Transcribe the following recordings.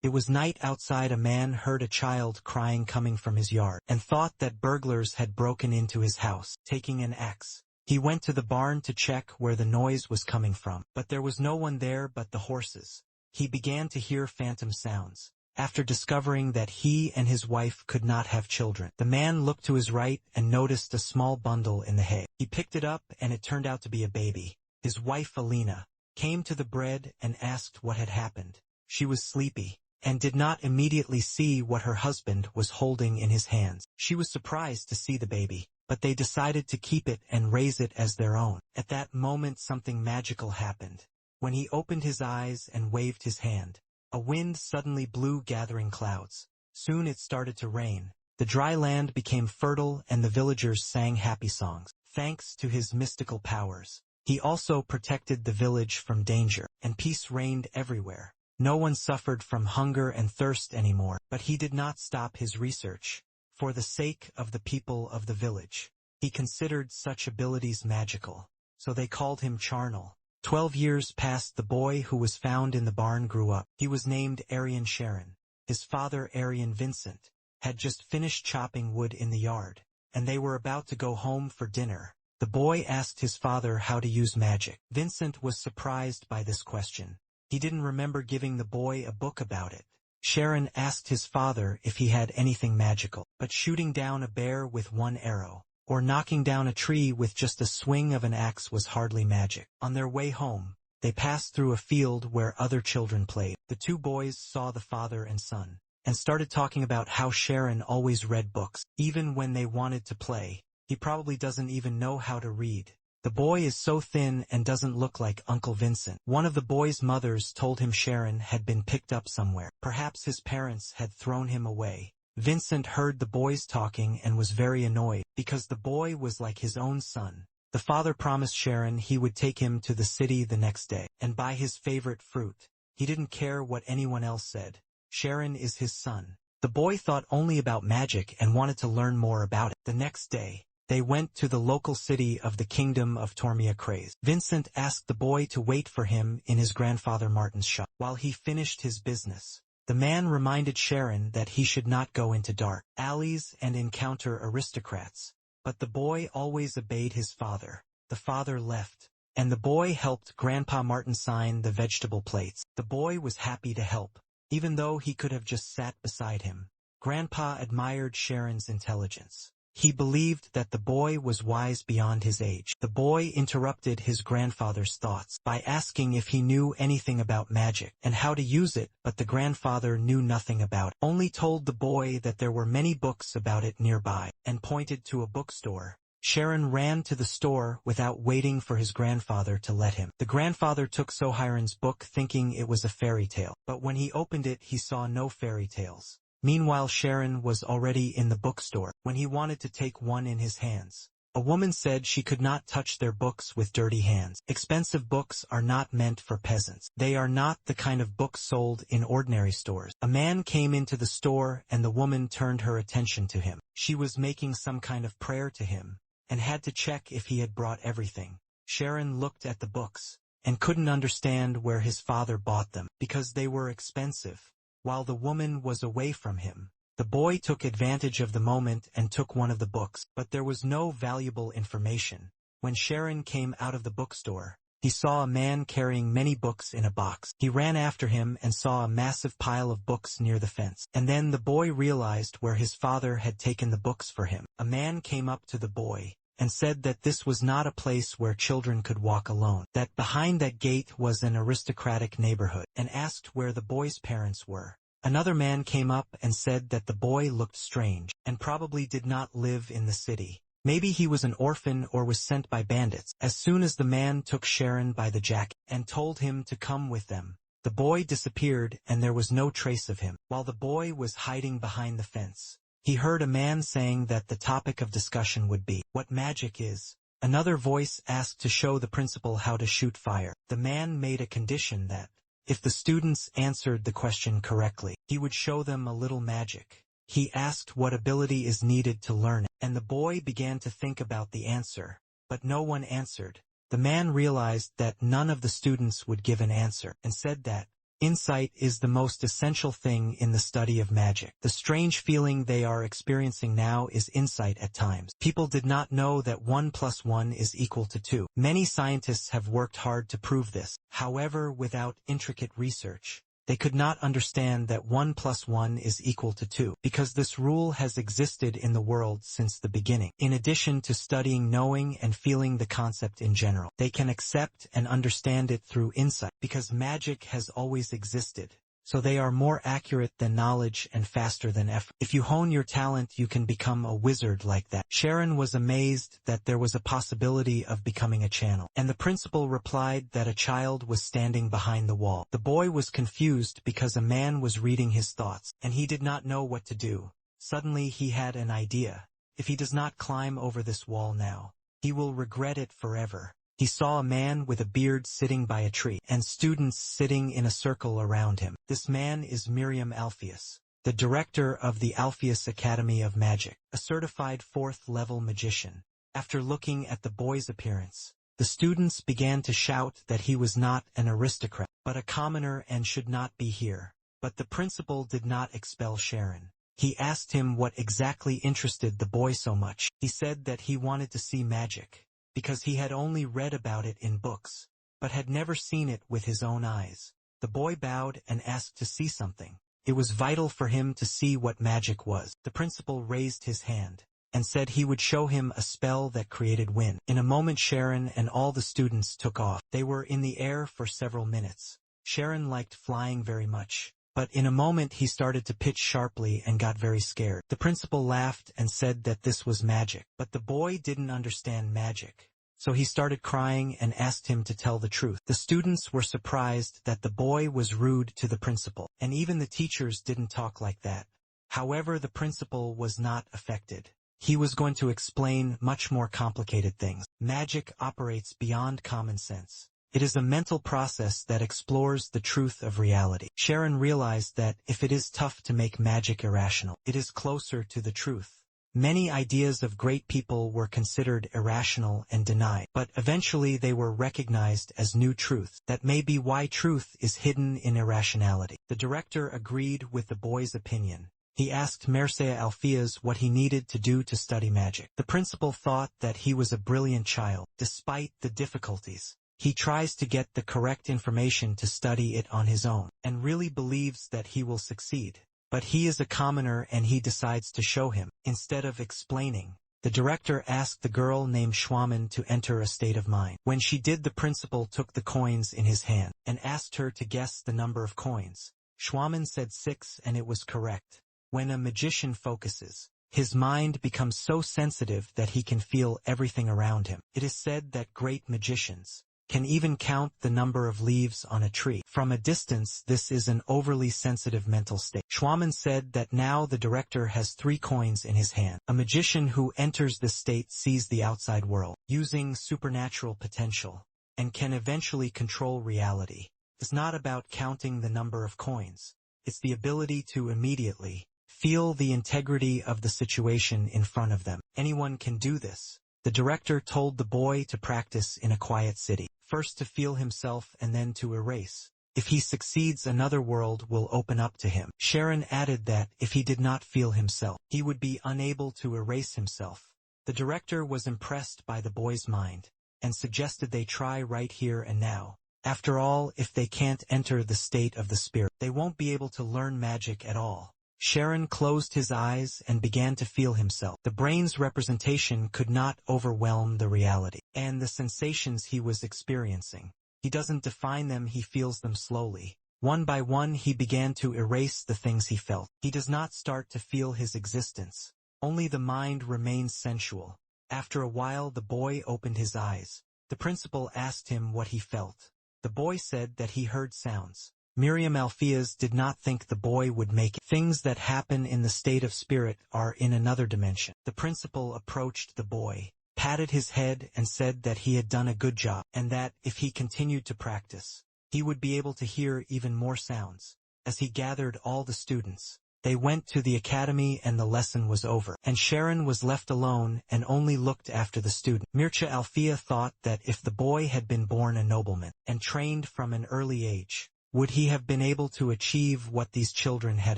It was night outside. A man heard a child crying coming from his yard, and thought that burglars had broken into his house, taking an axe. He went to the barn to check where the noise was coming from, but there was no one there but the horses. He began to hear phantom sounds. After discovering that he and his wife could not have children, the man looked to his right and noticed a small bundle in the hay. He picked it up and it turned out to be a baby. His wife Alina came to the bed and asked what had happened. She was sleepy and did not immediately see what her husband was holding in his hands. She was surprised to see the baby, but they decided to keep it and raise it as their own. At that moment something magical happened. When he opened his eyes and waved his hand, a wind suddenly blew, gathering clouds. Soon it started to rain. The dry land became fertile and the villagers sang happy songs. Thanks to his mystical powers, he also protected the village from danger, and peace reigned everywhere. No one suffered from hunger and thirst anymore, but he did not stop his research. For the sake of the people of the village, he considered such abilities magical, so they called him Charnel. 12 years passed. The boy who was found in the barn grew up. He was named Arian Sharon. His father, Arian Vincent, had just finished chopping wood in the yard, and they were about to go home for dinner. The boy asked his father how to use magic. Vincent was surprised by this question. He didn't remember giving the boy a book about it. Sharon asked his father if he had anything magical, but shooting down a bear with one arrow, or knocking down a tree with just a swing of an axe was hardly magic. On their way home, they passed through a field where other children played. The two boys saw the father and son, and started talking about how Sharon always read books, even when they wanted to play. He probably doesn't even know how to read. The boy is so thin and doesn't look like Uncle Vincent. One of the boy's mothers told him Sharon had been picked up somewhere. Perhaps his parents had thrown him away. Vincent heard the boys talking and was very annoyed, because the boy was like his own son. The father promised Sharon he would take him to the city the next day, and buy his favorite fruit. He didn't care what anyone else said. Sharon is his son. The boy thought only about magic and wanted to learn more about it. The next day, they went to the local city of the kingdom of Tormia Craze. Vincent asked the boy to wait for him in his grandfather Martin's shop while he finished his business. The man reminded Sharon that he should not go into dark alleys and encounter aristocrats, but the boy always obeyed his father. The father left, and the boy helped Grandpa Martin sign the vegetable plates. The boy was happy to help, even though he could have just sat beside him. Grandpa admired Sharon's intelligence. He believed that the boy was wise beyond his age. The boy interrupted his grandfather's thoughts by asking if he knew anything about magic and how to use it, but the grandfather knew nothing about it, only told the boy that there were many books about it nearby, and pointed to a bookstore. Sharon ran to the store without waiting for his grandfather to let him. The grandfather took Sohiron's book thinking it was a fairy tale, but when he opened it he saw no fairy tales. Meanwhile, Sharon was already in the bookstore when he wanted to take one in his hands. A woman said she could not touch their books with dirty hands. Expensive books are not meant for peasants. They are not the kind of books sold in ordinary stores. A man came into the store and the woman turned her attention to him. She was making some kind of prayer to him and had to check if he had brought everything. Sharon looked at the books and couldn't understand where his father bought them because they were expensive. While the woman was away from him, the boy took advantage of the moment and took one of the books, but there was no valuable information. When Sharon came out of the bookstore, he saw a man carrying many books in a box. He ran after him and saw a massive pile of books near the fence. And then the boy realized where his father had taken the books for him. A man came up to the boy and said that this was not a place where children could walk alone, that behind that gate was an aristocratic neighborhood, and asked where the boy's parents were. Another man came up and said that the boy looked strange, and probably did not live in the city. Maybe he was an orphan or was sent by bandits. As soon as the man took Sharon by the jacket and told him to come with them, the boy disappeared and there was no trace of him. While the boy was hiding behind the fence, he heard a man saying that the topic of discussion would be what magic is. Another voice asked to show the principal how to shoot fire. The man made a condition that, if the students answered the question correctly, he would show them a little magic. He asked what ability is needed to learn it, and the boy began to think about the answer, but no one answered. The man realized that none of the students would give an answer, and said that, Insight is the most essential thing in the study of magic. The strange feeling they are experiencing now is insight at times. People did not know that 1 plus 1 is equal to 2. Many scientists have worked hard to prove this. However, without intricate research, they could not understand that 1 plus 1 is equal to 2, because this rule has existed in the world since the beginning. In addition to studying knowing and feeling the concept in general, they can accept and understand it through insight, because magic has always existed. So they are more accurate than knowledge and faster than effort. If you hone your talent, you can become a wizard like that. Sharon was amazed that there was a possibility of becoming a channel, and the principal replied that a child was standing behind the wall. The boy was confused because a man was reading his thoughts, and he did not know what to do. Suddenly he had an idea. If he does not climb over this wall now, he will regret it forever. He saw a man with a beard sitting by a tree, and students sitting in a circle around him. This man is Miriam Alpheus, the director of the Alpheus Academy of Magic, a certified 4th-level magician. After looking at the boy's appearance, the students began to shout that he was not an aristocrat, but a commoner and should not be here. But the principal did not expel Sharon. He asked him what exactly interested the boy so much. He said that he wanted to see magic, because he had only read about it in books, but had never seen it with his own eyes. The boy bowed and asked to see something. It was vital for him to see what magic was. The principal raised his hand and said he would show him a spell that created wind. In a moment Sharon and all the students took off. They were in the air for several minutes. Sharon liked flying very much, but in a moment he started to pitch sharply and got very scared. The principal laughed and said that this was magic, but the boy didn't understand magic, so he started crying and asked him to tell the truth. The students were surprised that the boy was rude to the principal, and even the teachers didn't talk like that. However, the principal was not affected. He was going to explain much more complicated things. Magic operates beyond common sense. It is a mental process that explores the truth of reality. Sharon realized that if it is tough to make magic irrational, it is closer to the truth. Many ideas of great people were considered irrational and denied, but eventually they were recognized as new truths. That may be why truth is hidden in irrationality. The director agreed with the boy's opinion. He asked Mircea Alpheus what he needed to do to study magic. The principal thought that he was a brilliant child, despite the difficulties. He tries to get the correct information to study it on his own, and really believes that he will succeed. But he is a commoner and he decides to show him. Instead of explaining, the director asked the girl named Schwaman to enter a state of mind. When she did, the principal took the coins in his hand and asked her to guess the number of coins. Schwaman said 6 and it was correct. When a magician focuses, his mind becomes so sensitive that he can feel everything around him. It is said that great magicians can even count the number of leaves on a tree. From a distance, this is an overly sensitive mental state. Schwaman said that now the director has 3 coins in his hand. A magician who enters this state sees the outside world, using supernatural potential, and can eventually control reality. It's not about counting the number of coins. It's the ability to immediately feel the integrity of the situation in front of them. Anyone can do this. The director told the boy to practice in a quiet city, first to feel himself and then to erase. If he succeeds, another world will open up to him. Sharon added that if he did not feel himself, he would be unable to erase himself. The director was impressed by the boy's mind, and suggested they try right here and now. After all, if they can't enter the state of the spirit, they won't be able to learn magic at all. Sharon closed his eyes and began to feel himself. The brain's representation could not overwhelm the reality and the sensations he was experiencing. He doesn't define them, he feels them slowly. One by one he began to erase the things he felt. He does not start to feel his existence. Only the mind remains sensual. After a while the boy opened his eyes. The principal asked him what he felt. The boy said that he heard sounds. Miriam Alpheus did not think the boy would make it. Things that happen in the state of spirit are in another dimension. The principal approached the boy, patted his head and said that he had done a good job, and that, if he continued to practice, he would be able to hear even more sounds. As he gathered all the students, they went to the academy and the lesson was over, and Sharon was left alone and only looked after the student. Mircea Alpheus thought that if the boy had been born a nobleman and trained from an early age, Would he have been able to achieve what these children had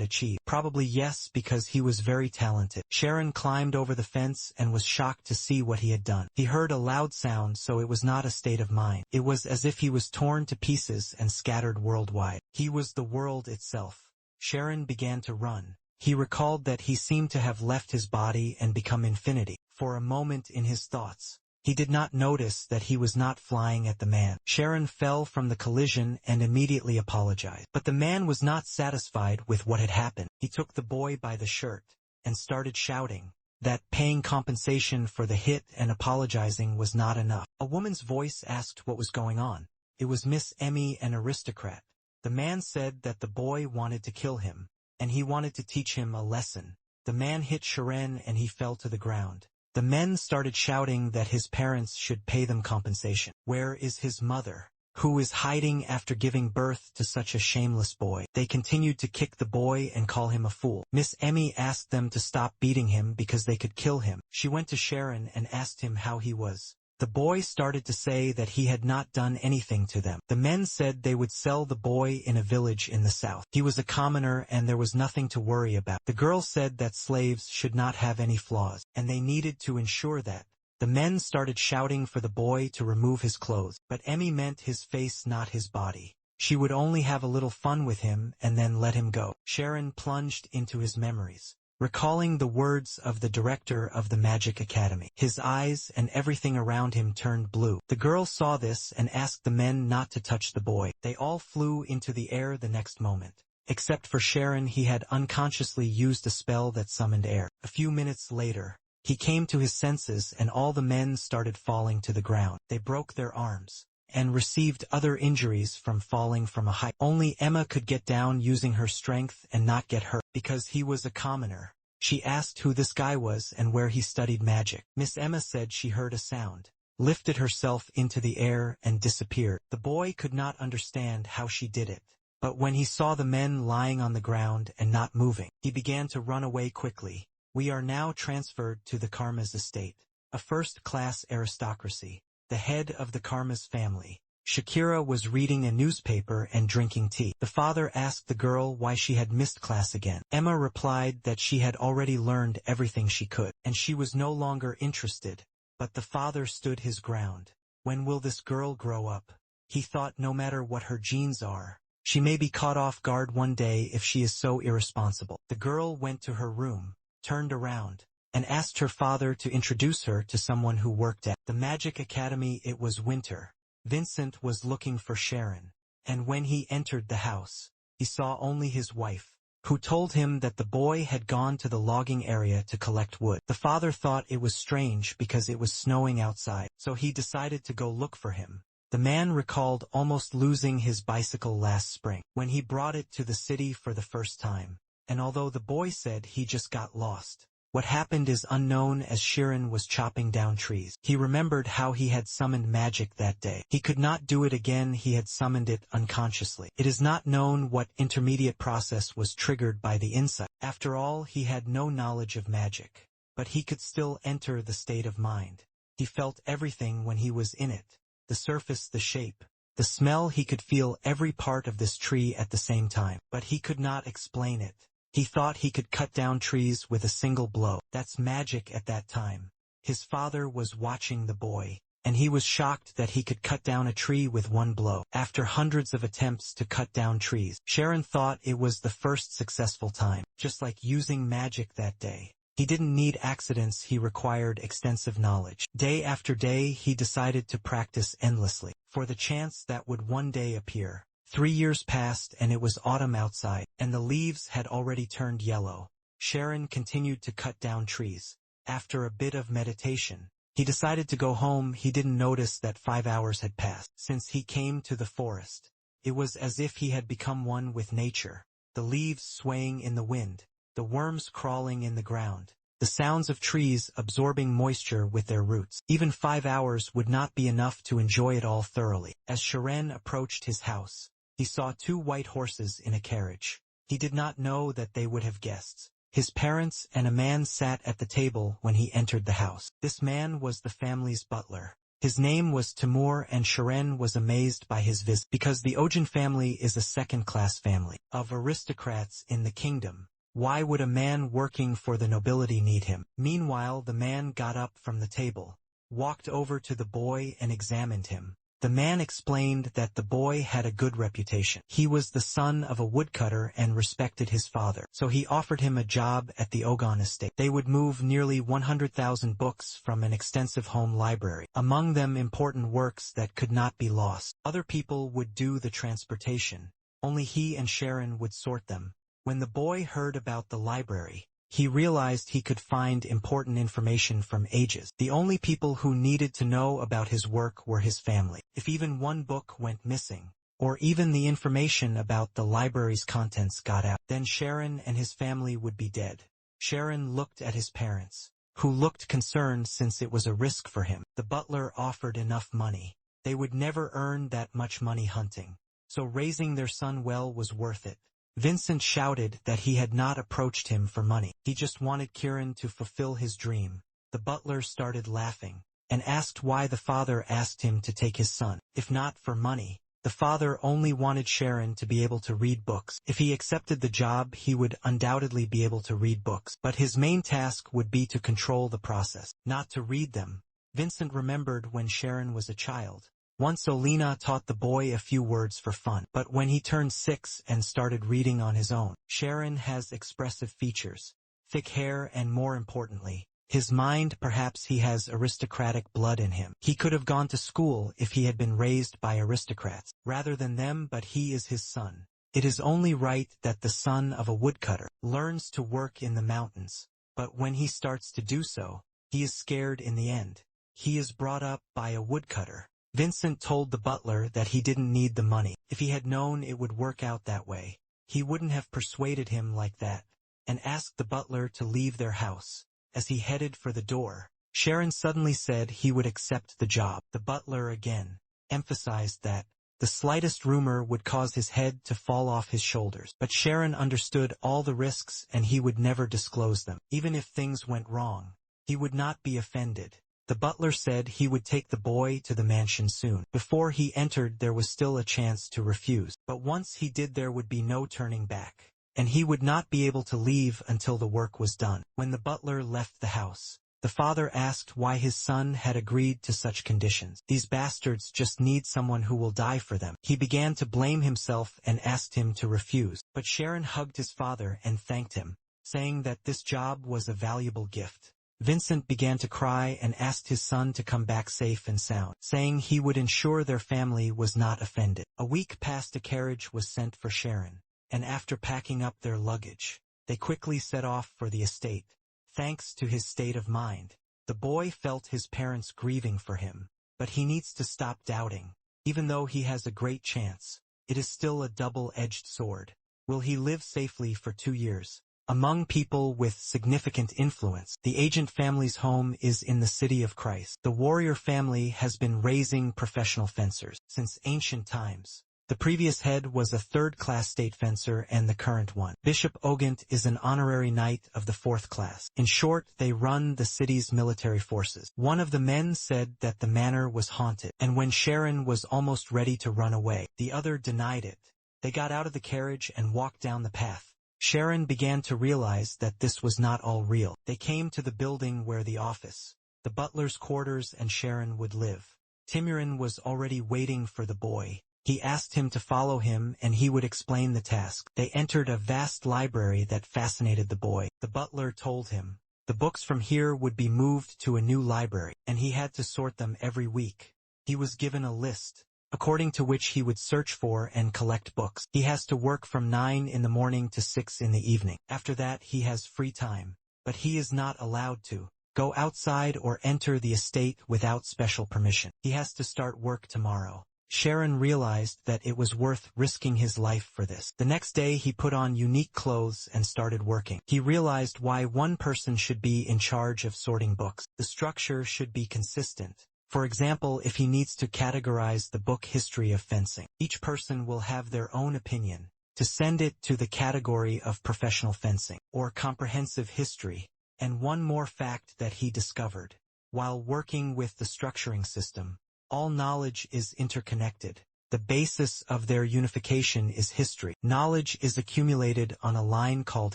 achieved? Probably yes, because he was very talented. Sharon climbed over the fence and was shocked to see what he had done. He heard a loud sound, so it was not a state of mind. It was as if he was torn to pieces and scattered worldwide. He was the world itself. Sharon began to run. He recalled that he seemed to have left his body and become infinity. For a moment in his thoughts, he did not notice that he was not flying at the man. Sharon fell from the collision and immediately apologized. But the man was not satisfied with what had happened. He took the boy by the shirt and started shouting that paying compensation for the hit and apologizing was not enough. A woman's voice asked what was going on. It was Miss Emmy, an aristocrat. The man said that the boy wanted to kill him, and he wanted to teach him a lesson. The man hit Sharon and he fell to the ground. The men started shouting that his parents should pay them compensation. Where is his mother, who is hiding after giving birth to such a shameless boy? They continued to kick the boy and call him a fool. Miss Emmy asked them to stop beating him because they could kill him. She went to Sharon and asked him how he was. The boy started to say that he had not done anything to them. The men said they would sell the boy in a village in the south. He was a commoner and there was nothing to worry about. The girl said that slaves should not have any flaws, and they needed to ensure that. The men started shouting for the boy to remove his clothes, but Emmy meant his face, not his body. She would only have a little fun with him and then let him go. Sharon plunged into his memories, recalling the words of the director of the Magic Academy. His eyes and everything around him turned blue. The girl saw this and asked the men not to touch the boy. They all flew into the air the next moment. Except for Sharon, he had unconsciously used a spell that summoned air. A few minutes later, he came to his senses and all the men started falling to the ground. They broke their arms and received other injuries from falling from a height. Only Emma could get down using her strength and not get hurt, because he was a commoner. She asked who this guy was and where he studied magic. Miss Emma said she heard a sound, lifted herself into the air and disappeared. The boy could not understand how she did it, but when he saw the men lying on the ground and not moving, he began to run away quickly. We are now transferred to the Karma's estate, a first-class aristocracy. The head of the Karma's family, Shakira, was reading a newspaper and drinking tea. The father asked the girl why she had missed class again. Emma replied that she had already learned everything she could, and she was no longer interested. But the father stood his ground. When will this girl grow up? He thought no matter what her genes are, she may be caught off guard one day if she is so irresponsible. The girl went to her room, turned around, and asked her father to introduce her to someone who worked at the Magic Academy. It was winter. Vincent was looking for Sharon, and when he entered the house, he saw only his wife, who told him that the boy had gone to the logging area to collect wood. The father thought it was strange because it was snowing outside, so he decided to go look for him. The man recalled almost losing his bicycle last spring, when he brought it to the city for the first time, and although the boy said he just got lost, what happened is unknown. As Sharon was chopping down trees, he remembered how he had summoned magic that day. He could not do it again. He had summoned it unconsciously. It is not known what intermediate process was triggered by the insight. After all, he had no knowledge of magic, but he could still enter the state of mind. He felt everything when he was in it. The surface, the shape, the smell. He could feel every part of this tree at the same time, but he could not explain it. He thought he could cut down trees with a single blow. That's magic at that time. His father was watching the boy, and he was shocked that he could cut down a tree with one blow. After hundreds of attempts to cut down trees, Sharon thought it was the first successful time. Just like using magic that day, he didn't need accidents. He required extensive knowledge. Day after day, he decided to practice endlessly, for the chance that would one day appear. 3 years passed and it was autumn outside, and the leaves had already turned yellow. Sharon continued to cut down trees. After a bit of meditation, he decided to go home. He didn't notice that 5 hours had passed since he came to the forest. It was as if he had become one with nature. The leaves swaying in the wind, the worms crawling in the ground, the sounds of trees absorbing moisture with their roots. Even 5 hours would not be enough to enjoy it all thoroughly. As Sharon approached his house, he saw 2 white horses in a carriage. He did not know that they would have guests. His parents and a man sat at the table when he entered the house. This man was the family's butler. His name was Timur, and Sharon was amazed by his visit because the Ojin family is a second-class family of aristocrats in the kingdom. Why would a man working for the nobility need him? Meanwhile, the man got up from the table, walked over to the boy and examined him. The man explained that the boy had a good reputation. He was the son of a woodcutter and respected his father, so he offered him a job at the Ogon estate. They would move nearly 100,000 books from an extensive home library, among them important works that could not be lost. Other people would do the transportation. Only he and Sharon would sort them. When the boy heard about the library, he realized he could find important information from ages. The only people who needed to know about his work were his family. If even one book went missing, or even the information about the library's contents got out, then Sharon and his family would be dead. Sharon looked at his parents, who looked concerned since it was a risk for him. The butler offered enough money. They would never earn that much money hunting, so raising their son well was worth it. Vincent shouted that he had not approached him for money. He just wanted Kieran to fulfill his dream. The butler started laughing, and asked why the father asked him to take his son. If not for money, the father only wanted Sharon to be able to read books. If he accepted the job, he would undoubtedly be able to read books, but his main task would be to control the process, not to read them. Vincent remembered when Sharon was a child. Once Olena taught the boy a few words for fun, but when he turned 6 and started reading on his own, Sharon has expressive features, thick hair, and more importantly, his mind. Perhaps he has aristocratic blood in him. He could have gone to school if he had been raised by aristocrats rather than them, but he is his son. It is only right that the son of a woodcutter learns to work in the mountains, but when he starts to do so, he is scared in the end. He is brought up by a woodcutter. Vincent told the butler that he didn't need the money. If he had known it would work out that way, he wouldn't have persuaded him like that, and asked the butler to leave their house. As he headed for the door, Sharon suddenly said he would accept the job. The butler again emphasized that the slightest rumor would cause his head to fall off his shoulders. But Sharon understood all the risks and he would never disclose them. Even if things went wrong, he would not be offended. The butler said he would take the boy to the mansion soon. Before he entered, there was still a chance to refuse, but once he did, there would be no turning back, and he would not be able to leave until the work was done. When the butler left the house, the father asked why his son had agreed to such conditions. These bastards just need someone who will die for them. He began to blame himself and asked him to refuse, but Sharon hugged his father and thanked him, saying that this job was a valuable gift. Vincent began to cry and asked his son to come back safe and sound, saying he would ensure their family was not offended. A week passed. A carriage was sent for Sharon, and after packing up their luggage, they quickly set off for the estate. Thanks to his state of mind, the boy felt his parents grieving for him, but he needs to stop doubting. Even though he has a great chance, it is still a double-edged sword. Will he live safely for 2 years? Among people with significant influence, the agent family's home is in the city of Christ. The warrior family has been raising professional fencers since ancient times. The previous head was a third-class state fencer and the current one, Bishop Ogant, is an honorary knight of the 4th class. In short, they run the city's military forces. One of the men said that the manor was haunted, and when Sharon was almost ready to run away, the other denied it. They got out of the carriage and walked down the path. Sharon began to realize that this was not all real. They came to the building where the office, the butler's quarters, and Sharon would live. Timurin was already waiting for the boy. He asked him to follow him and he would explain the task. They entered a vast library that fascinated the boy. The butler told him the books from here would be moved to a new library, and he had to sort them every week. He was given a list, according to which he would search for and collect books. He has to work from 9 in the morning to 6 in the evening. After that he has free time, but he is not allowed to go outside or enter the estate without special permission. He has to start work tomorrow. Sharon realized that it was worth risking his life for this. The next day he put on unique clothes and started working. He realized why one person should be in charge of sorting books. The structure should be consistent. For example, if he needs to categorize the book History of Fencing, each person will have their own opinion. To send it to the category of Professional Fencing, or Comprehensive History. And one more fact that he discovered. While working with the structuring system, all knowledge is interconnected. The basis of their unification is history. Knowledge is accumulated on a line called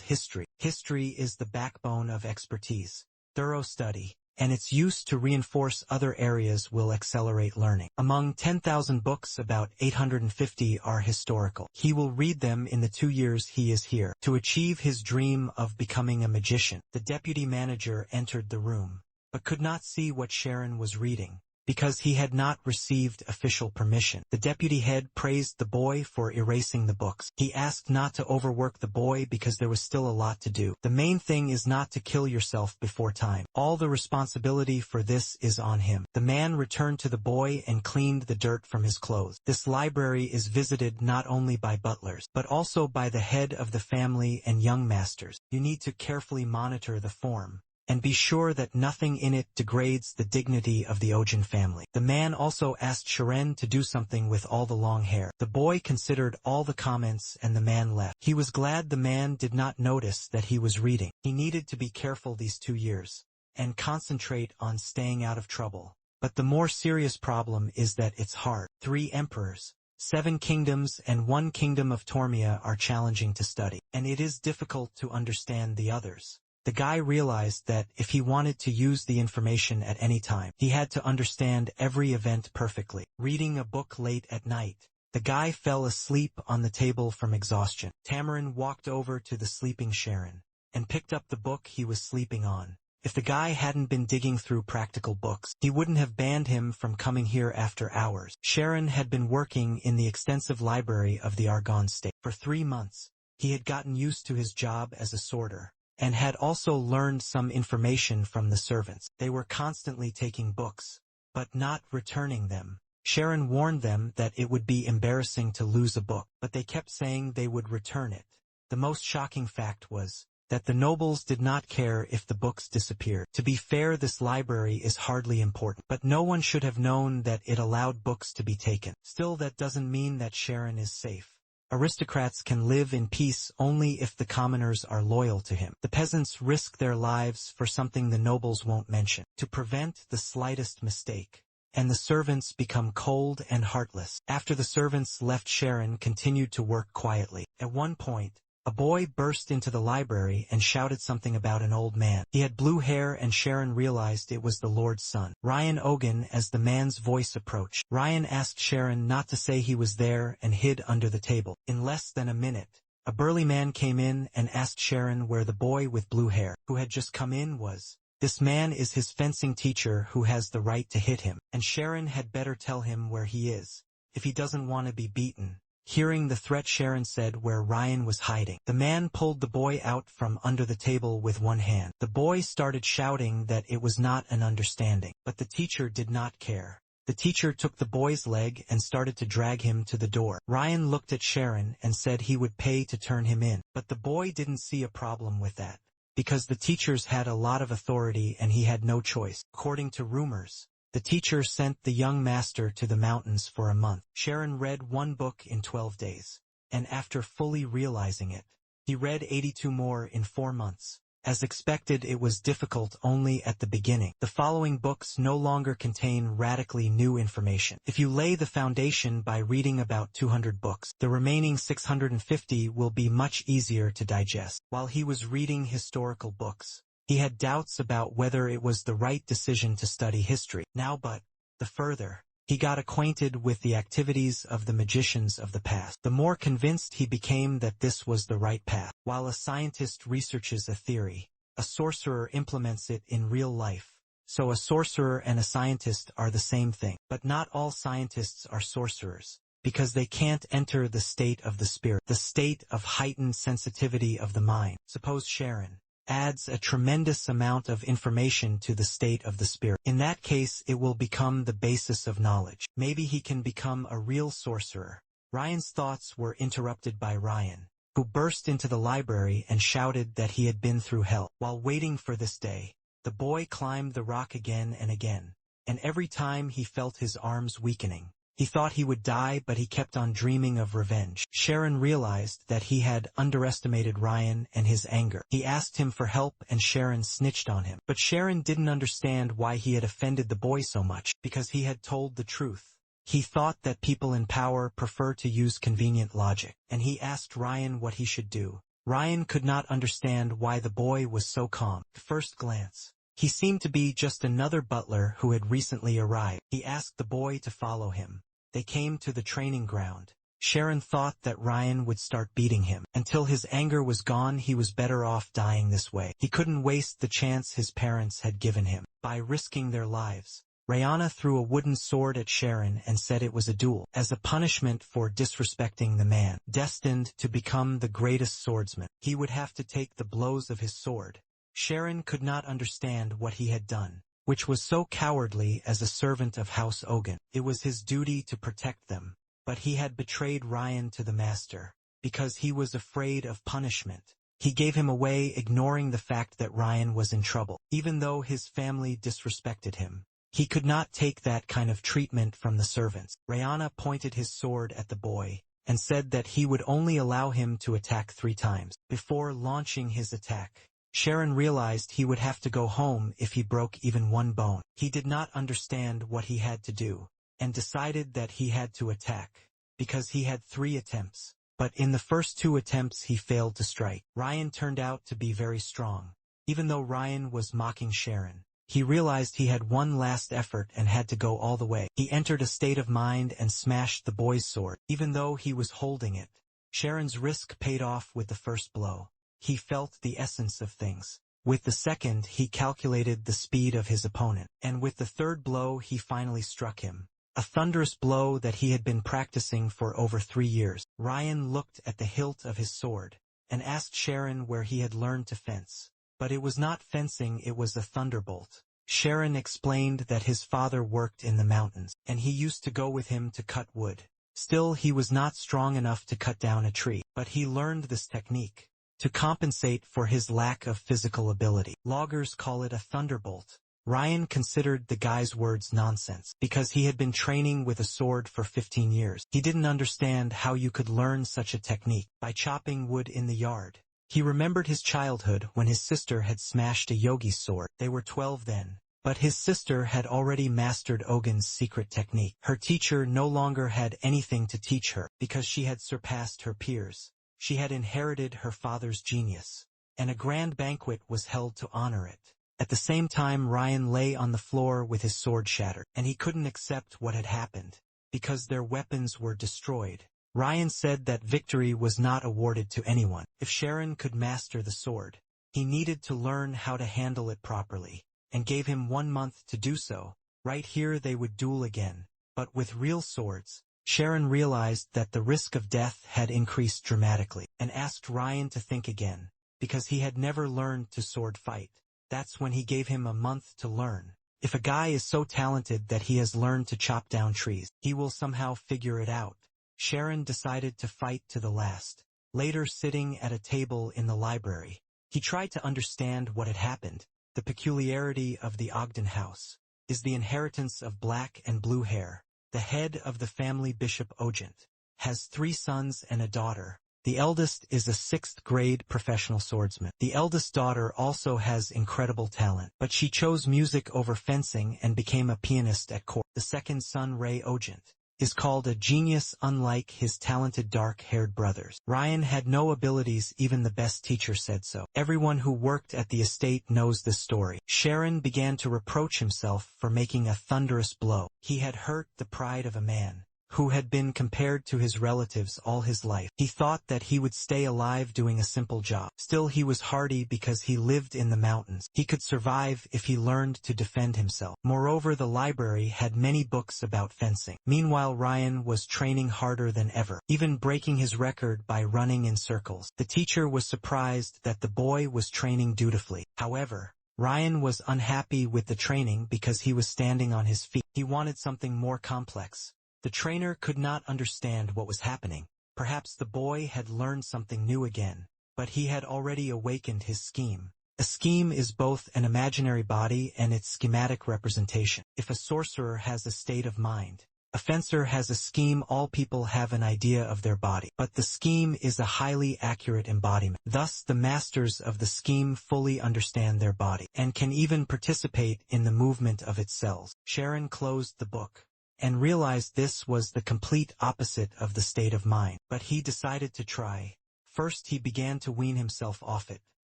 history. History is the backbone of expertise. Thorough study and its use to reinforce other areas will accelerate learning. Among 10,000 books, about 850 are historical. He will read them in the 2 years he is here. To achieve his dream of becoming a magician, the deputy manager entered the room, but could not see what Sharon was reading, because he had not received official permission. The deputy head praised the boy for erasing the books. He asked not to overwork the boy because there was still a lot to do. The main thing is not to kill yourself before time. All the responsibility for this is on him. The man returned to the boy and cleaned the dirt from his clothes. This library is visited not only by butlers, but also by the head of the family and young masters. You need to carefully monitor the form and be sure that nothing in it degrades the dignity of the Ojin family. The man also asked Sharon to do something with all the long hair. The boy considered all the comments and the man left. He was glad the man did not notice that he was reading. He needed to be careful these 2 years and concentrate on staying out of trouble. But the more serious problem is that it's hard. 3 emperors, 7 kingdoms and 1 kingdom of Tormia are challenging to study, and it is difficult to understand the others. The guy realized that if he wanted to use the information at any time, he had to understand every event perfectly. Reading a book late at night, the guy fell asleep on the table from exhaustion. Tamarin walked over to the sleeping Sharon and picked up the book he was sleeping on. If the guy hadn't been digging through practical books, he wouldn't have banned him from coming here after hours. Sharon had been working in the extensive library of the Argonne state. For 3 months, he had gotten used to his job as a sorter, and had also learned some information from the servants. They were constantly taking books, but not returning them. Sharon warned them that it would be embarrassing to lose a book, but they kept saying they would return it. The most shocking fact was that the nobles did not care if the books disappeared. To be fair, this library is hardly important, but no one should have known that it allowed books to be taken. Still, that doesn't mean that Sharon is safe. Aristocrats can live in peace only if the commoners are loyal to him. The peasants risk their lives for something the nobles won't mention, to prevent the slightest mistake, and the servants become cold and heartless. After the servants left, Sharon continued to work quietly. At one point, a boy burst into the library and shouted something about an old man. He had blue hair, and Sharon realized it was the Lord's son, Ryan Ogan. As the man's voice approached, Ryan asked Sharon not to say he was there and hid under the table. In less than a minute, a burly man came in and asked Sharon where the boy with blue hair, who had just come in, was. This man is his fencing teacher who has the right to hit him, and Sharon had better tell him where he is, if he doesn't want to be beaten. Hearing the threat, Sharon said where Ryan was hiding. The man pulled the boy out from under the table with one hand. The boy started shouting that it was not an understanding, but the teacher did not care. The teacher took the boy's leg and started to drag him to the door. Ryan looked at Sharon and said he would pay to turn him in, but the boy didn't see a problem with that, because the teachers had a lot of authority and he had no choice. According to rumors, the teacher sent the young master to the mountains for a month. Sharon read 1 book in 12 days, and after fully realizing it, he read 82 more in 4 months. As expected, it was difficult only at the beginning. The following books no longer contain radically new information. If you lay the foundation by reading about 200 books, the remaining 650 will be much easier to digest. While he was reading historical books, he had doubts about whether it was the right decision to study history. Now, but the further he got acquainted with the activities of the magicians of the past, the more convinced he became that this was the right path. While a scientist researches a theory, a sorcerer implements it in real life. So a sorcerer and a scientist are the same thing. But not all scientists are sorcerers, because they can't enter the state of the spirit, the state of heightened sensitivity of the mind. Suppose Sharon adds a tremendous amount of information to the state of the spirit. In that case, it will become the basis of knowledge. Maybe he can become a real sorcerer. Ryan's thoughts were interrupted by Ryan, who burst into the library and shouted that he had been through hell. While waiting for this day, the boy climbed the rock again and again, and every time he felt his arms weakening. He thought he would die, but he kept on dreaming of revenge. Sharon realized that he had underestimated Ryan and his anger. He asked him for help and Sharon snitched on him. But Sharon didn't understand why he had offended the boy so much, because he had told the truth. He thought that people in power prefer to use convenient logic, and he asked Ryan what he should do. Ryan could not understand why the boy was so calm. At first glance, he seemed to be just another butler who had recently arrived. He asked the boy to follow him. They came to the training ground. Sharon thought that Ryan would start beating him. Until his anger was gone, he was better off dying this way. He couldn't waste the chance his parents had given him by risking their lives. Rihanna threw a wooden sword at Sharon and said it was a duel, as a punishment for disrespecting the man. Destined to become the greatest swordsman, he would have to take the blows of his sword. Sharon could not understand what he had done, which was so cowardly. As a servant of House Ogun, it was his duty to protect them. But he had betrayed Ryan to the master, because he was afraid of punishment. He gave him away, ignoring the fact that Ryan was in trouble, even though his family disrespected him. He could not take that kind of treatment from the servants. Rihanna pointed his sword at the boy, and said that he would only allow him to attack 3 times. Before launching his attack, Sharon realized he would have to go home if he broke even one bone. He did not understand what he had to do, and decided that he had to attack, because he had 3 attempts. But in the first 2 attempts he failed to strike. Ryan turned out to be very strong. Even though Ryan was mocking Sharon, he realized he had one last effort and had to go all the way. He entered a state of mind and smashed the boy's sword. Even though he was holding it, Sharon's risk paid off with the first blow. He felt the essence of things. With the second, he calculated the speed of his opponent. And with the third blow, he finally struck him. A thunderous blow that he had been practicing for over 3 years. Ryan looked at the hilt of his sword, and asked Sharon where he had learned to fence. But it was not fencing, it was a thunderbolt. Sharon explained that his father worked in the mountains, and he used to go with him to cut wood. Still, he was not strong enough to cut down a tree, but he learned this technique to compensate for his lack of physical ability. Loggers call it a thunderbolt. Ryan considered the guy's words nonsense, because he had been training with a sword for 15 years. He didn't understand how you could learn such a technique by chopping wood in the yard. He remembered his childhood when his sister had smashed a yogi's sword. They were 12 then. But his sister had already mastered Ogun's secret technique. Her teacher no longer had anything to teach her, because she had surpassed her peers. She had inherited her father's genius, and a grand banquet was held to honor it. At the same time, Ryan lay on the floor with his sword shattered, and he couldn't accept what had happened, because their weapons were destroyed. Ryan said that victory was not awarded to anyone. If Sharon could master the sword, he needed to learn how to handle it properly, and gave him 1 month to do so. Right here they would duel again, but with real swords. Sharon realized that the risk of death had increased dramatically, and asked Ryan to think again, because he had never learned to sword fight. That's when he gave him a month to learn. If a guy is so talented that he has learned to chop down trees, he will somehow figure it out. Sharon decided to fight to the last. Later, sitting at a table in the library, he tried to understand what had happened. The peculiarity of the Ogden house is the inheritance of black and blue hair. The head of the family, Bishop Ogent, has 3 sons and a daughter. The eldest is a 6th grade professional swordsman. The eldest daughter also has incredible talent, but she chose music over fencing and became a pianist at court. The second son, Ray Ogent, is called a genius, unlike his talented dark-haired brothers. Ryan had no abilities, even the best teacher said so. Everyone who worked at the estate knows this story. Sharon began to reproach himself for making a thunderous blow. He had hurt the pride of a man who had been compared to his relatives all his life. He thought that he would stay alive doing a simple job. Still, he was hardy because he lived in the mountains. He could survive if he learned to defend himself. Moreover, the library had many books about fencing. Meanwhile, Ryan was training harder than ever, even breaking his record by running in circles. The teacher was surprised that the boy was training dutifully. However, Ryan was unhappy with the training because he was standing on his feet. He wanted something more complex. The trainer could not understand what was happening. Perhaps the boy had learned something new again, but he had already awakened his scheme. A scheme is both an imaginary body and its schematic representation. If a sorcerer has a state of mind, A fencer has a scheme. All people have an idea of their body, but the scheme is a highly accurate embodiment. Thus, the masters of the scheme fully understand their body, and can even participate in the movement of its cells. Sharon closed the book and realized this was the complete opposite of the state of mind, but he decided to try. First he began to wean himself off it,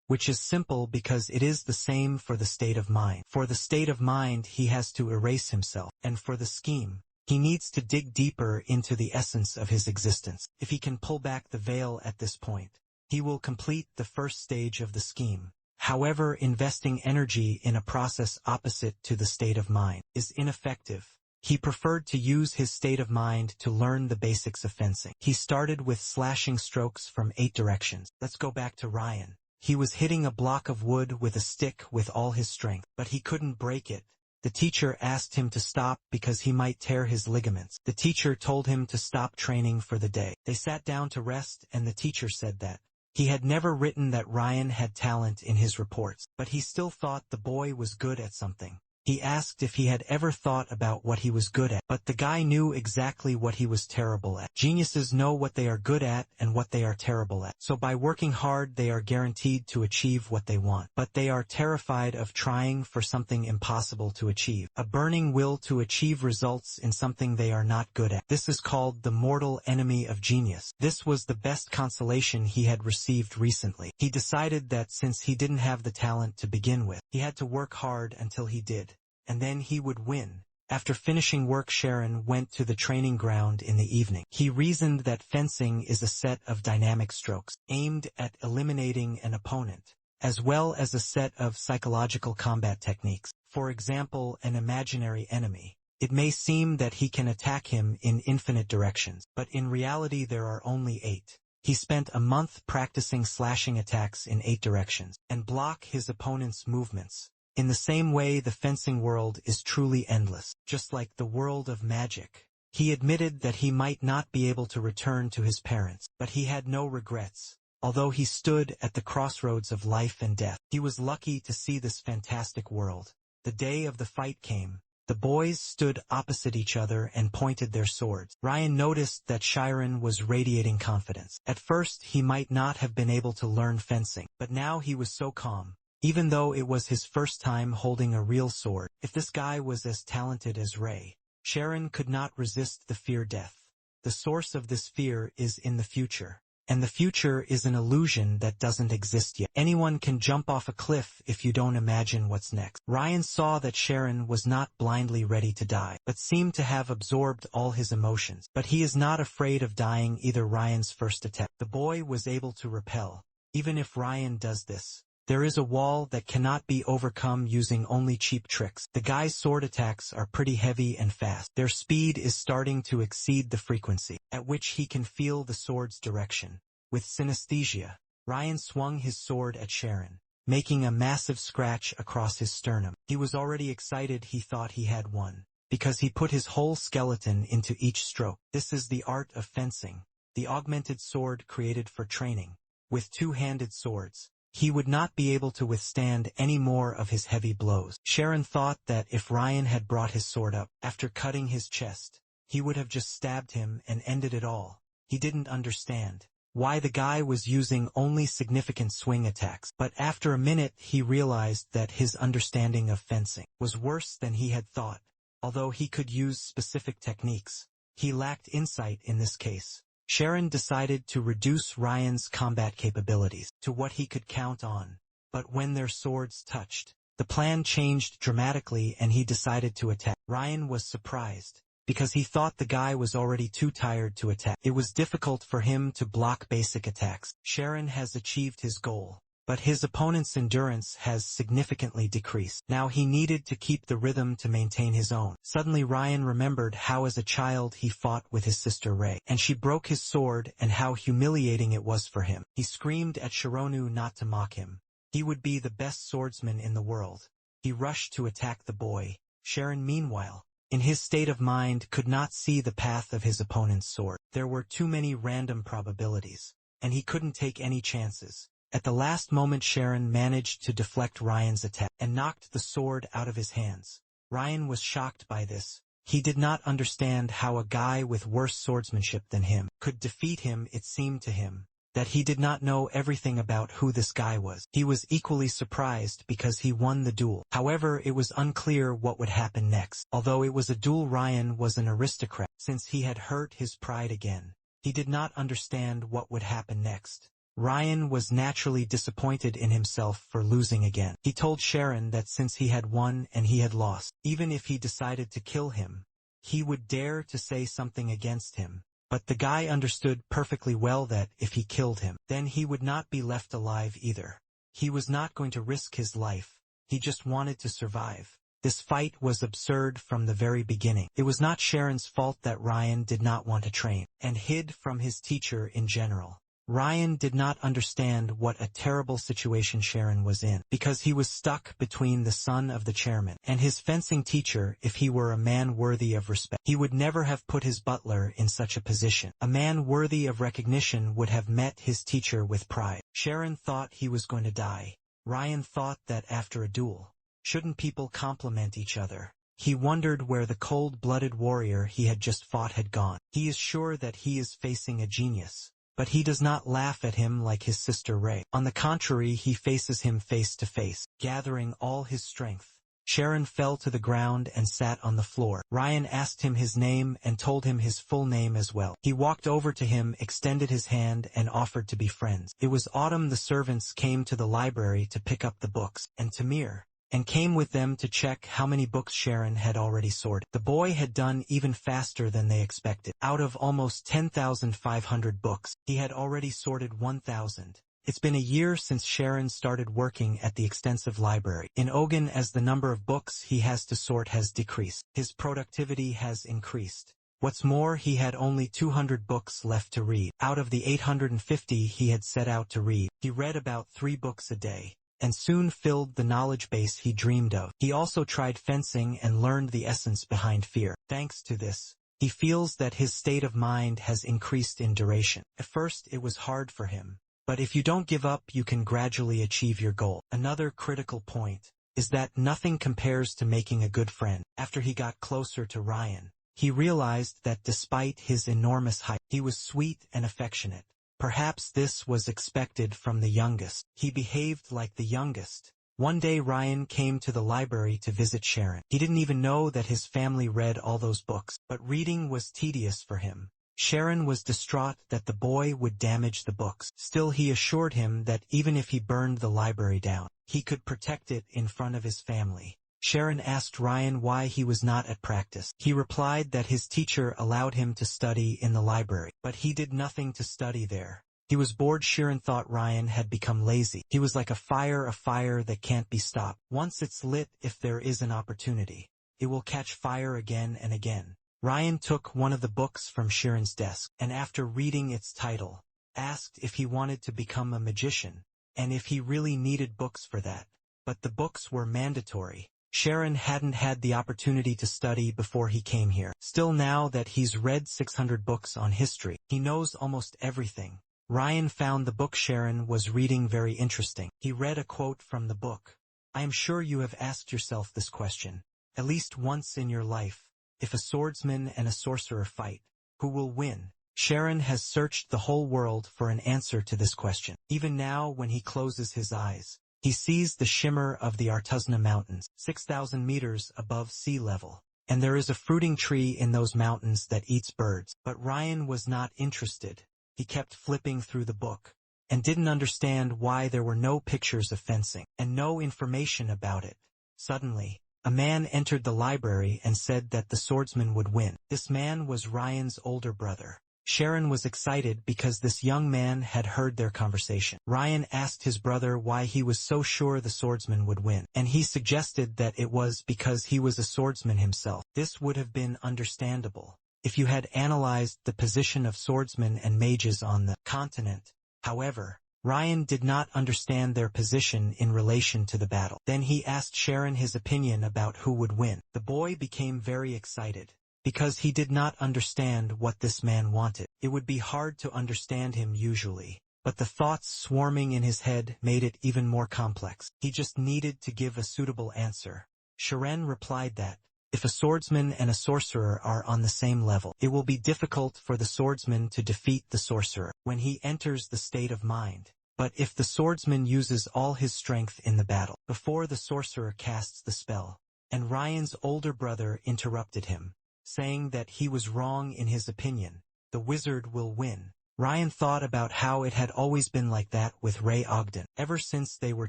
which is simple because it is the same for the state of mind. For the state of mind he has to erase himself, and for the scheme, he needs to dig deeper into the essence of his existence. If he can pull back the veil at this point, he will complete the first stage of the scheme. However, investing energy in a process opposite to the state of mind is ineffective. He preferred to use his state of mind to learn the basics of fencing. He started with slashing strokes from 8 directions. Let's go back to Ryan. He was hitting a block of wood with a stick with all his strength, but he couldn't break it. The teacher asked him to stop because he might tear his ligaments. The teacher told him to stop training for the day. They sat down to rest, and the teacher said that he had never written that Ryan had talent in his reports, but he still thought the boy was good at something. He asked if he had ever thought about what he was good at, but the guy knew exactly what he was terrible at. Geniuses know what they are good at and what they are terrible at. So by working hard they are guaranteed to achieve what they want. But they are terrified of trying for something impossible to achieve. A burning will to achieve results in something they are not good at. This is called the mortal enemy of genius. This was the best consolation he had received recently. He decided that since he didn't have the talent to begin with, he had to work hard until he did, and then he would win. After finishing work, Sharon went to the training ground in the evening. He reasoned that fencing is a set of dynamic strokes aimed at eliminating an opponent, as well as a set of psychological combat techniques. For example, an imaginary enemy. It may seem that he can attack him in infinite directions, but in reality there are only 8. He spent a month practicing slashing attacks in 8 directions, and block his opponent's movements. In the same way, the fencing world is truly endless, just like the world of magic. He admitted that he might not be able to return to his parents, but he had no regrets. Although he stood at the crossroads of life and death, he was lucky to see this fantastic world. The day of the fight came. The boys stood opposite each other and pointed their swords. Ryan noticed that Sharon was radiating confidence. At first, he might not have been able to learn fencing, but now he was so calm. Even though it was his first time holding a real sword, if this guy was as talented as Ray, Sharon could not resist the fear death. The source of this fear is in the future, and the future is an illusion that doesn't exist yet. Anyone can jump off a cliff if you don't imagine what's next. Ryan saw that Sharon was not blindly ready to die, but seemed to have absorbed all his emotions. But he is not afraid of dying either. Ryan's first attack, the boy was able to repel. Even if Ryan does this, there is a wall that cannot be overcome using only cheap tricks. The guy's sword attacks are pretty heavy and fast. Their speed is starting to exceed the frequency at which he can feel the sword's direction. With synesthesia, Ryan swung his sword at Sharon, making a massive scratch across his sternum. He was already excited. He thought he had won, because he put his whole skeleton into each stroke. This is the art of fencing, the augmented sword created for training. With two-handed swords, he would not be able to withstand any more of his heavy blows. Sharon thought that if Ryan had brought his sword up after cutting his chest, he would have just stabbed him and ended it all. He didn't understand why the guy was using only significant swing attacks, but after a minute he realized that his understanding of fencing was worse than he had thought. Although he could use specific techniques, he lacked insight in this case. Sharon decided to reduce Ryan's combat capabilities to what he could count on, but when their swords touched, the plan changed dramatically and he decided to attack. Ryan was surprised, because he thought the guy was already too tired to attack. It was difficult for him to block basic attacks. Sharon has achieved his goal, but his opponent's endurance has significantly decreased. Now he needed to keep the rhythm to maintain his own. Suddenly Ryan remembered how as a child he fought with his sister Ray, and she broke his sword and how humiliating it was for him. He screamed at Shironu not to mock him. He would be the best swordsman in the world. He rushed to attack the boy. Sharon, meanwhile, in his state of mind, could not see the path of his opponent's sword. There were too many random probabilities, and he couldn't take any chances. At the last moment Sharon managed to deflect Ryan's attack and knocked the sword out of his hands. Ryan was shocked by this, He did not understand how a guy with worse swordsmanship than him could defeat him. It seemed to him that he did not know everything about who this guy was. He was equally surprised because he won the duel. However, it was unclear what would happen next. Although it was a duel, Ryan was an aristocrat. Since he had hurt his pride again, he did not understand what would happen next. Ryan was naturally disappointed in himself for losing again. He told Sharon that since he had won and he had lost, even if he decided to kill him, he would dare to say something against him. But the guy understood perfectly well that if he killed him, then he would not be left alive either. He was not going to risk his life. He just wanted to survive. This fight was absurd from the very beginning. It was not Sharon's fault that Ryan did not want to train and hid from his teacher in general. Ryan did not understand what a terrible situation Sharon was in, because he was stuck between the son of the chairman and his fencing teacher. If he were a man worthy of respect, he would never have put his butler in such a position. A man worthy of recognition would have met his teacher with pride. Sharon thought he was going to die. Ryan thought that after a duel, shouldn't people compliment each other? He wondered where the cold-blooded warrior he had just fought had gone. He is sure that he is facing a genius, but he does not laugh at him like his sister Ray. On the contrary, he faces him face to face, gathering all his strength. Sharon fell to the ground and sat on the floor. Ryan asked him his name and told him his full name as well. He walked over to him, extended his hand, and offered to be friends. It was autumn. The servants came to the library to pick up the books, and Tamir and came with them to check how many books Sharon had already sorted. The boy had done even faster than they expected. Out of almost 10,500 books, he had already sorted 1,000. It's been a year since Sharon started working at the extensive library in Ogun. As the number of books he has to sort has decreased, his productivity has increased. What's more, he had only 200 books left to read. Out of the 850 he had set out to read, he read about 3 books a day, and soon filled the knowledge base he dreamed of. He also tried fencing and learned the essence behind fear. Thanks to this, he feels that his state of mind has increased in duration. At first it was hard for him, but if you don't give up, you can gradually achieve your goal. Another critical point is that nothing compares to making a good friend. After he got closer to Ryan, he realized that despite his enormous height, he was sweet and affectionate. Perhaps this was expected from the youngest. He behaved like the youngest. One day Ryan came to the library to visit Sharon. He didn't even know that his family read all those books, but reading was tedious for him. Sharon was distraught that the boy would damage the books. Still, he assured him that even if he burned the library down, he could protect it in front of his family. Sharon asked Ryan why he was not at practice. He replied that his teacher allowed him to study in the library, but he did nothing to study there. He was bored. Sharon thought Ryan had become lazy. He was like a fire that can't be stopped. Once it's lit, if there is an opportunity, it will catch fire again and again. Ryan took one of the books from Sharon's desk, and after reading its title, asked if he wanted to become a magician, and if he really needed books for that. But the books were mandatory. Sharon hadn't had the opportunity to study before he came here. Still, now that he's read 600 books on history, he knows almost everything. Ryan found the book Sharon was reading very interesting. He read a quote from the book. I am sure you have asked yourself this question, at least once in your life. If a swordsman and a sorcerer fight, who will win? Sharon has searched the whole world for an answer to this question. Even now, when he closes his eyes, he sees the shimmer of the Artuzna Mountains, 6,000 meters above sea level. And there is a fruiting tree in those mountains that eats birds. But Ryan was not interested. He kept flipping through the book, and didn't understand why there were no pictures of fencing, and no information about it. Suddenly, a man entered the library and said that the swordsman would win. This man was Ryan's older brother. Sharon was excited because this young man had heard their conversation. Ryan asked his brother why he was so sure the swordsman would win, and he suggested that it was because he was a swordsman himself. This would have been understandable if you had analyzed the position of swordsmen and mages on the continent. However, Ryan did not understand their position in relation to the battle. Then he asked Sharon his opinion about who would win. The boy became very excited, because he did not understand what this man wanted. It would be hard to understand him usually, but the thoughts swarming in his head made it even more complex. He just needed to give a suitable answer. Sharon replied that, If a swordsman and a sorcerer are on the same level, it will be difficult for the swordsman to defeat the sorcerer when he enters the state of mind. But if the swordsman uses all his strength in the battle, before the sorcerer casts the spell, and Ryan's older brother interrupted him, saying that he was wrong in his opinion, the wizard will win. Ryan thought about how it had always been like that with Ray Ogden. Ever since they were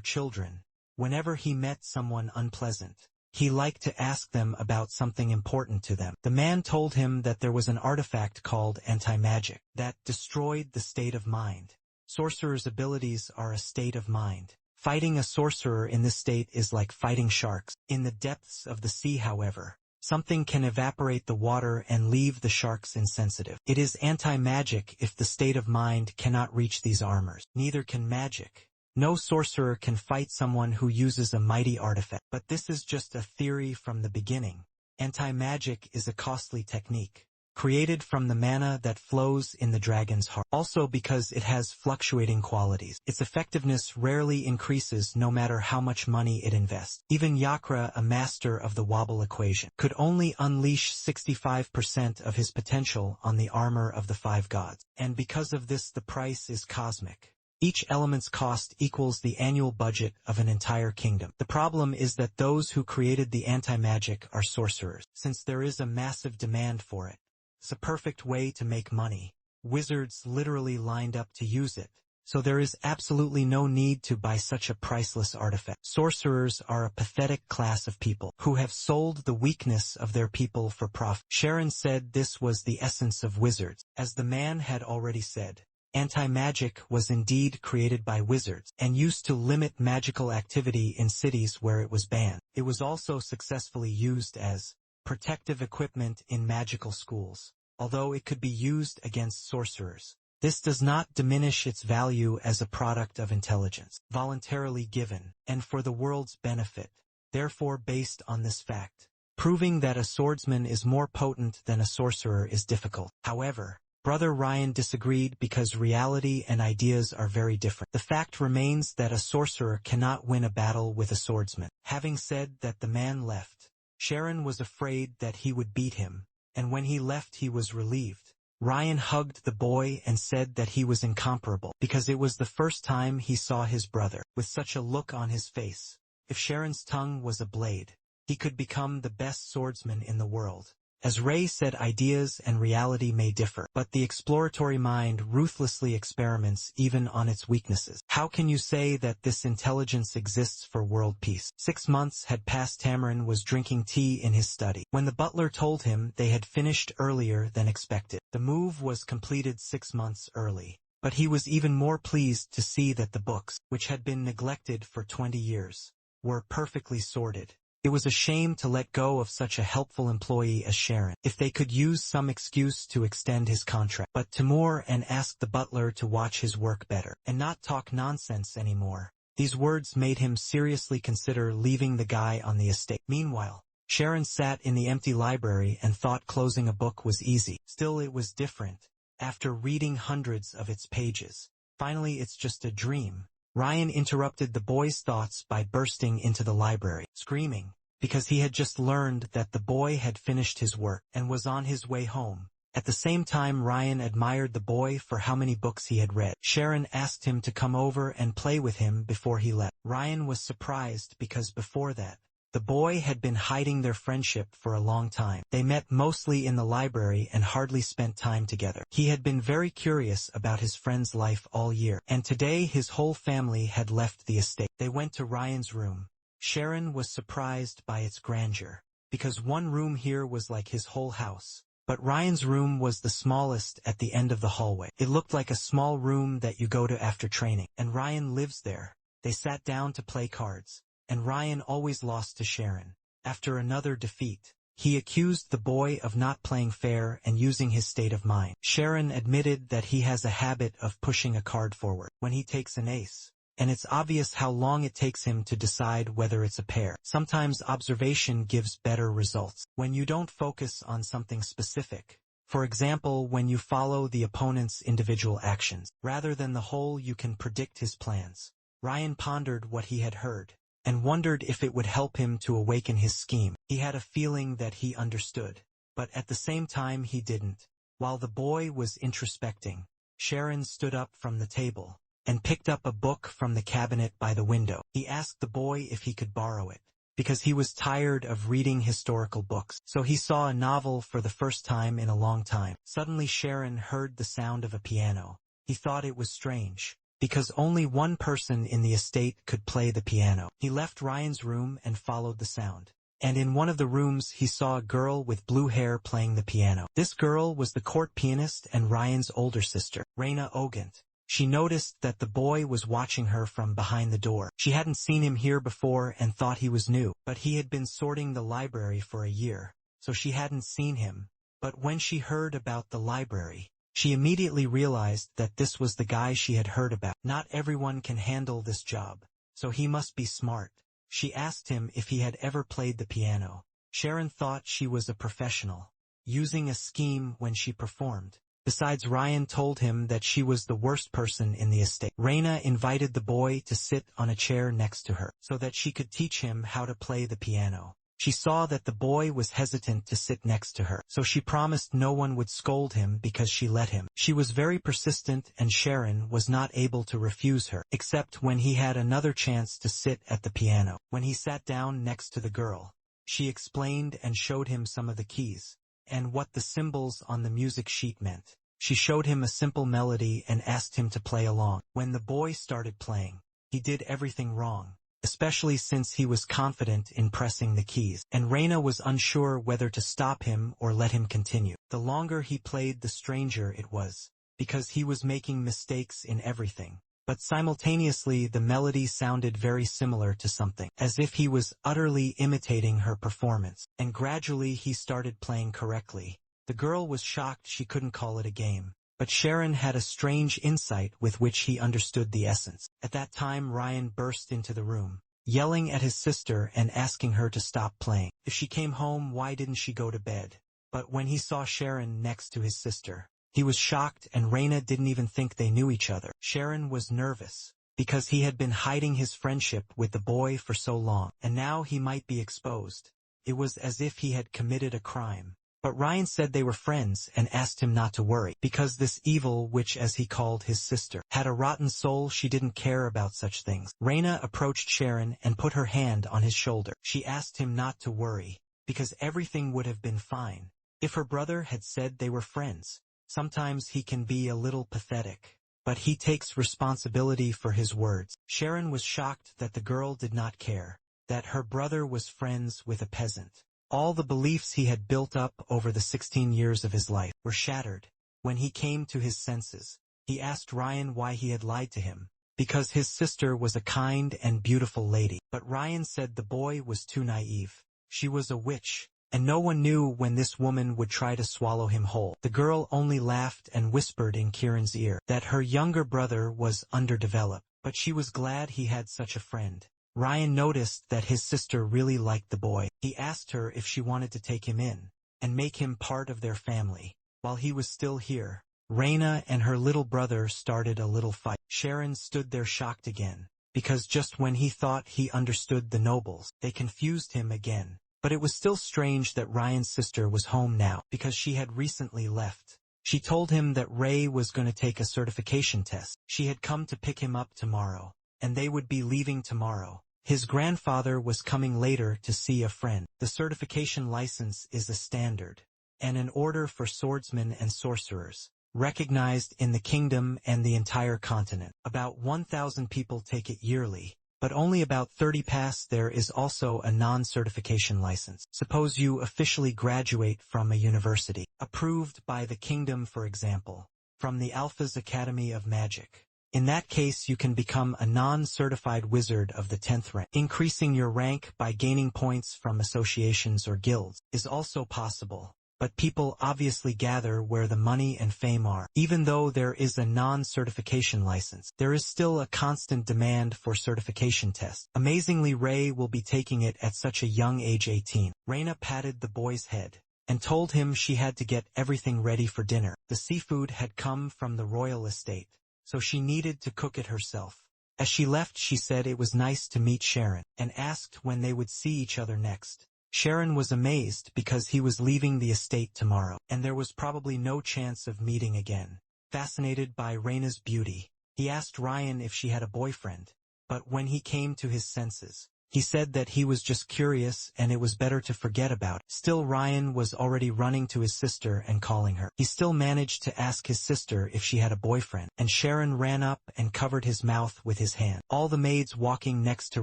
children, whenever he met someone unpleasant, he liked to ask them about something important to them. The man told him that there was an artifact called anti-magic that destroyed the state of mind. Sorcerers' abilities are a state of mind. Fighting a sorcerer in this state is like fighting sharks. In the depths of the sea, however, something can evaporate the water and leave the sharks insensitive. It is anti-magic if the state of mind cannot reach these armors. Neither can magic. No sorcerer can fight someone who uses a mighty artifact. But this is just a theory from the beginning. Anti-magic is a costly technique, created from the mana that flows in the dragon's heart. Also because it has fluctuating qualities, its effectiveness rarely increases no matter how much money it invests. Even Yakra, a master of the wobble equation, could only unleash 65% of his potential on the armor of the 5 gods. And because of this, the price is cosmic. Each element's cost equals the annual budget of an entire kingdom. The problem is that those who created the anti-magic are sorcerers. Since there is a massive demand for it, it's a perfect way to make money. Wizards literally lined up to use it, so there is absolutely no need to buy such a priceless artifact. Sorcerers are a pathetic class of people who have sold the weakness of their people for profit. Sharon said this was the essence of wizards. As the man had already said, anti-magic was indeed created by wizards and used to limit magical activity in cities where it was banned. It was also successfully used as protective equipment in magical schools, although it could be used against sorcerers. This does not diminish its value as a product of intelligence, voluntarily given, and for the world's benefit. Therefore, based on this fact, proving that a swordsman is more potent than a sorcerer is difficult. However, Brother Ryan disagreed because reality and ideas are very different. The fact remains that a sorcerer cannot win a battle with a swordsman. Having said that, the man left. Sharon was afraid that he would beat him, and when he left he was relieved. Ryan hugged the boy and said that he was incomparable, because it was the first time he saw his brother with such a look on his face. If Sharon's tongue was a blade, he could become the best swordsman in the world. As Ray said, ideas and reality may differ, but the exploratory mind ruthlessly experiments even on its weaknesses. How can you say that this intelligence exists for world peace? 6 months had passed. Tamarin was drinking tea in his study when the butler told him they had finished earlier than expected. The move was completed 6 months early, but he was even more pleased to see that the books, which had been neglected for 20 years, were perfectly sorted. It was a shame to let go of such a helpful employee as Sharon. If they could use some excuse to extend his contract. But Timur and asked the butler to watch his work better, and not talk nonsense anymore. These words made him seriously consider leaving the guy on the estate. Meanwhile, Sharon sat in the empty library and thought closing a book was easy. Still, it was different. After reading hundreds of its pages, finally it's just a dream. Ryan interrupted the boy's thoughts by bursting into the library, screaming, because he had just learned that the boy had finished his work and was on his way home. At the same time, Ryan admired the boy for how many books he had read. Sharon asked him to come over and play with him before he left. Ryan was surprised because before that, the boy had been hiding their friendship for a long time. They met mostly in the library and hardly spent time together. He had been very curious about his friend's life all year, and today his whole family had left the estate. They went to Ryan's room. Sharon was surprised by its grandeur, because one room here was like his whole house. But Ryan's room was the smallest at the end of the hallway. It looked like a small room that you go to after training, and Ryan lives there. They sat down to play cards, and Ryan always lost to Sharon. After another defeat, he accused the boy of not playing fair and using his state of mind. Sharon admitted that he has a habit of pushing a card forward when he takes an ace, and it's obvious how long it takes him to decide whether it's a pair. Sometimes observation gives better results when you don't focus on something specific. For example, when you follow the opponent's individual actions, rather than the whole, you can predict his plans. Ryan pondered what he had heard. and wondered if it would help him to awaken his scheme. He had a feeling that he understood, but at the same time he didn't. While the boy was introspecting, Sharon stood up from the table and picked up a book from the cabinet by the window. He asked the boy if he could borrow it, because he was tired of reading historical books. So he saw a novel for the first time in a long time. Suddenly Sharon heard the sound of a piano. He thought it was strange, because only one person in the estate could play the piano. He left Ryan's room and followed the sound. And in one of the rooms he saw a girl with blue hair playing the piano. This girl was the court pianist and Ryan's older sister, Raina Ogant. She noticed that the boy was watching her from behind the door. She hadn't seen him here before and thought he was new, but he had been sorting the library for a year, so she hadn't seen him. But when she heard about the library, she immediately realized that this was the guy she had heard about. Not everyone can handle this job, so he must be smart. She asked him if he had ever played the piano. Sharon thought she was a professional, using a scheme when she performed. Besides, Ryan told him that she was the worst person in the estate. Raina invited the boy to sit on a chair next to her, so that she could teach him how to play the piano. She saw that the boy was hesitant to sit next to her, so she promised no one would scold him because she let him. She was very persistent and Sharon was not able to refuse her, except when he had another chance to sit at the piano. When he sat down next to the girl, she explained and showed him some of the keys and what the symbols on the music sheet meant. She showed him a simple melody and asked him to play along. When the boy started playing, he did everything wrong, especially since he was confident in pressing the keys, and Raina was unsure whether to stop him or let him continue. The longer he played, the stranger it was, because he was making mistakes in everything. But simultaneously the melody sounded very similar to something, as if he was utterly imitating her performance, and gradually he started playing correctly. The girl was shocked she couldn't call it a game, but Sharon had a strange insight with which he understood the essence. At that time Ryan burst into the room, yelling at his sister and asking her to stop playing. If she came home, why didn't she go to bed? But when he saw Sharon next to his sister, he was shocked, and Raina didn't even think they knew each other. Sharon was nervous, because he had been hiding his friendship with the boy for so long, and now he might be exposed. It was as if he had committed a crime. But Ryan said they were friends and asked him not to worry, because this evil witch, as he called his sister, had a rotten soul. She didn't care about such things. Raina approached Sharon and put her hand on his shoulder. She asked him not to worry, because everything would have been fine if her brother had said they were friends. Sometimes he can be a little pathetic, but he takes responsibility for his words. Sharon was shocked that the girl did not care that her brother was friends with a peasant. All the beliefs he had built up over the 16 years of his life were shattered. When he came to his senses, he asked Ryan why he had lied to him, because his sister was a kind and beautiful lady. But Ryan said the boy was too naive. She was a witch, and no one knew when this woman would try to swallow him whole. The girl only laughed and whispered in Kieran's ear that her younger brother was underdeveloped, but she was glad he had such a friend. Ryan noticed that his sister really liked the boy. He asked her if she wanted to take him in and make him part of their family. While he was still here, Raina and her little brother started a little fight. Sharon stood there shocked again, because just when he thought he understood the nobles, they confused him again. But it was still strange that Ryan's sister was home now, because she had recently left. She told him that Ray was going to take a certification test. She had come to pick him up tomorrow, and they would be leaving tomorrow. His grandfather was coming later to see a friend. The certification license is a standard and an order for swordsmen and sorcerers, recognized in the kingdom and the entire continent. About 1,000 people take it yearly, but only about 30 pass. There is also a non-certification license. Suppose you officially graduate from a university, approved by the kingdom, for example, from the Alpha's Academy of Magic. In that case, you can become a non-certified wizard of the 10th rank. Increasing your rank by gaining points from associations or guilds is also possible, but people obviously gather where the money and fame are. Even though there is a non-certification license, there is still a constant demand for certification tests. Amazingly, Ray will be taking it at such a young age, 18. Raina patted the boy's head and told him she had to get everything ready for dinner. The seafood had come from the royal estate, so she needed to cook it herself. As she left, she said it was nice to meet Sharon, and asked when they would see each other next. Sharon was amazed because he was leaving the estate tomorrow, and there was probably no chance of meeting again. Fascinated by Reina's beauty, he asked Ryan if she had a boyfriend, but when he came to his senses, he said that he was just curious and it was better to forget about it. Still, Ryan was already running to his sister and calling her. He still managed to ask his sister if she had a boyfriend, and Sharon ran up and covered his mouth with his hand. All the maids walking next to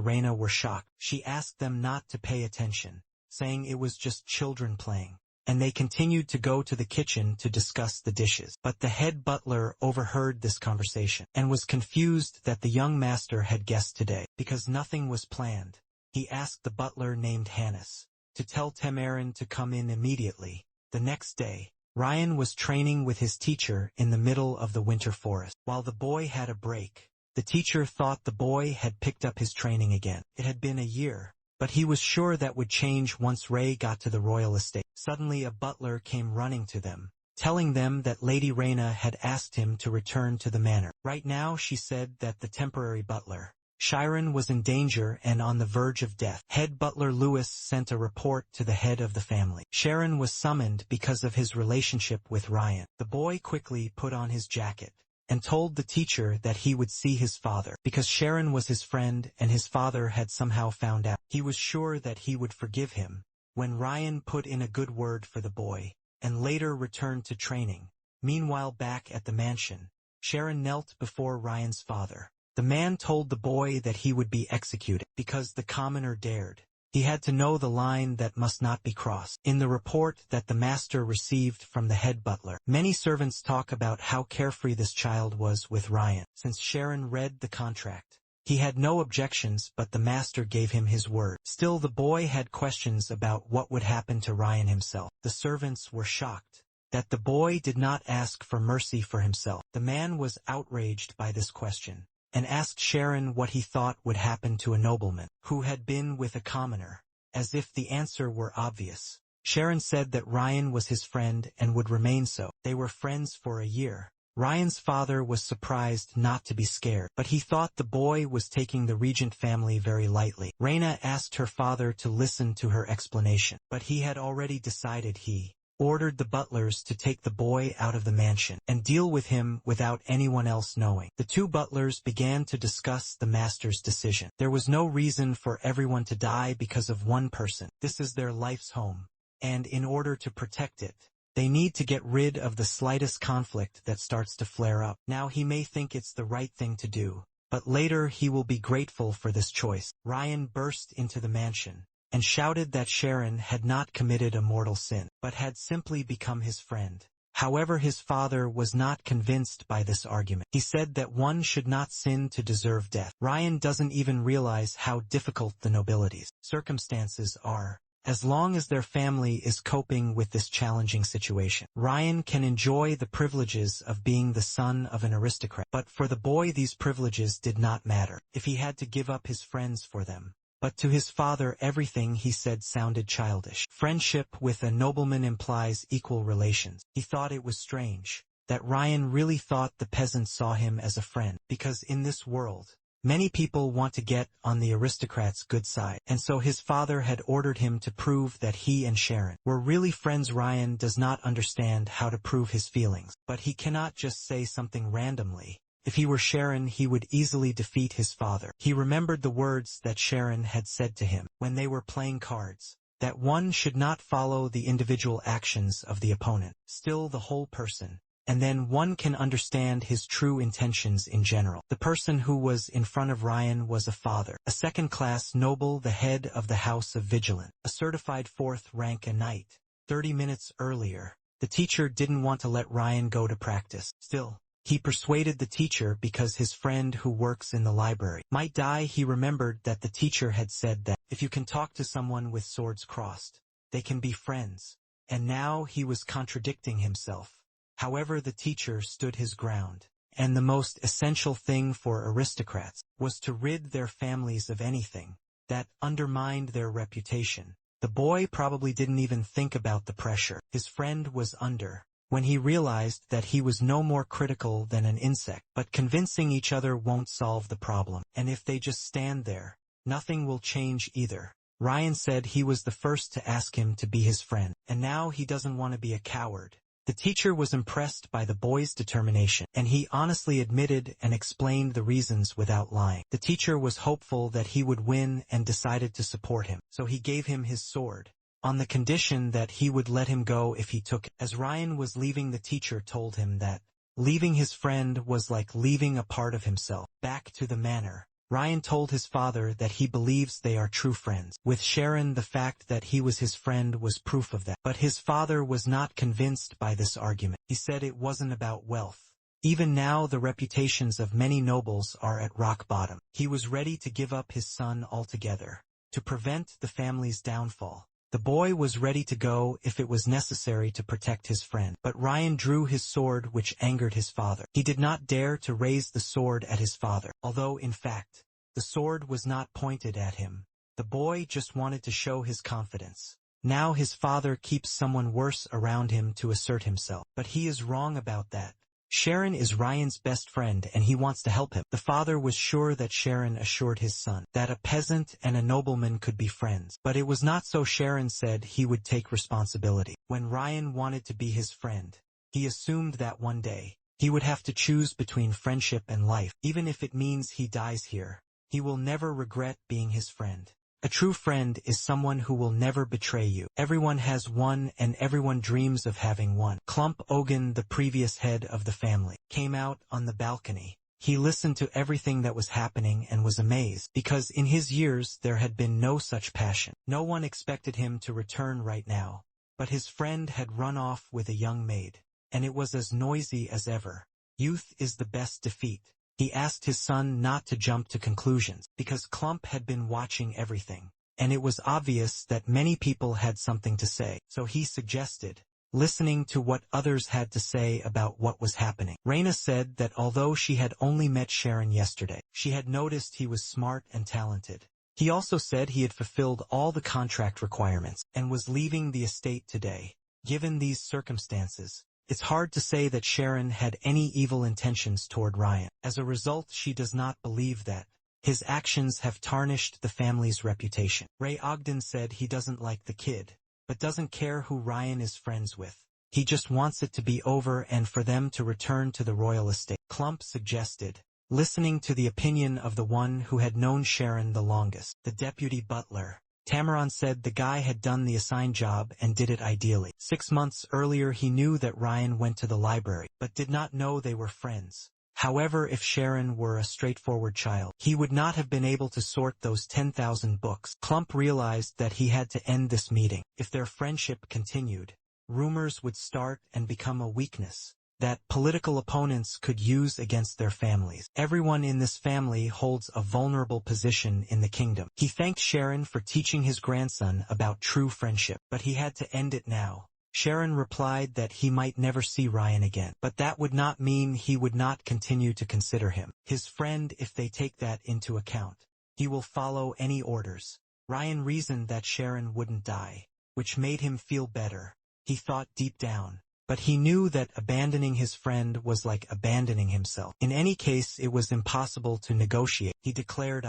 Reina were shocked. She asked them not to pay attention, saying it was just children playing, and they continued to go to the kitchen to discuss the dishes. But the head butler overheard this conversation, and was confused that the young master had guests today, because nothing was planned. He asked the butler named Hannes to tell Tamarin to come in immediately. The next day, Ryan was training with his teacher in the middle of the winter forest. While the boy had a break, the teacher thought the boy had picked up his training again. It had been a year, but he was sure that would change once Ray got to the royal estate. Suddenly a butler came running to them, telling them that Lady Reina had asked him to return to the manor. Right now, she said that the temporary butler, Chiron, was in danger and on the verge of death. Head butler Lewis sent a report to the head of the family. Sharon was summoned because of his relationship with Ryan. The boy quickly put on his jacket and told the teacher that he would see his father, because Sharon was his friend and his father had somehow found out. He was sure that he would forgive him when Ryan put in a good word for the boy, and later returned to training. Meanwhile, back at the mansion, Sharon knelt before Ryan's father. The man told the boy that he would be executed because the commoner dared. He had to know the line that must not be crossed. In the report that the master received from the head butler, many servants talk about how carefree this child was with Ryan. Since Sharon read the contract, he had no objections, but the master gave him his word. Still, the boy had questions about what would happen to Ryan himself. The servants were shocked that the boy did not ask for mercy for himself. The man was outraged by this question, and asked Sharon what he thought would happen to a nobleman who had been with a commoner, as if the answer were obvious. Sharon said that Ryan was his friend and would remain so. They were friends for a year. Ryan's father was surprised not to be scared, but he thought the boy was taking the regent family very lightly. Reina asked her father to listen to her explanation, but he had already decided. He ordered the butlers to take the boy out of the mansion and deal with him without anyone else knowing. The two butlers began to discuss the master's decision. There was no reason for everyone to die because of one person. This is their life's home, and in order to protect it, they need to get rid of the slightest conflict that starts to flare up. Now he may think it's the right thing to do, but later he will be grateful for this choice. Ryan burst into the mansion and shouted that Sharon had not committed a mortal sin, but had simply become his friend. However, his father was not convinced by this argument. He said that one should not sin to deserve death. Ryan doesn't even realize how difficult the nobility's circumstances are. As long as their family is coping with this challenging situation, Ryan can enjoy the privileges of being the son of an aristocrat. But for the boy, these privileges did not matter if he had to give up his friends for them. But to his father, everything he said sounded childish. Friendship with a nobleman implies equal relations. He thought it was strange that Ryan really thought the peasants saw him as a friend, because in this world, many people want to get on the aristocrat's good side, and so his father had ordered him to prove that he and Sharon were really friends. Ryan does not understand how to prove his feelings, but he cannot just say something randomly. If he were Sharon, he would easily defeat his father. He remembered the words that Sharon had said to him when they were playing cards, that one should not follow the individual actions of the opponent, still the whole person, and then one can understand his true intentions in general. The person who was in front of Ryan was a father, a second-class noble, the head of the House of Vigilant, a certified fourth-rank a knight. 30 minutes earlier, the teacher didn't want to let Ryan go to practice. Still, he persuaded the teacher because his friend who works in the library might die. He remembered that the teacher had said that if you can talk to someone with swords crossed, they can be friends. And now he was contradicting himself. However, the teacher stood his ground, and the most essential thing for aristocrats was to rid their families of anything that undermined their reputation. The boy probably didn't even think about the pressure his friend was under when he realized that he was no more critical than an insect. But convincing each other won't solve the problem, and if they just stand there, nothing will change either. Ryan said he was the first to ask him to be his friend, and now he doesn't want to be a coward. The teacher was impressed by the boy's determination, and he honestly admitted and explained the reasons without lying. The teacher was hopeful that he would win and decided to support him, so he gave him his sword, on the condition that he would let him go if he took it. As Ryan was leaving, the teacher told him that leaving his friend was like leaving a part of himself. Back to the manor, Ryan told his father that he believes they are true friends. With Sharon, the fact that he was his friend was proof of that. But his father was not convinced by this argument. He said it wasn't about wealth. Even now the reputations of many nobles are at rock bottom. He was ready to give up his son altogether, to prevent the family's downfall. The boy was ready to go if it was necessary to protect his friend. But Ryan drew his sword, which angered his father. He did not dare to raise the sword at his father, although in fact, the sword was not pointed at him. The boy just wanted to show his confidence. Now his father keeps someone worse around him to assert himself. But he is wrong about that. Sharon is Ryan's best friend and he wants to help him. The father was sure that Sharon assured his son that a peasant and a nobleman could be friends. But it was not so. Sharon said he would take responsibility. When Ryan wanted to be his friend, he assumed that one day, he would have to choose between friendship and life. Even if it means he dies here, he will never regret being his friend. A true friend is someone who will never betray you. Everyone has one and everyone dreams of having one. Clump Ogun, the previous head of the family, came out on the balcony. He listened to everything that was happening and was amazed, because in his years there had been no such passion. No one expected him to return right now, but his friend had run off with a young maid, and it was as noisy as ever. Youth is the best defeat. He asked his son not to jump to conclusions, because Clump had been watching everything, and it was obvious that many people had something to say. So he suggested listening to what others had to say about what was happening. Raina said that although she had only met Sharon yesterday, she had noticed he was smart and talented. He also said he had fulfilled all the contract requirements and was leaving the estate today. Given these circumstances, it's hard to say that Sharon had any evil intentions toward Ryan. As a result, she does not believe that his actions have tarnished the family's reputation. Ray Ogden said he doesn't like the kid, but doesn't care who Ryan is friends with. He just wants it to be over and for them to return to the royal estate. Clump suggested listening to the opinion of the one who had known Sharon the longest, the deputy butler. Tamaran said the guy had done the assigned job and did it ideally. 6 months earlier he knew that Ryan went to the library, but did not know they were friends. However, if Sharon were a straightforward child, he would not have been able to sort those 10,000 books. Clump realized that he had to end this meeting. If their friendship continued, rumors would start and become a weakness that political opponents could use against their families. Everyone in this family holds a vulnerable position in the kingdom. He thanked Sharon for teaching his grandson about true friendship, but he had to end it now. Sharon replied that he might never see Ryan again, but that would not mean he would not continue to consider him his friend if they take that into account. He will follow any orders. Ryan reasoned that Sharon wouldn't die, which made him feel better. He thought deep down, but he knew that abandoning his friend was like abandoning himself. In any case, it was impossible to negotiate. He declared,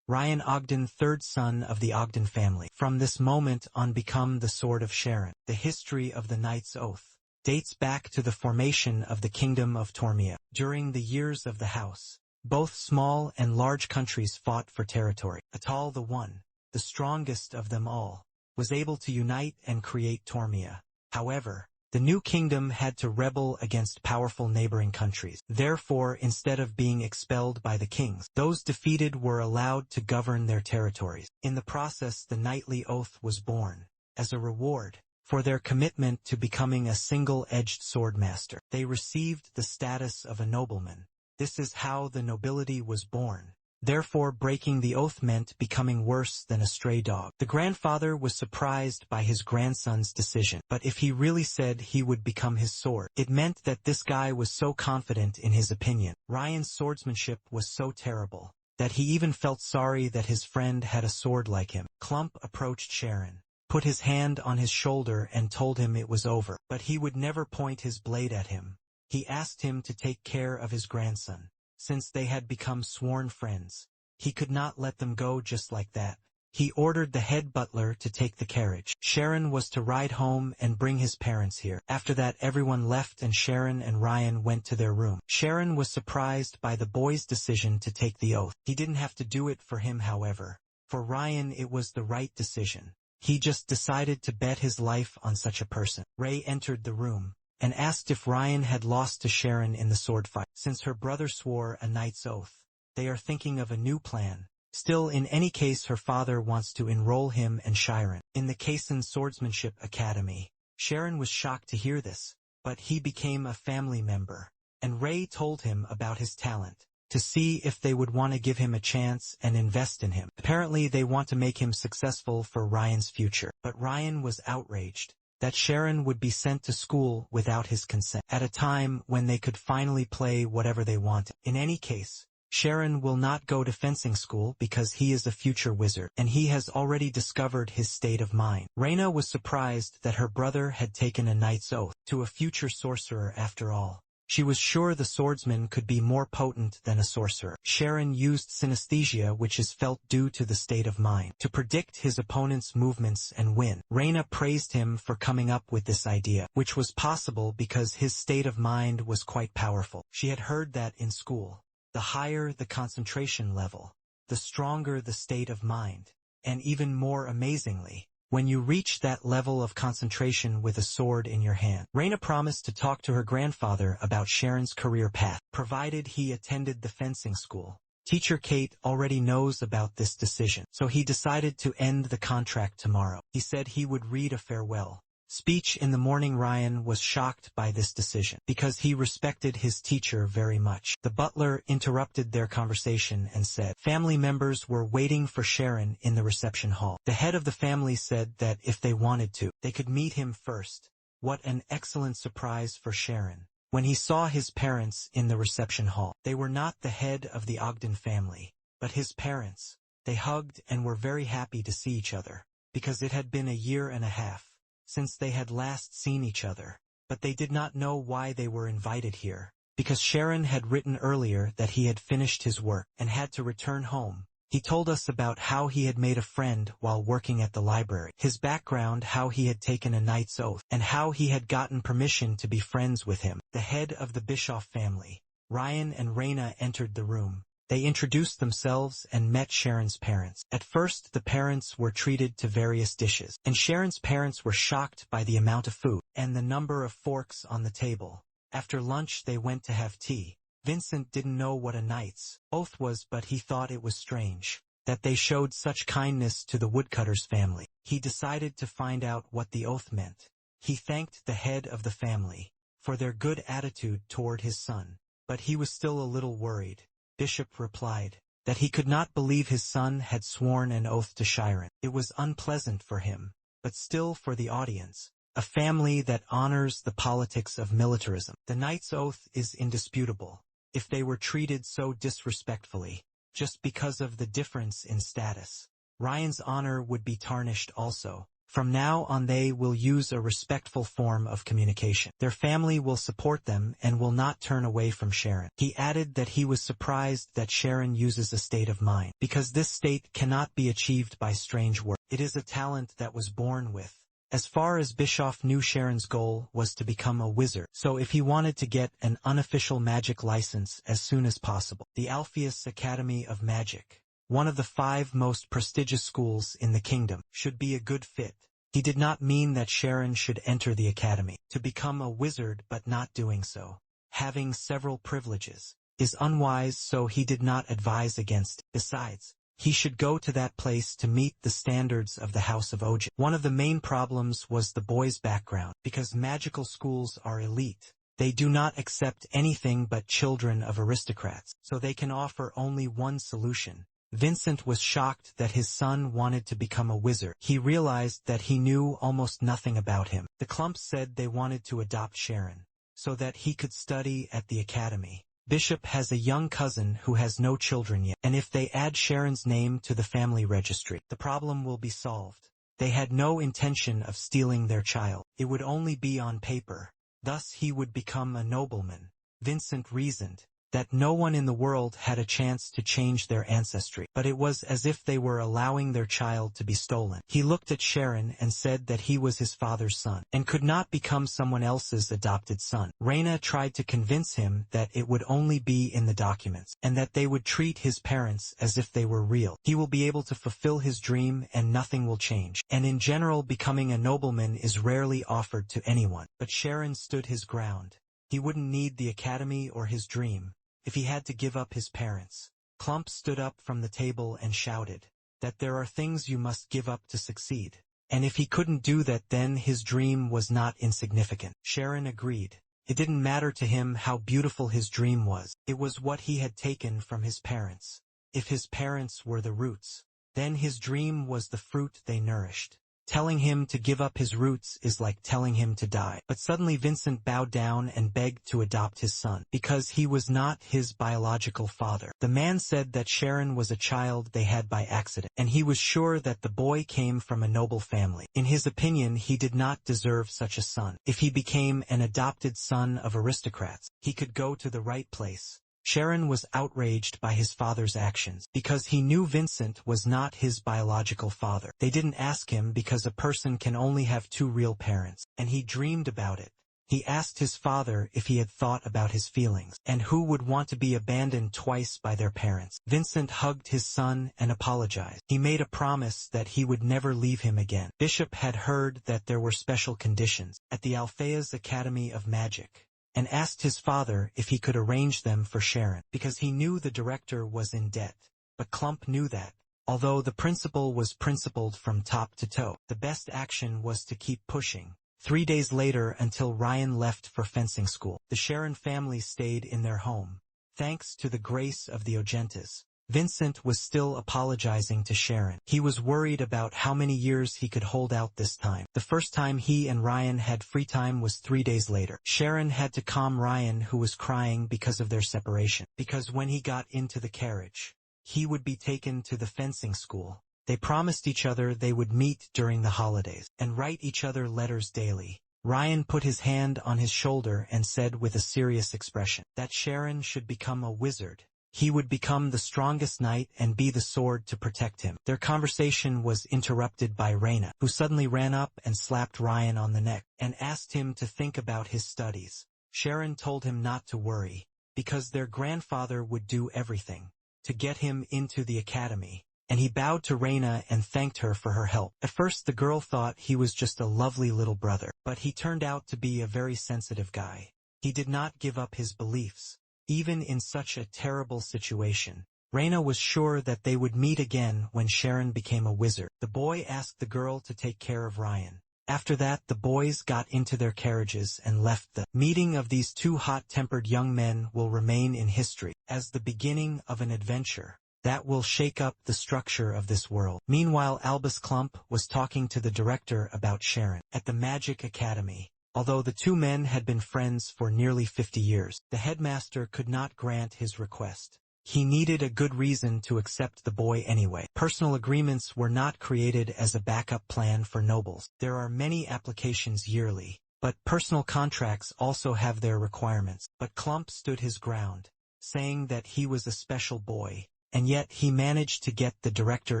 Ryan Ogden, third son of the Ogden family, from this moment on become the Sword of Sharon. The history of the Knight's Oath dates back to the formation of the Kingdom of Tormia. During the years of the house, both small and large countries fought for territory. Atal, the one, the strongest of them all, was able to unite and create Tormia. However, the new kingdom had to rebel against powerful neighboring countries. Therefore, instead of being expelled by the kings, those defeated were allowed to govern their territories. In the process, the knightly oath was born. As a reward for their commitment to becoming a single-edged swordmaster, they received the status of a nobleman. This is how the nobility was born. Therefore, breaking the oath meant becoming worse than a stray dog. The grandfather was surprised by his grandson's decision, but if he really said he would become his sword, it meant that this guy was so confident in his opinion. Ryan's swordsmanship was so terrible that he even felt sorry that his friend had a sword like him. Clump approached Sharon. put his hand on his shoulder and told him it was over, but he would never point his blade at him. He asked him to take care of his grandson. Since they had become sworn friends, he could not let them go just like that. He ordered the head butler to take the carriage. Sharon was to ride home and bring his parents here. After that everyone left and Sharon and Ryan went to their room. Sharon was surprised by the boy's decision to take the oath. He didn't have to do it for him, however. For Ryan it was the right decision. He just decided to bet his life on such a person. Ray entered the room and asked if Ryan had lost to Sharon in the sword fight. Since her brother swore a knight's oath, they are thinking of a new plan. Still, in any case, her father wants to enroll him and Sharon in the Kaizen Swordsmanship Academy. Sharon was shocked to hear this, but he became a family member, and Ray told him about his talent, to see if they would want to give him a chance and invest in him. Apparently they want to make him successful for Ryan's future. But Ryan was outraged that Sharon would be sent to school without his consent, at a time when they could finally play whatever they wanted. In any case, Sharon will not go to fencing school because he is a future wizard, and he has already discovered his state of mind. Reina was surprised that her brother had taken a knight's oath to a future sorcerer after all. She was sure the swordsman could be more potent than a sorcerer. Sharon used synesthesia, which is felt due to the state of mind, to predict his opponent's movements and win. Reina praised him for coming up with this idea, which was possible because his state of mind was quite powerful. She had heard that in school. The higher the concentration level, the stronger the state of mind. And even more amazingly, when you reach that level of concentration with a sword in your hand. Reina promised to talk to her grandfather about Sharon's career path, provided he attended the fencing school. Teacher Kate already knows about this decision, so he decided to end the contract tomorrow. He said he would read a farewell speech in the morning. Ryan was shocked by this decision, because he respected his teacher very much. The butler interrupted their conversation and said family members were waiting for Sharon in the reception hall. The head of the family said that if they wanted to, they could meet him first. What an excellent surprise for Sharon when he saw his parents in the reception hall. They were not the head of the Ogden family, but his parents. They hugged and were very happy to see each other, because it had been a year and a half since they had last seen each other. But they did not know why they were invited here, because Sharon had written earlier that he had finished his work and had to return home. He told us about how he had made a friend while working at the library, his background, how he had taken a knight's oath, and how he had gotten permission to be friends with him. The head of the Bischoff family, Ryan and Reina, entered the room. They introduced themselves and met Sharon's parents. At first, the parents were treated to various dishes, and Sharon's parents were shocked by the amount of food and the number of forks on the table. After lunch, they went to have tea. Vincent didn't know what a knight's oath was, but he thought it was strange that they showed such kindness to the woodcutter's family. He decided to find out what the oath meant. He thanked the head of the family for their good attitude toward his son, but he was still a little worried. Bishop replied that he could not believe his son had sworn an oath to Sharon. It was unpleasant for him, but still for the audience, a family that honors the politics of militarism. The knight's oath is indisputable. If they were treated so disrespectfully, just because of the difference in status, Ryan's honor would be tarnished also. From now on they will use a respectful form of communication. Their family will support them and will not turn away from Sharon. He added that he was surprised that Sharon uses a state of mind, because this state cannot be achieved by strange work. It is a talent that was born with. As far as Bischoff knew, Sharon's goal was to become a wizard, so if he wanted to get an unofficial magic license as soon as possible, the Alpheus Academy of Magic, one of the 5 most prestigious schools in the kingdom, should be a good fit. He did not mean that Sharon should enter the academy to become a wizard, but not doing so, having several privileges, is unwise, so he did not advise against it. Besides, he should go to that place to meet the standards of the House of Ojin. One of the main problems was the boy's background, because magical schools are elite. They do not accept anything but children of aristocrats, so they can offer only one solution. Vincent was shocked that his son wanted to become a wizard. He realized that he knew almost nothing about him. The Clumps said they wanted to adopt Sharon, so that he could study at the academy. Bishop has a young cousin who has no children yet, and if they add Sharon's name to the family registry, the problem will be solved. They had no intention of stealing their child. It would only be on paper. Thus he would become a nobleman. Vincent reasoned that no one in the world had a chance to change their ancestry, but it was as if they were allowing their child to be stolen. He looked at Sharon and said that he was his father's son, and could not become someone else's adopted son. Reina tried to convince him that it would only be in the documents, and that they would treat his parents as if they were real. He will be able to fulfill his dream and nothing will change. And in general, becoming a nobleman is rarely offered to anyone. But Sharon stood his ground. He wouldn't need the academy or his dream if he had to give up his parents. Clump stood up from the table and shouted that there are things you must give up to succeed. And if he couldn't do that, then his dream was not insignificant. Sharon agreed. It didn't matter to him how beautiful his dream was. It was what he had taken from his parents. If his parents were the roots, then his dream was the fruit they nourished. Telling him to give up his roots is like telling him to die. But suddenly Vincent bowed down and begged to adopt his son, because he was not his biological father. The man said that Sharon was a child they had by accident, and he was sure that the boy came from a noble family. In his opinion, he did not deserve such a son. If he became an adopted son of aristocrats, he could go to the right place. Sharon was outraged by his father's actions, because he knew Vincent was not his biological father. They didn't ask him because a person can only have two real parents, and he dreamed about it. He asked his father if he had thought about his feelings, and who would want to be abandoned twice by their parents. Vincent hugged his son and apologized. He made a promise that he would never leave him again. Bishop had heard that there were special conditions at the Alphea's Academy of Magic, and asked his father if he could arrange them for Sharon, because he knew the director was in debt. But Clump knew that, although the principal was principled from top to toe, the best action was to keep pushing. 3 days later, until Ryan left for fencing school, the Sharon family stayed in their home, thanks to the grace of the Ogentas. Vincent was still apologizing to Sharon. He was worried about how many years he could hold out this time. The first time he and Ryan had free time was 3 days later. Sharon had to calm Ryan, who was crying because of their separation, because when he got into the carriage, he would be taken to the fencing school. They promised each other they would meet during the holidays, and write each other letters daily. Ryan put his hand on his shoulder and said with a serious expression that Sharon should become a wizard. He would become the strongest knight and be the sword to protect him. Their conversation was interrupted by Reina, who suddenly ran up and slapped Ryan on the neck, and asked him to think about his studies. Sharon told him not to worry, because their grandfather would do everything to get him into the academy, and he bowed to Reina and thanked her for her help. At first the girl thought he was just a lovely little brother, but he turned out to be a very sensitive guy. He did not give up his beliefs, even in such a terrible situation. Reina was sure that they would meet again when Sharon became a wizard. The boy asked the girl to take care of Ryan. After that, the boys got into their carriages and left. The meeting of these two hot-tempered young men will remain in history as the beginning of an adventure that will shake up the structure of this world. Meanwhile, Albus Clump was talking to the director about Sharon at the Magic Academy. Although the two men had been friends for nearly 50 years, the headmaster could not grant his request. He needed a good reason to accept the boy anyway. Personal agreements were not created as a backup plan for nobles. There are many applications yearly, but personal contracts also have their requirements. But Clump stood his ground, saying that he was a special boy, and yet he managed to get the director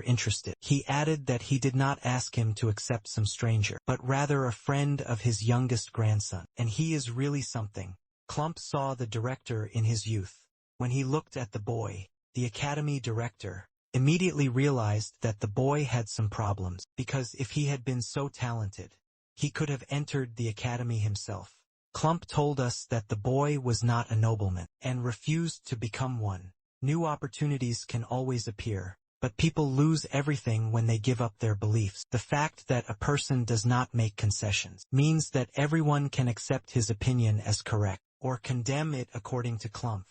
interested. He added that he did not ask him to accept some stranger, but rather a friend of his youngest grandson. And he is really something. Clump saw the director in his youth. When he looked at the boy, the academy director immediately realized that the boy had some problems, because if he had been so talented, he could have entered the academy himself. Clump told us that the boy was not a nobleman, and refused to become one. New opportunities can always appear, but people lose everything when they give up their beliefs. The fact that a person does not make concessions means that everyone can accept his opinion as correct, or condemn it according to Clump.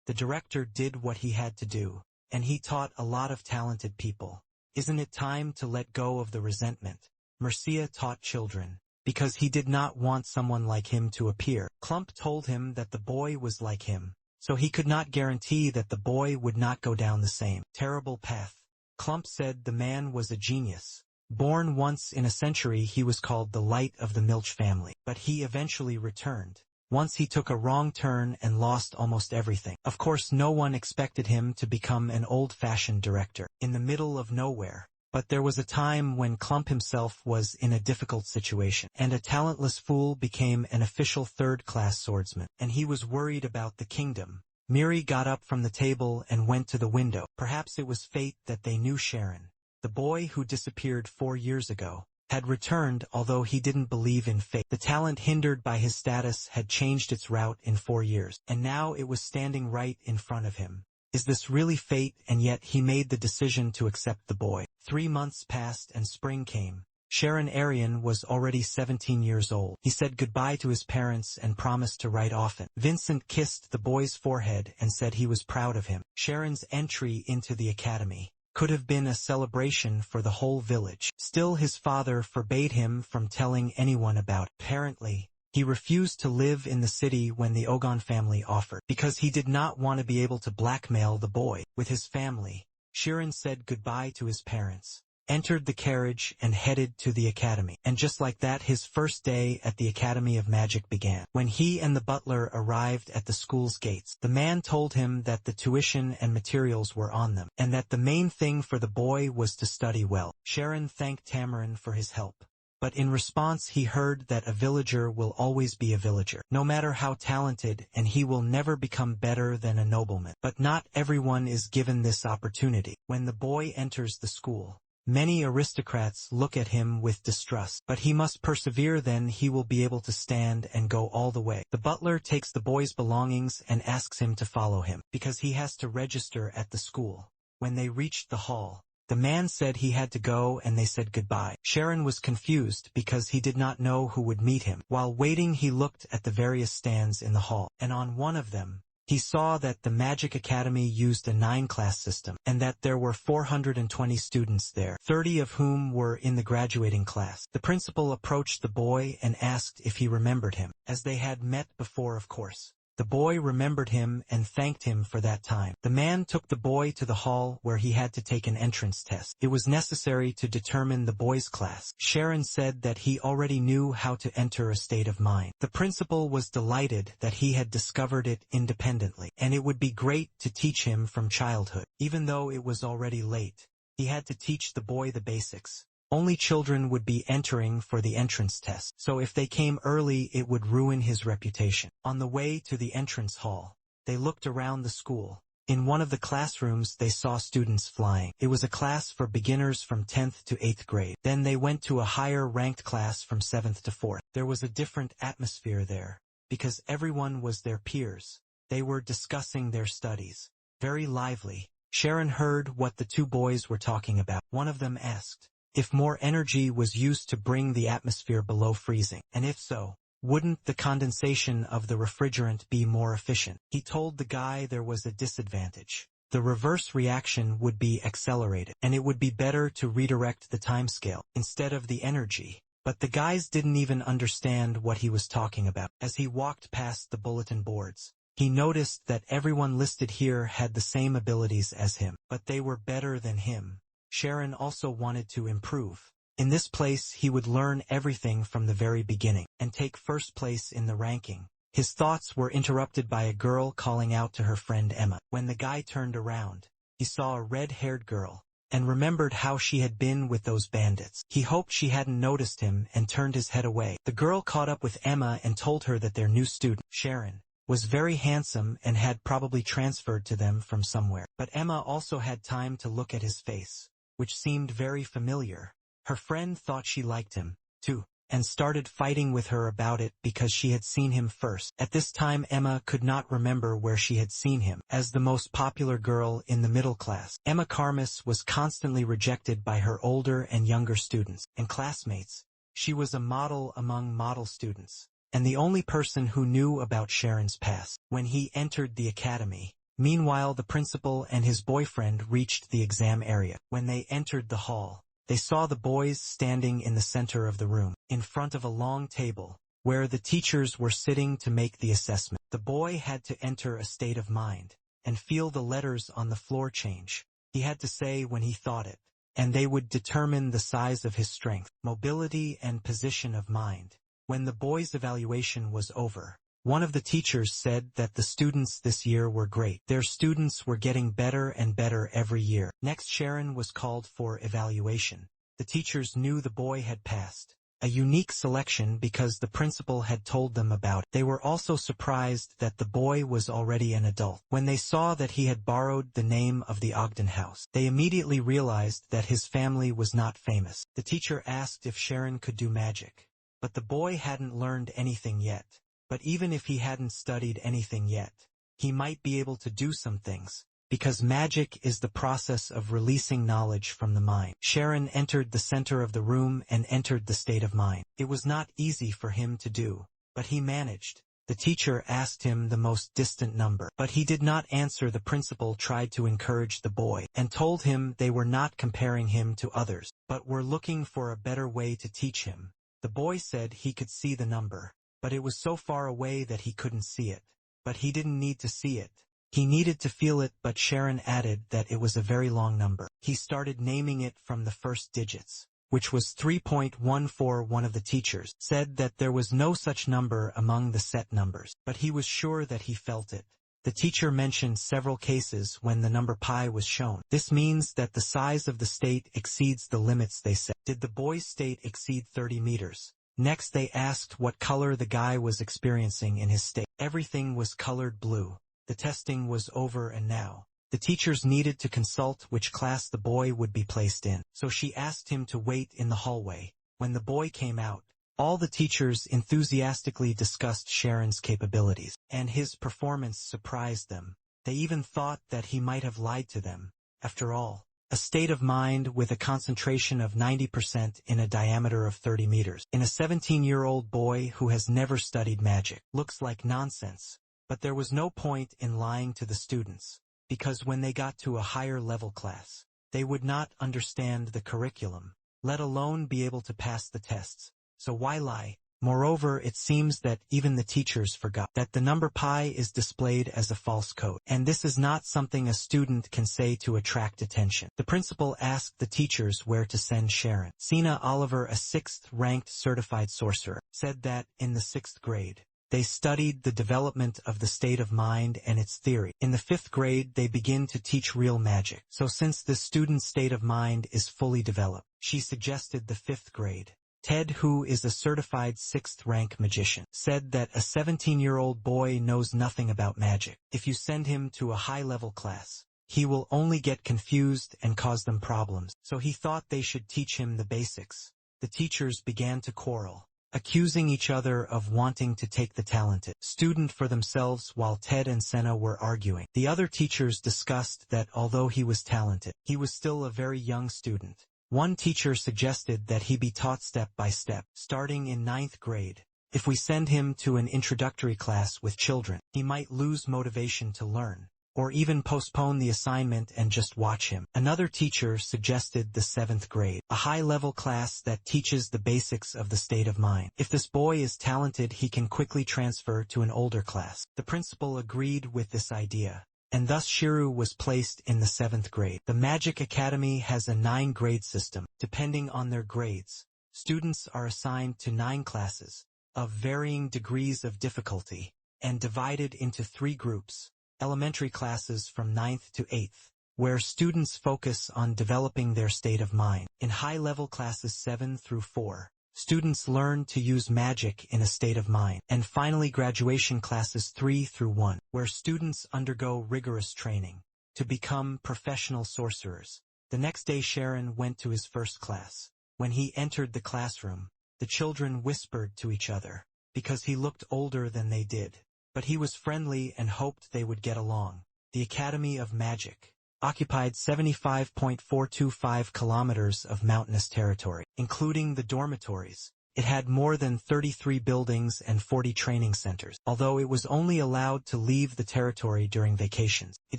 The director did what he had to do, and he taught a lot of talented people. Isn't it time to let go of the resentment? Mercia taught children, because he did not want someone like him to appear. Clump told him that the boy was like him, so he could not guarantee that the boy would not go down the same terrible path. Clump said the man was a genius, Born once in a century, he was called the Light of the Milch family, but he eventually returned. Once he took a wrong turn and lost almost everything. Of course, no one expected him to become an old-fashioned director in the middle of nowhere. But there was a time when Clump himself was in a difficult situation, and a talentless fool became an official third-class swordsman, and he was worried about the kingdom. Miri got up from the table and went to the window. Perhaps it was fate that they knew Sharon, the boy who disappeared 4 years ago, had returned, although he didn't believe in fate. The talent hindered by his status had changed its route in 4 years, and now it was standing right in front of him. Is this really fate? And yet he made the decision to accept the boy. 3 months passed and spring came. Sharon Arian was already 17 years old. He said goodbye to his parents and promised to write often. Vincent kissed the boy's forehead and said he was proud of him. Sharon's entry into the academy could have been a celebration for the whole village. Still, his father forbade him from telling anyone about it. Apparently, he refused to live in the city when the Ogon family offered, because he did not want to be able to blackmail the boy. With his family, Sharon said goodbye to his parents, entered the carriage and headed to the academy. And just like that, his first day at the Academy of Magic began. When he and the butler arrived at the school's gates, the man told him that the tuition and materials were on them, and that the main thing for the boy was to study well. Sharon thanked Tamarin for his help. But in response, he heard that a villager will always be a villager, no matter how talented, and he will never become better than a nobleman. But not everyone is given this opportunity. When the boy enters the school, many aristocrats look at him with distrust, but he must persevere, then he will be able to stand and go all the way. The butler takes the boy's belongings and asks him to follow him, because he has to register at the school. When they reached the hall, the man said he had to go and they said goodbye. Sharon was confused because he did not know who would meet him. While waiting, he looked at the various stands in the hall, and on one of them, he saw that the Magic Academy used a 9-class system, and that there were 420 students there, 30 of whom were in the graduating class. The principal approached the boy and asked if he remembered him, as they had met before, of course. The boy remembered him and thanked him for that time. The man took the boy to the hall where he had to take an entrance test. It was necessary to determine the boy's class. Sharon said that he already knew how to enter a state of mind. The principal was delighted that he had discovered it independently, and it would be great to teach him from childhood. Even though it was already late, he had to teach the boy the basics. Only children would be entering for the entrance test, so if they came early it would ruin his reputation. On the way to the entrance hall, they looked around the school. In one of the classrooms they saw students flying. It was a class for beginners from 10th to 8th grade. Then they went to a higher ranked class from 7th to 4th. There was a different atmosphere there, because everyone was their peers. They were discussing their studies. Very lively. Sharon heard what the two boys were talking about. One of them asked if more energy was used to bring the atmosphere below freezing, and if so, wouldn't the condensation of the refrigerant be more efficient? He told the guy there was a disadvantage. The reverse reaction would be accelerated, and it would be better to redirect the timescale instead of the energy. But the guys didn't even understand what he was talking about. As he walked past the bulletin boards, he noticed that everyone listed here had the same abilities as him, but they were better than him. Sharon also wanted to improve. In this place he would learn everything from the very beginning, and take first place in the ranking. His thoughts were interrupted by a girl calling out to her friend Emma. When the guy turned around, he saw a red-haired girl, and remembered how she had been with those bandits. He hoped she hadn't noticed him and turned his head away. The girl caught up with Emma and told her that their new student, Sharon, was very handsome and had probably transferred to them from somewhere. But Emma also had time to look at his face, which seemed very familiar. Her friend thought she liked him, too, and started fighting with her about it because she had seen him first. At this time Emma could not remember where she had seen him. As the most popular girl in the middle class, Emma Karmas was constantly rejected by her older and younger students and classmates. She was a model among model students, and the only person who knew about Sharon's past. When he entered the academy, meanwhile the principal and his boyfriend reached the exam area. When they entered the hall, they saw the boys standing in the center of the room, in front of a long table, where the teachers were sitting to make the assessment. The boy had to enter a state of mind, and feel the letters on the floor change. He had to say when he thought it. and they would determine the size of his strength, mobility, and position of mind. When the boy's evaluation was over, one of the teachers said that the students this year were great. Their students were getting better and better every year. Next, Sharon was called for evaluation. The teachers knew the boy had passed. A unique selection because the principal had told them about it. They were also surprised that the boy was already an adult. When they saw that he had borrowed the name of the Ogden house, they immediately realized that his family was not famous. The teacher asked if Sharon could do magic, but the boy hadn't learned anything yet. But even if he hadn't studied anything yet, he might be able to do some things, because magic is the process of releasing knowledge from the mind. Sharon entered the center of the room and entered the state of mind. It was not easy for him to do, but he managed. The teacher asked him the most distant number, but he did not answer. The principal tried to encourage the boy, and told him they were not comparing him to others, but were looking for a better way to teach him. The boy said he could see the number, but it was so far away that he couldn't see it. But he didn't need to see it. He needed to feel it. But Sharon added that it was a very long number. He started naming it from the first digits, which was 3.14. One of the teachers said that there was no such number among the set numbers, but he was sure that he felt it. The teacher mentioned several cases when the number pi was shown. This means that the size of the state exceeds the limits they set. Did the boy's state exceed 30 meters? Next, they asked what color the guy was experiencing in his state. Everything was colored blue. The testing was over, and now the teachers needed to consult which class the boy would be placed in. So she asked him to wait in the hallway. When the boy came out, all the teachers enthusiastically discussed Sharon's capabilities, and his performance surprised them. They even thought that he might have lied to them. After all, a state of mind with a concentration of 90% in a diameter of 30 meters in a 17-year-old boy who has never studied magic looks like nonsense. But there was no point in lying to the students, because when they got to a higher level class, they would not understand the curriculum, let alone be able to pass the tests. So why lie? Moreover, it seems that even the teachers forgot that the number pi is displayed as a false code, and this is not something a student can say to attract attention. The principal asked the teachers where to send Sharon. Sina Oliver, a 6th-ranked certified sorcerer, said that in the 6th grade, they studied the development of the state of mind and its theory. In the 5th grade, they begin to teach real magic. So since the student's state of mind is fully developed, she suggested the 5th grade. Ted, who is a certified 6th-rank magician, said that a 17-year-old boy knows nothing about magic. If you send him to a high-level class, he will only get confused and cause them problems. So he thought they should teach him the basics. The teachers began to quarrel, accusing each other of wanting to take the talented student for themselves while Ted and Senna were arguing. The other teachers discussed that although he was talented, he was still a very young student. One teacher suggested that he be taught step by step, starting in 9th grade. If we send him to an introductory class with children, he might lose motivation to learn, or even postpone the assignment and just watch him. Another teacher suggested the 7th grade, a high-level class that teaches the basics of the state of mind. If this boy is talented, he can quickly transfer to an older class. The principal agreed with this idea, and thus Shiru was placed in the 7th grade. The Magic Academy has a 9-grade system. Depending on their grades, students are assigned to 9 classes of varying degrees of difficulty and divided into 3 groups. Elementary classes from 9th to 8th, where students focus on developing their state of mind. In high-level classes 7 through 4, students learn to use magic in a state of mind. And finally, graduation classes 3 through 1, where students undergo rigorous training to become professional sorcerers. The next day, Sharon went to his first class. When he entered the classroom, the children whispered to each other, because he looked older than they did. But he was friendly and hoped they would get along. The Academy of Magic occupied 75.425 kilometers of mountainous territory, including the dormitories. It had more than 33 buildings and 40 training centers. Although it was only allowed to leave the territory during vacations, it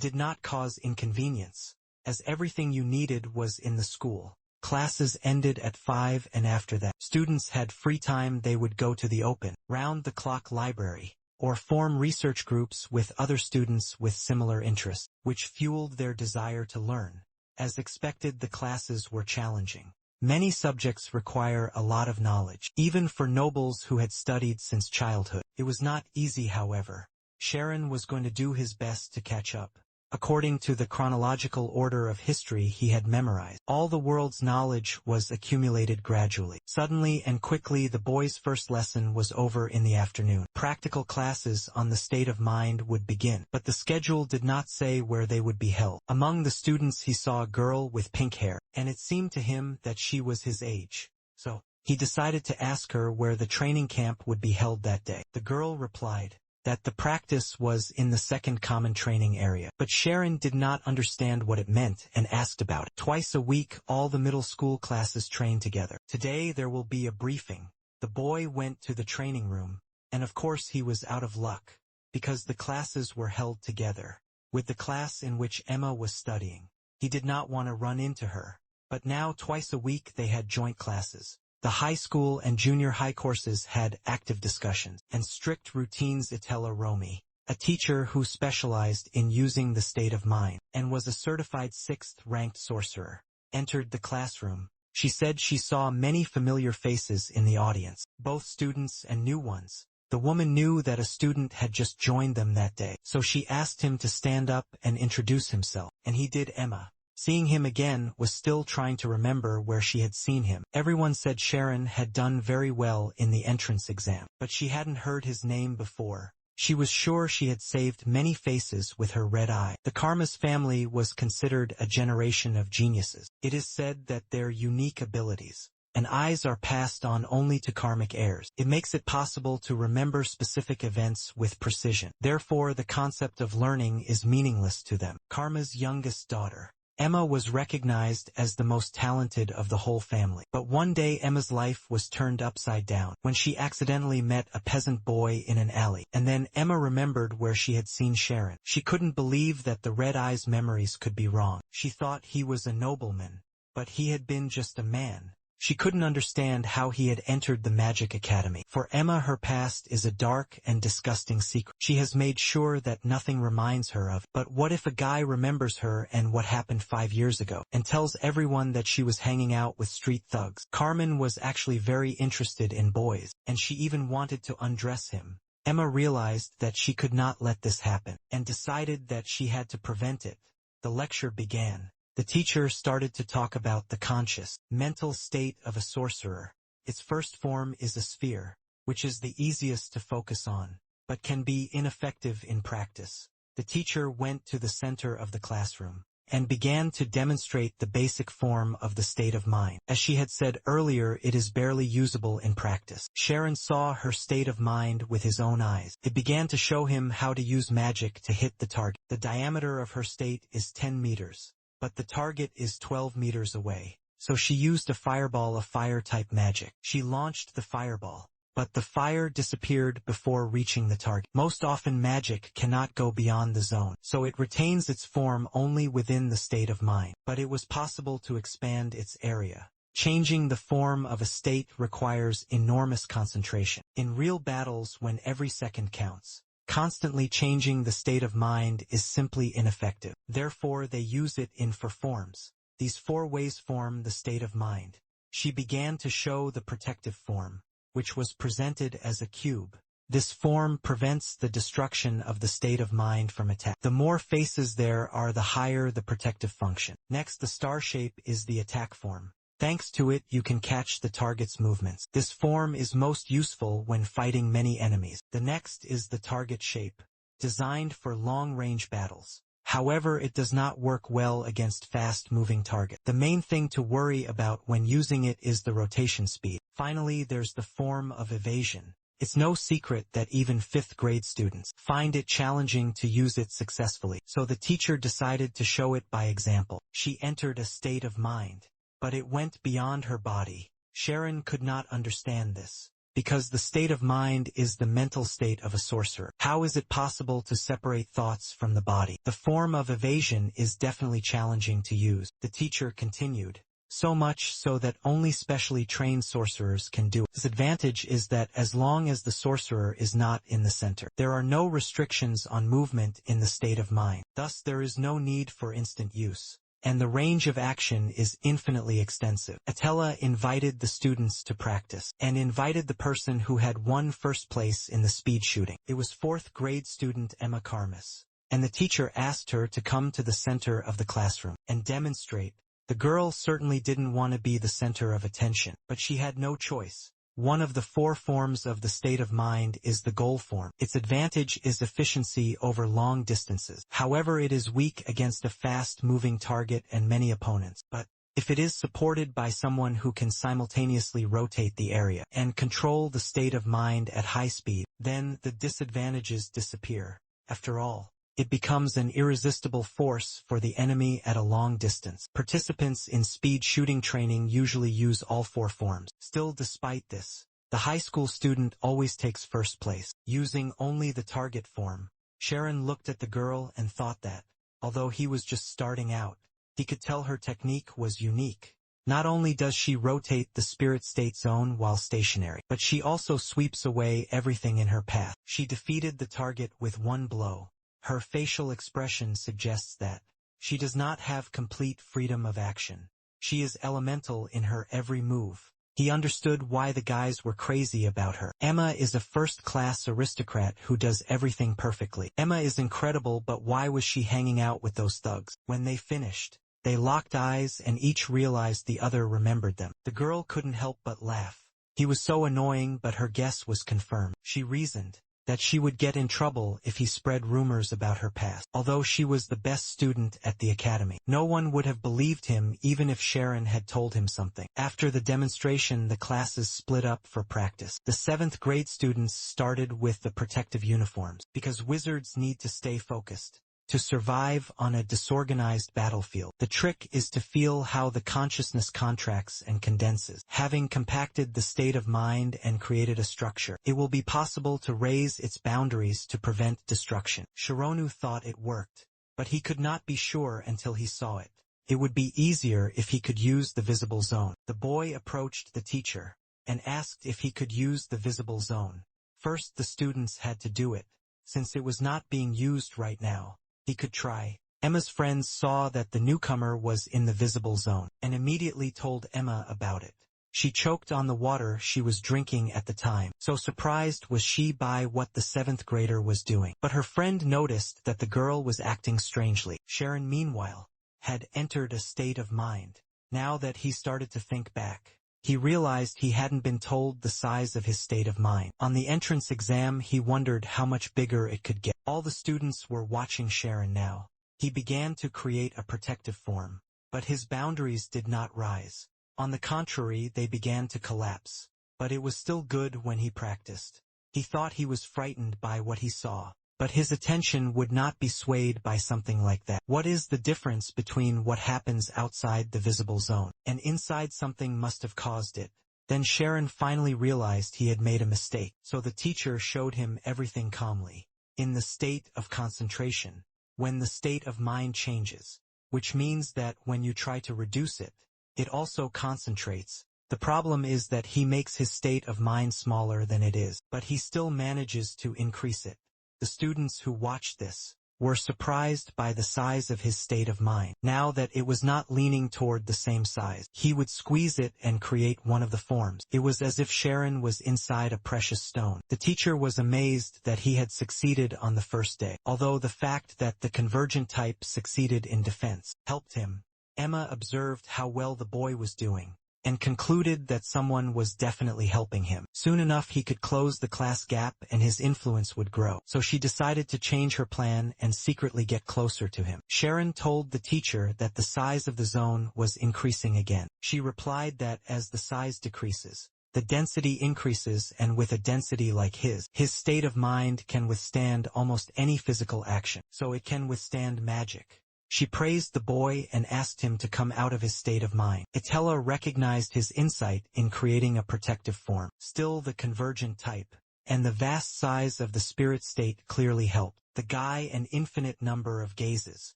did not cause inconvenience, as everything you needed was in the school. Classes ended at 5, and after that, students had free time. They would go to the open, round-the-clock library, or form research groups with other students with similar interests, which fueled their desire to learn. As expected, the classes were challenging. Many subjects require a lot of knowledge, even for nobles who had studied since childhood. It was not easy, however. Sharon was going to do his best to catch up. According to the chronological order of history he had memorized, all the world's knowledge was accumulated gradually. Suddenly and quickly the boy's first lesson was over in the afternoon. Practical classes on the state of mind would begin, but the schedule did not say where they would be held. Among the students he saw a girl with pink hair, and it seemed to him that she was his age. So, he decided to ask her where the training camp would be held that day. The girl replied that the practice was in the second common training area. But Sharon did not understand what it meant and asked about it. Twice a week, all the middle school classes train together. Today there will be a briefing. The boy went to the training room, and of course he was out of luck, because the classes were held together with the class in which Emma was studying. He did not want to run into her, but now twice a week they had joint classes. The high school and junior high courses had active discussions and strict routines. Itella Romi, a teacher who specialized in using the state of mind and was a certified 6th-ranked sorcerer, entered the classroom. She said she saw many familiar faces in the audience, both students and new ones. The woman knew that a student had just joined them that day, so she asked him to stand up and introduce himself, and he did. Emma, seeing him again, was still trying to remember where she had seen him. Everyone said Sharon had done very well in the entrance exam, but she hadn't heard his name before. She was sure she had saved many faces with her red eye. The Karma's family was considered a generation of geniuses. It is said that their unique abilities and eyes are passed on only to karmic heirs. It makes it possible to remember specific events with precision. Therefore, the concept of learning is meaningless to them. Karma's youngest daughter, Emma, was recognized as the most talented of the whole family. But one day Emma's life was turned upside down when she accidentally met a peasant boy in an alley. And then Emma remembered where she had seen Sharon. She couldn't believe that the red eye's memories could be wrong. She thought he was a nobleman, but he had been just a man. She couldn't understand how he had entered the Magic Academy. For Emma, her past is a dark and disgusting secret she has made sure that nothing reminds her of. But what if a guy remembers her and what happened 5 years ago, and tells everyone that she was hanging out with street thugs? Carmen was actually very interested in boys, and she even wanted to undress him. Emma realized that she could not let this happen, and decided that she had to prevent it. The lecture began. The teacher started to talk about the conscious, mental state of a sorcerer. Its first form is a sphere, which is the easiest to focus on, but can be ineffective in practice. The teacher went to the center of the classroom and began to demonstrate the basic form of the state of mind. As she had said earlier, it is barely usable in practice. Sharon saw her state of mind with his own eyes. It began to show him how to use magic to hit the target. The diameter of her state is 10 meters. But the target is 12 meters away, so she used a fireball of fire-type magic. She launched the fireball, but the fire disappeared before reaching the target. Most often magic cannot go beyond the zone, so it retains its form only within the state of mind. But it was possible to expand its area. Changing the form of a state requires enormous concentration. In real battles, when every second counts, constantly changing the state of mind is simply ineffective. Therefore, they use it in 4 forms. These 4 ways form the state of mind. She began to show the protective form, which was presented as a cube. This form prevents the destruction of the state of mind from attack. The more faces there are, the higher the protective function. Next, the star shape is the attack form. Thanks to it, you can catch the target's movements. This form is most useful when fighting many enemies. The next is the target shape, designed for long-range battles. However, it does not work well against fast-moving targets. The main thing to worry about when using it is the rotation speed. Finally, there's the form of evasion. It's no secret that even 5th-grade students find it challenging to use it successfully. So the teacher decided to show it by example. She entered a state of mind, but it went beyond her body. Sharon could not understand this, because the state of mind is the mental state of a sorcerer. How is it possible to separate thoughts from the body? The form of evasion is definitely challenging to use. The teacher continued, so much so that only specially trained sorcerers can do it. Its advantage is that as long as the sorcerer is not in the center, there are no restrictions on movement in the state of mind. Thus, there is no need for instant use. and the range of action is infinitely extensive. Atella invited the students to practice, and invited the person who had won first place in the speed shooting. It was 4th grade student Emma Karmas, and the teacher asked her to come to the center of the classroom and demonstrate. The girl certainly didn't want to be the center of attention, but she had no choice. One of the 4 forms of the state of mind is the goal form. Its advantage is efficiency over long distances. However, it is weak against a fast-moving target and many opponents. But if it is supported by someone who can simultaneously rotate the area and control the state of mind at high speed, then the disadvantages disappear. After all, it becomes an irresistible force for the enemy at a long distance. Participants in speed shooting training usually use all 4 forms. Still, despite this, the high school student always takes first place, using only the target form. Sharon looked at the girl and thought that, although he was just starting out, he could tell her technique was unique. Not only does she rotate the spirit state zone while stationary, but she also sweeps away everything in her path. She defeated the target with one blow. Her facial expression suggests that she does not have complete freedom of action. She is elemental in her every move. He understood why the guys were crazy about her. Emma is a first-class aristocrat who does everything perfectly. Emma is incredible, but why was she hanging out with those thugs? When they finished, they locked eyes and each realized the other remembered them. The girl couldn't help but laugh. He was so annoying, but her guess was confirmed. She reasoned that she would get in trouble if he spread rumors about her past. Although she was the best student at the academy, no one would have believed him even if Sharon had told him something. After the demonstration, the classes split up for practice. The 7th grade students started with the protective uniforms, because wizards need to stay focused to survive on a disorganized battlefield. The trick is to feel how the consciousness contracts and condenses. Having compacted the state of mind and created a structure, it will be possible to raise its boundaries to prevent destruction. Shironu thought it worked, but he could not be sure until he saw it. It would be easier if he could use the visible zone. The boy approached the teacher and asked if he could use the visible zone. First, the students had to do it, since it was not being used right now. He could try. Emma's friends saw that the newcomer was in the visible zone, and immediately told Emma about it. She choked on the water she was drinking at the time, so surprised was she by what the 7th grader was doing. But her friend noticed that the girl was acting strangely. Sharon, meanwhile, had entered a state of mind. Now that he started to think back, he realized he hadn't been told the size of his state of mind. On the entrance exam, he wondered how much bigger it could get. All the students were watching Sharon now. He began to create a protective form, but his boundaries did not rise. On the contrary, they began to collapse. But it was still good when he practiced. He thought he was frightened by what he saw, but his attention would not be swayed by something like that. What is the difference between what happens outside the visible zone and inside? Something must have caused it. Then Sharon finally realized he had made a mistake, so the teacher showed him everything calmly. In the state of concentration, when the state of mind changes, which means that when you try to reduce it, it also concentrates. The problem is that he makes his state of mind smaller than it is, but he still manages to increase it. The students who watched this were surprised by the size of his state of mind. Now that it was not leaning toward the same size, he would squeeze it and create one of the forms. It was as if Sharon was inside a precious stone. The teacher was amazed that he had succeeded on the first day, although the fact that the convergent type succeeded in defense helped him. Emma observed how well the boy was doing, and concluded that someone was definitely helping him. Soon enough he could close the class gap and his influence would grow. So she decided to change her plan and secretly get closer to him. Sharon told the teacher that the size of the zone was increasing again. She replied that as the size decreases, the density increases, and with a density like his state of mind can withstand almost any physical action, so it can withstand magic. She praised the boy and asked him to come out of his state of mind. Atella recognized his insight in creating a protective form. Still, the convergent type and the vast size of the spirit state clearly helped. The guy, an infinite number of gazes,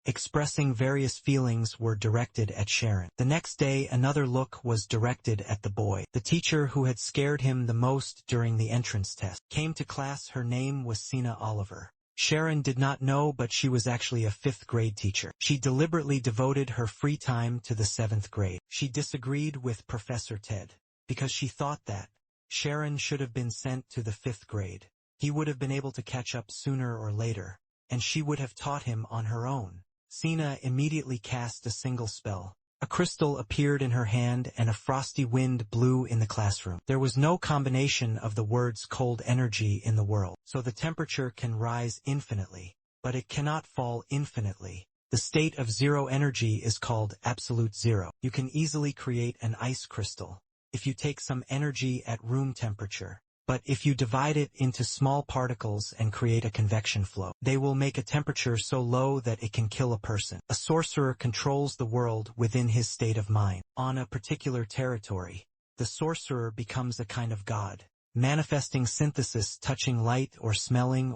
expressing various feelings, were directed at Sharon. The next day, another look was directed at the boy. The teacher who had scared him the most during the entrance test came to class. Her name was Sina Oliver. Sharon did not know, but she was actually a 5th grade teacher. She deliberately devoted her free time to the 7th grade. She disagreed with Professor Ted because she thought that Sharon should have been sent to the 5th grade. He would have been able to catch up sooner or later, and she would have taught him on her own. Sina immediately cast a single spell. A crystal appeared in her hand and a frosty wind blew in the classroom. There was no combination of the words cold energy in the world, so the temperature can rise infinitely, but it cannot fall infinitely. The state of zero energy is called absolute zero. You can easily create an ice crystal if you take some energy at room temperature. But if you divide it into small particles and create a convection flow, they will make a temperature so low that it can kill a person. A sorcerer controls the world within his state of mind. On a particular territory, the sorcerer becomes a kind of god, manifesting synthesis, touching light or smelling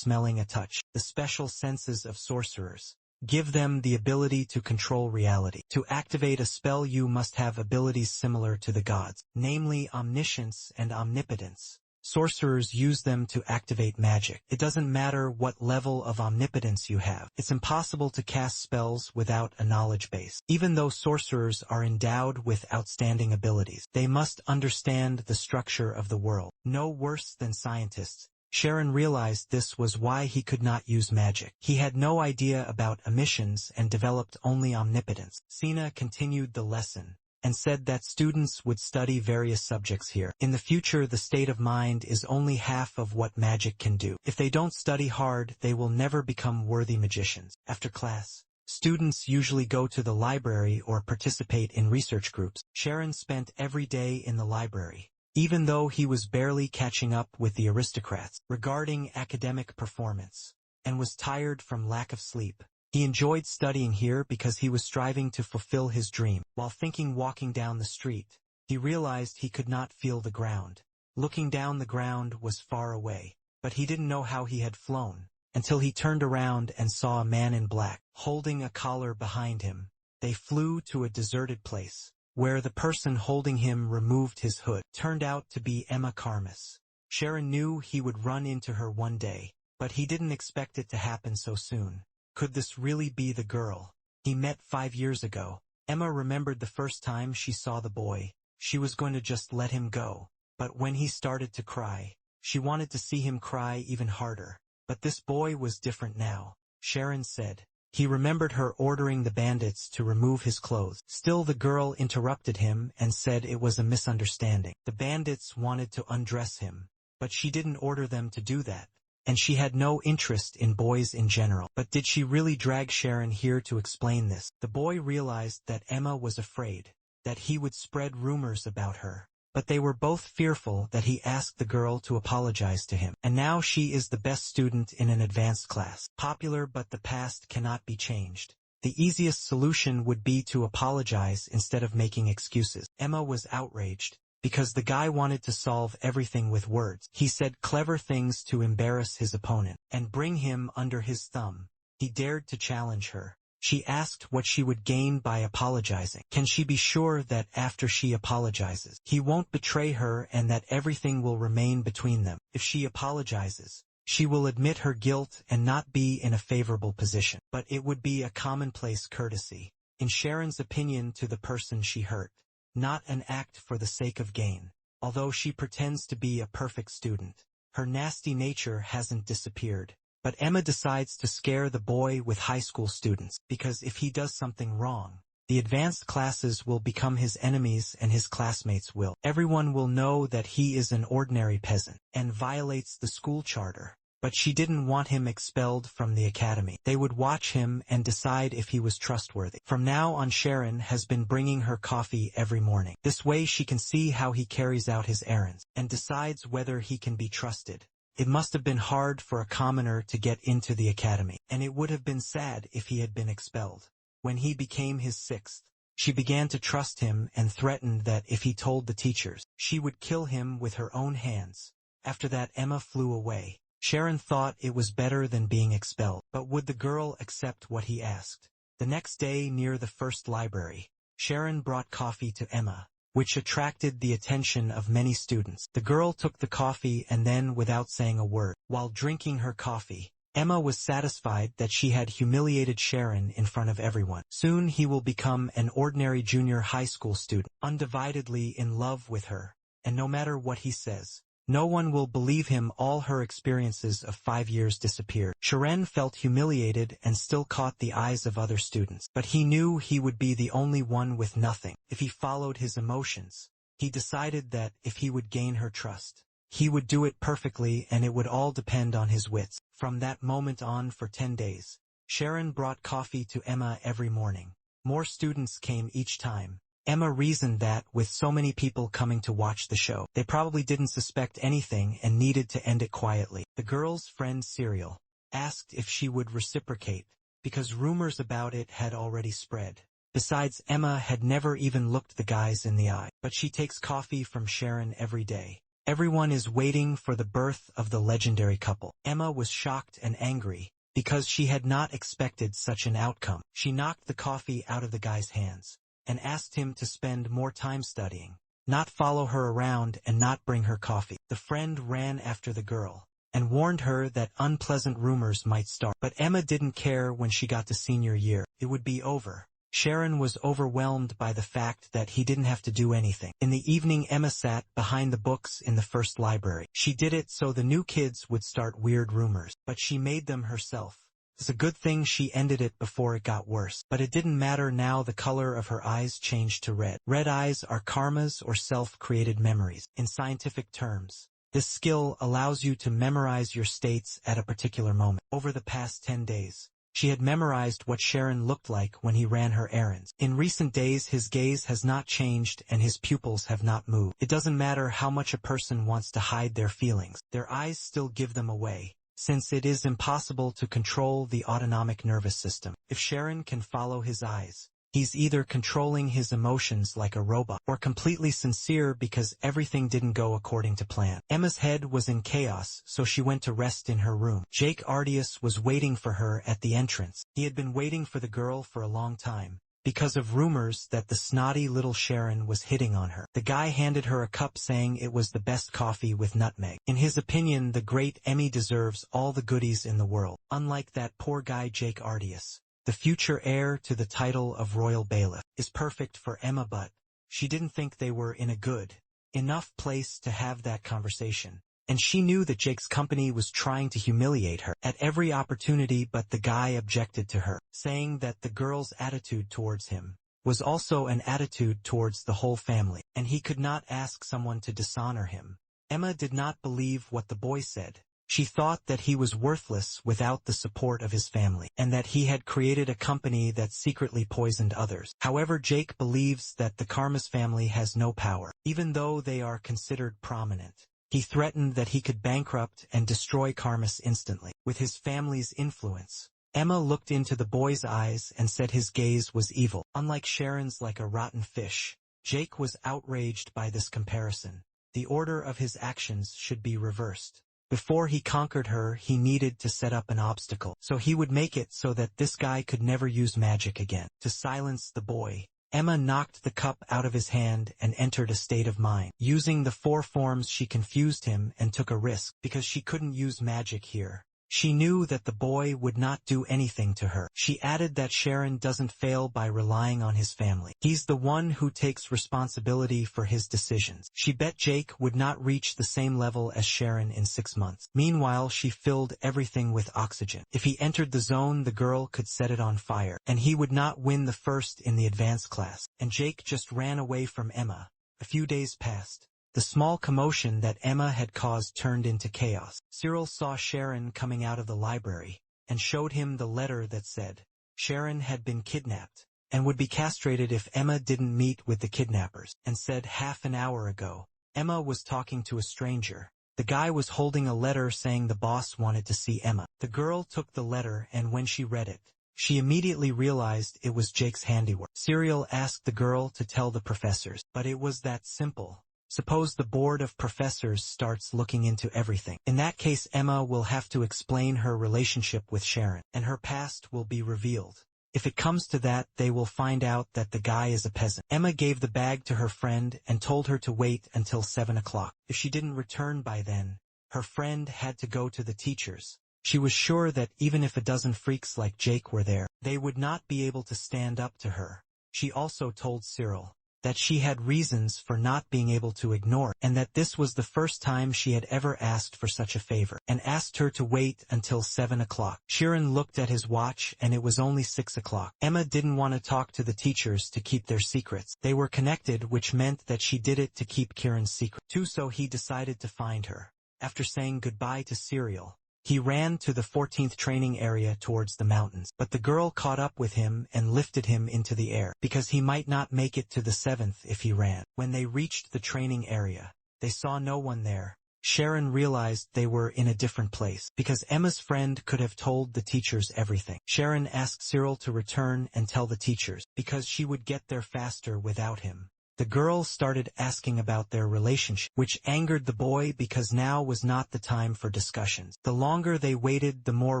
a touch. The special senses of sorcerers give them the ability to control reality. To activate a spell, you must have abilities similar to the gods, namely omniscience and omnipotence. Sorcerers use them to activate magic. It doesn't matter what level of omnipotence you have. It's impossible to cast spells without a knowledge base. Even though sorcerers are endowed with outstanding abilities, they must understand the structure of the world. No worse than scientists. Sharon realized this was why he could not use magic. He had no idea about emissions and developed only omnipotence. Sina continued the lesson and said that students would study various subjects here. In the future, the state of mind is only half of what magic can do. If they don't study hard, they will never become worthy magicians. After class, students usually go to the library or participate in research groups. Sharon spent every day in the library, even though he was barely catching up with the aristocrats regarding academic performance, and was tired from lack of sleep. He enjoyed studying here because he was striving to fulfill his dream. While walking down the street, he realized he could not feel the ground. Looking down, the ground was far away, but he didn't know how he had flown, until he turned around and saw a man in black, holding a collar behind him. They flew to a deserted place, where the person holding him removed his hood. Turned out to be Emma Karmas. Sharon knew he would run into her one day, but he didn't expect it to happen so soon. Could this really be the girl he met 5 years ago? Emma remembered the first time she saw the boy. She was going to just let him go, but when he started to cry, she wanted to see him cry even harder. But this boy was different now, Sharon said. He remembered her ordering the bandits to remove his clothes. Still, the girl interrupted him and said it was a misunderstanding. The bandits wanted to undress him, but she didn't order them to do that. And she had no interest in boys in general. But did she really drag Sharon here to explain this? The boy realized that Emma was afraid that he would spread rumors about her. But they were both fearful that he asked the girl to apologize to him. And now she is the best student in an advanced class. Popular, but the past cannot be changed. The easiest solution would be to apologize instead of making excuses. Emma was outraged because the guy wanted to solve everything with words. He said clever things to embarrass his opponent and bring him under his thumb. He dared to challenge her. She asked what she would gain by apologizing. Can she be sure that after she apologizes, he won't betray her and that everything will remain between them? If she apologizes, she will admit her guilt and not be in a favorable position. But it would be a commonplace courtesy, in Sharon's opinion, to the person she hurt. Not an act for the sake of gain. Although she pretends to be a perfect student, her nasty nature hasn't disappeared. But Emma decides to scare the boy with high school students, because if he does something wrong, the advanced classes will become his enemies and his classmates will. Everyone will know that he is an ordinary peasant and violates the school charter. But she didn't want him expelled from the academy. They would watch him and decide if he was trustworthy. From now on, Sharon has been bringing her coffee every morning. This way she can see how he carries out his errands and decides whether he can be trusted. It must have been hard for a commoner to get into the academy, and it would have been sad if he had been expelled. When he became his 6th, she began to trust him and threatened that if he told the teachers, she would kill him with her own hands. After that, Emma flew away. Sharon thought it was better than being expelled, but would the girl accept what he asked? The next day, near the first library, Sharon brought coffee to Emma, which attracted the attention of many students. The girl took the coffee and then, without saying a word, while drinking her coffee, Emma was satisfied that she had humiliated Sharon in front of everyone. Soon he will become an ordinary junior high school student, undividedly in love with her, and no matter what he says, no one will believe him. All her experiences of 5 years disappeared. Sharon felt humiliated and still caught the eyes of other students, but he knew he would be the only one with nothing if he followed his emotions. He decided that if he would gain her trust, he would do it perfectly, and it would all depend on his wits. From that moment on, for 10 days, Sharon brought coffee to Emma every morning. More students came each time. Emma reasoned that, with so many people coming to watch the show, they probably didn't suspect anything and needed to end it quietly. The girl's friend Serial asked if she would reciprocate, because rumors about it had already spread. Besides, Emma had never even looked the guys in the eye. But she takes coffee from Sharon every day. Everyone is waiting for the birth of the legendary couple. Emma was shocked and angry, because she had not expected such an outcome. She knocked the coffee out of the guy's hands and asked him to spend more time studying, not follow her around and not bring her coffee. The friend ran after the girl and warned her that unpleasant rumors might start. But Emma didn't care. When she got to senior year, it would be over. Sharon was overwhelmed by the fact that he didn't have to do anything. In the evening, Emma sat behind the books in the first library. She did it so the new kids would start weird rumors, but she made them herself. It's a good thing she ended it before it got worse. But it didn't matter now. The color of her eyes changed to red. Red eyes are karmas or self-created memories. In scientific terms, this skill allows you to memorize your states at a particular moment. Over the past 10 days, she had memorized what Sharon looked like when he ran her errands. In recent days, his gaze has not changed and his pupils have not moved. It doesn't matter how much a person wants to hide their feelings. Their eyes still give them away, since it is impossible to control the autonomic nervous system. If Sharon can follow his eyes, he's either controlling his emotions like a robot or completely sincere because everything didn't go according to plan. Emma's head was in chaos, so she went to rest in her room. Jake Ardius was waiting for her at the entrance. He had been waiting for the girl for a long time, because of rumors that the snotty little Sharon was hitting on her. The guy handed her a cup saying it was the best coffee with nutmeg. In his opinion, the great Emmy deserves all the goodies in the world. Unlike that poor guy Jake Ardius, the future heir to the title of Royal Bailiff is perfect for Emma, but she didn't think they were in a good enough place to have that conversation. And she knew that Jake's company was trying to humiliate her at every opportunity, but the guy objected to her, saying that the girl's attitude towards him was also an attitude towards the whole family, and he could not ask someone to dishonor him. Emma did not believe what the boy said. She thought that he was worthless without the support of his family, and that he had created a company that secretly poisoned others. However, Jake believes that the Karmas family has no power, even though they are considered prominent. He threatened that he could bankrupt and destroy Karmas instantly. With his family's influence, Emma looked into the boy's eyes and said his gaze was evil. Unlike Sharon's like a rotten fish, Jake was outraged by this comparison. The order of his actions should be reversed. Before he conquered her, he needed to set up an obstacle, so he would make it so that this guy could never use magic again. To silence the boy, Emma knocked the cup out of his hand and entered a state of mind. Using the 4 forms, she confused him and took a risk, because she couldn't use magic here. She knew that the boy would not do anything to her. She added that Sharon doesn't fail by relying on his family. He's the one who takes responsibility for his decisions. She bet Jake would not reach the same level as Sharon in 6 months. Meanwhile, she filled everything with oxygen. If he entered the zone, the girl could set it on fire, and he would not win the first in the advanced class. And Jake just ran away from Emma. A few days passed. The small commotion that Emma had caused turned into chaos. Cyril saw Sharon coming out of the library and showed him the letter that said Sharon had been kidnapped and would be castrated if Emma didn't meet with the kidnappers, and said half an hour ago Emma was talking to a stranger. The guy was holding a letter saying the boss wanted to see Emma. The girl took the letter, and when she read it, she immediately realized it was Jake's handiwork. Cyril asked the girl to tell the professors, but it was that simple. Suppose the board of professors starts looking into everything. In that case, Emma will have to explain her relationship with Sharon, and her past will be revealed. If it comes to that, they will find out that the guy is a peasant. Emma gave the bag to her friend and told her to wait until 7 o'clock. If she didn't return by then, her friend had to go to the teachers She was sure that even if a dozen freaks like Jake were there, they would not be able to stand up to her. She also told Cyril that she had reasons for not being able to ignore, and that this was the first time she had ever asked for such a favor, and asked her to wait until 7 o'clock. Sharon looked at his watch and it was only 6 o'clock. Emma didn't want to talk to the teachers to keep their secrets. They were connected, which meant that she did it to keep Kieran's secret too, so he decided to find her. After saying goodbye to Cyril, he ran to the 14th training area towards the mountains, but the girl caught up with him and lifted him into the air, because he might not make it to the 7th if he ran. When they reached the training area, they saw no one there. Sharon realized they were in a different place, because Emma's friend could have told the teachers everything. Sharon asked Cyril to return and tell the teachers, because she would get there faster without him. The girl started asking about their relationship, which angered the boy because now was not the time for discussions. The longer they waited, the more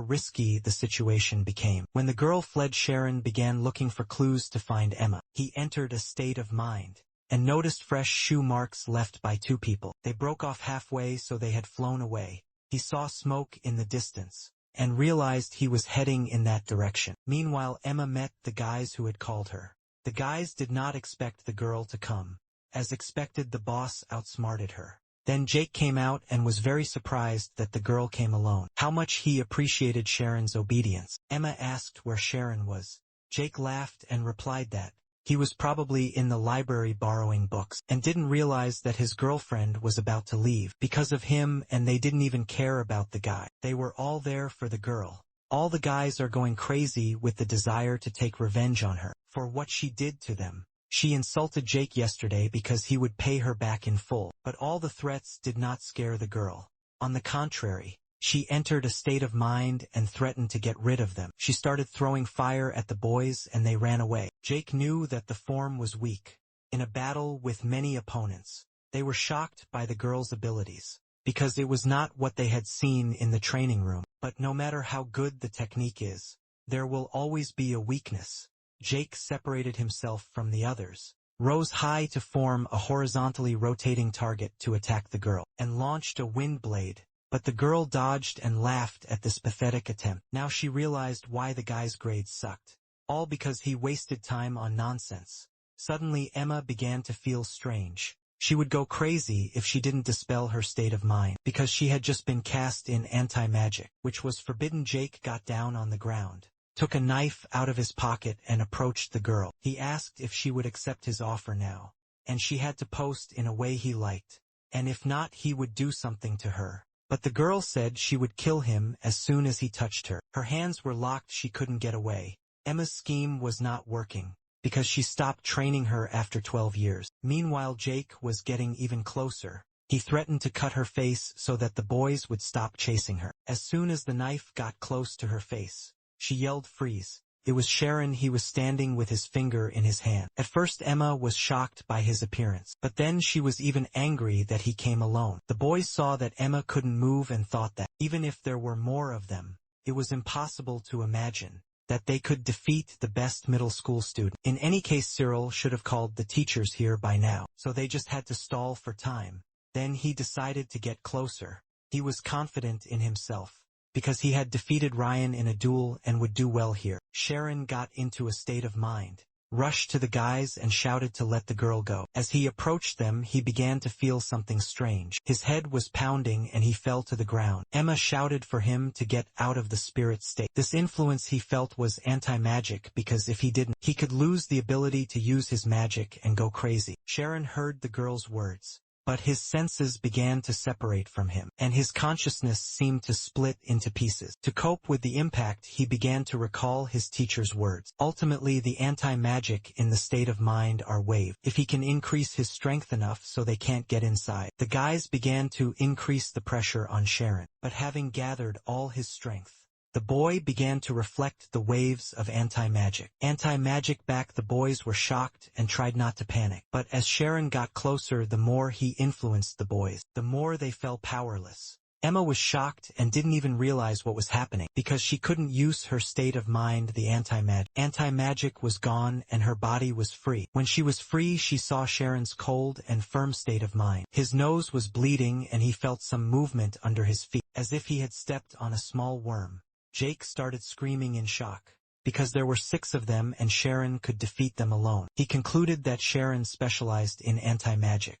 risky the situation became. When the girl fled, Sharon began looking for clues to find Emma. He entered a state of mind and noticed fresh shoe marks left by 2 people. They broke off halfway, so they had flown away. He saw smoke in the distance and realized he was heading in that direction. Meanwhile, Emma met the guys who had called her. The guys did not expect the girl to come. As expected, the boss outsmarted her. Then Jake came out and was very surprised that the girl came alone. How much he appreciated Sharon's obedience. Emma asked where Sharon was. Jake laughed and replied that he was probably in the library borrowing books, and didn't realize that his girlfriend was about to leave because of him, and they didn't even care about the guy. They were all there for the girl. All the guys are going crazy with the desire to take revenge on her for what she did to them. She insulted Jake yesterday because he would pay her back in full, but all the threats did not scare the girl. On the contrary, she entered a state of mind and threatened to get rid of them. She started throwing fire at the boys and they ran away. Jake knew that the form was weak. In a battle with many opponents, they were shocked by the girl's abilities, because it was not what they had seen in the training room. But no matter how good the technique is, there will always be a weakness. Jake separated himself from the others, rose high to form a horizontally rotating target to attack the girl, and launched a wind blade. But the girl dodged and laughed at this pathetic attempt. Now she realized why the guy's grades sucked. All because he wasted time on nonsense. Suddenly Emma began to feel strange. She would go crazy if she didn't dispel her state of mind, because she had just been cast in anti-magic, which was forbidden. Jake got down on the ground, took a knife out of his pocket and approached the girl. He asked if she would accept his offer now, and she had to post in a way he liked, and if not he would do something to her. But the girl said she would kill him as soon as he touched her. Her hands were locked, she couldn't get away. Emma's scheme was not working, because she stopped training her after 12 years. Meanwhile, Jake was getting even closer. He threatened to cut her face so that the boys would stop chasing her. As soon as the knife got close to her face, she yelled, "Freeze." It was Sharon. He was standing with his finger in his hand. At first Emma was shocked by his appearance, but then she was even angry that he came alone. The boys saw that Emma couldn't move and thought that, even if there were more of them, it was impossible to imagine that they could defeat the best middle school student. In any case, Cyril should have called the teachers here by now, so they just had to stall for time. Then he decided to get closer. He was confident in himself, because he had defeated Ryan in a duel and would do well here. Sharon got into a state of mind, rushed to the guys and shouted to let the girl go. As he approached them, he began to feel something strange. His head was pounding and he fell to the ground. Emma shouted for him to get out of the spirit state. This influence he felt was anti-magic, because if he didn't, he could lose the ability to use his magic and go crazy. Sharon heard the girl's words, but his senses began to separate from him, and his consciousness seemed to split into pieces. To cope with the impact, he began to recall his teacher's words. Ultimately, the anti-magic in the state of mind are waived if he can increase his strength enough so they can't get inside. The guys began to increase the pressure on Sharon, but having gathered all his strength, the boy began to reflect the waves of anti-magic. Anti-magic back. The boys were shocked and tried not to panic. But as Sharon got closer, the more he influenced the boys, the more they felt powerless. Emma was shocked and didn't even realize what was happening, because she couldn't use her state of mind. The anti-magic was gone and her body was free. When she was free, she saw Sharon's cold and firm state of mind. His nose was bleeding and he felt some movement under his feet, as if he had stepped on a small worm. Jake started screaming in shock, because there were 6 of them and Sharon could defeat them alone. He concluded that Sharon specialized in anti-magic.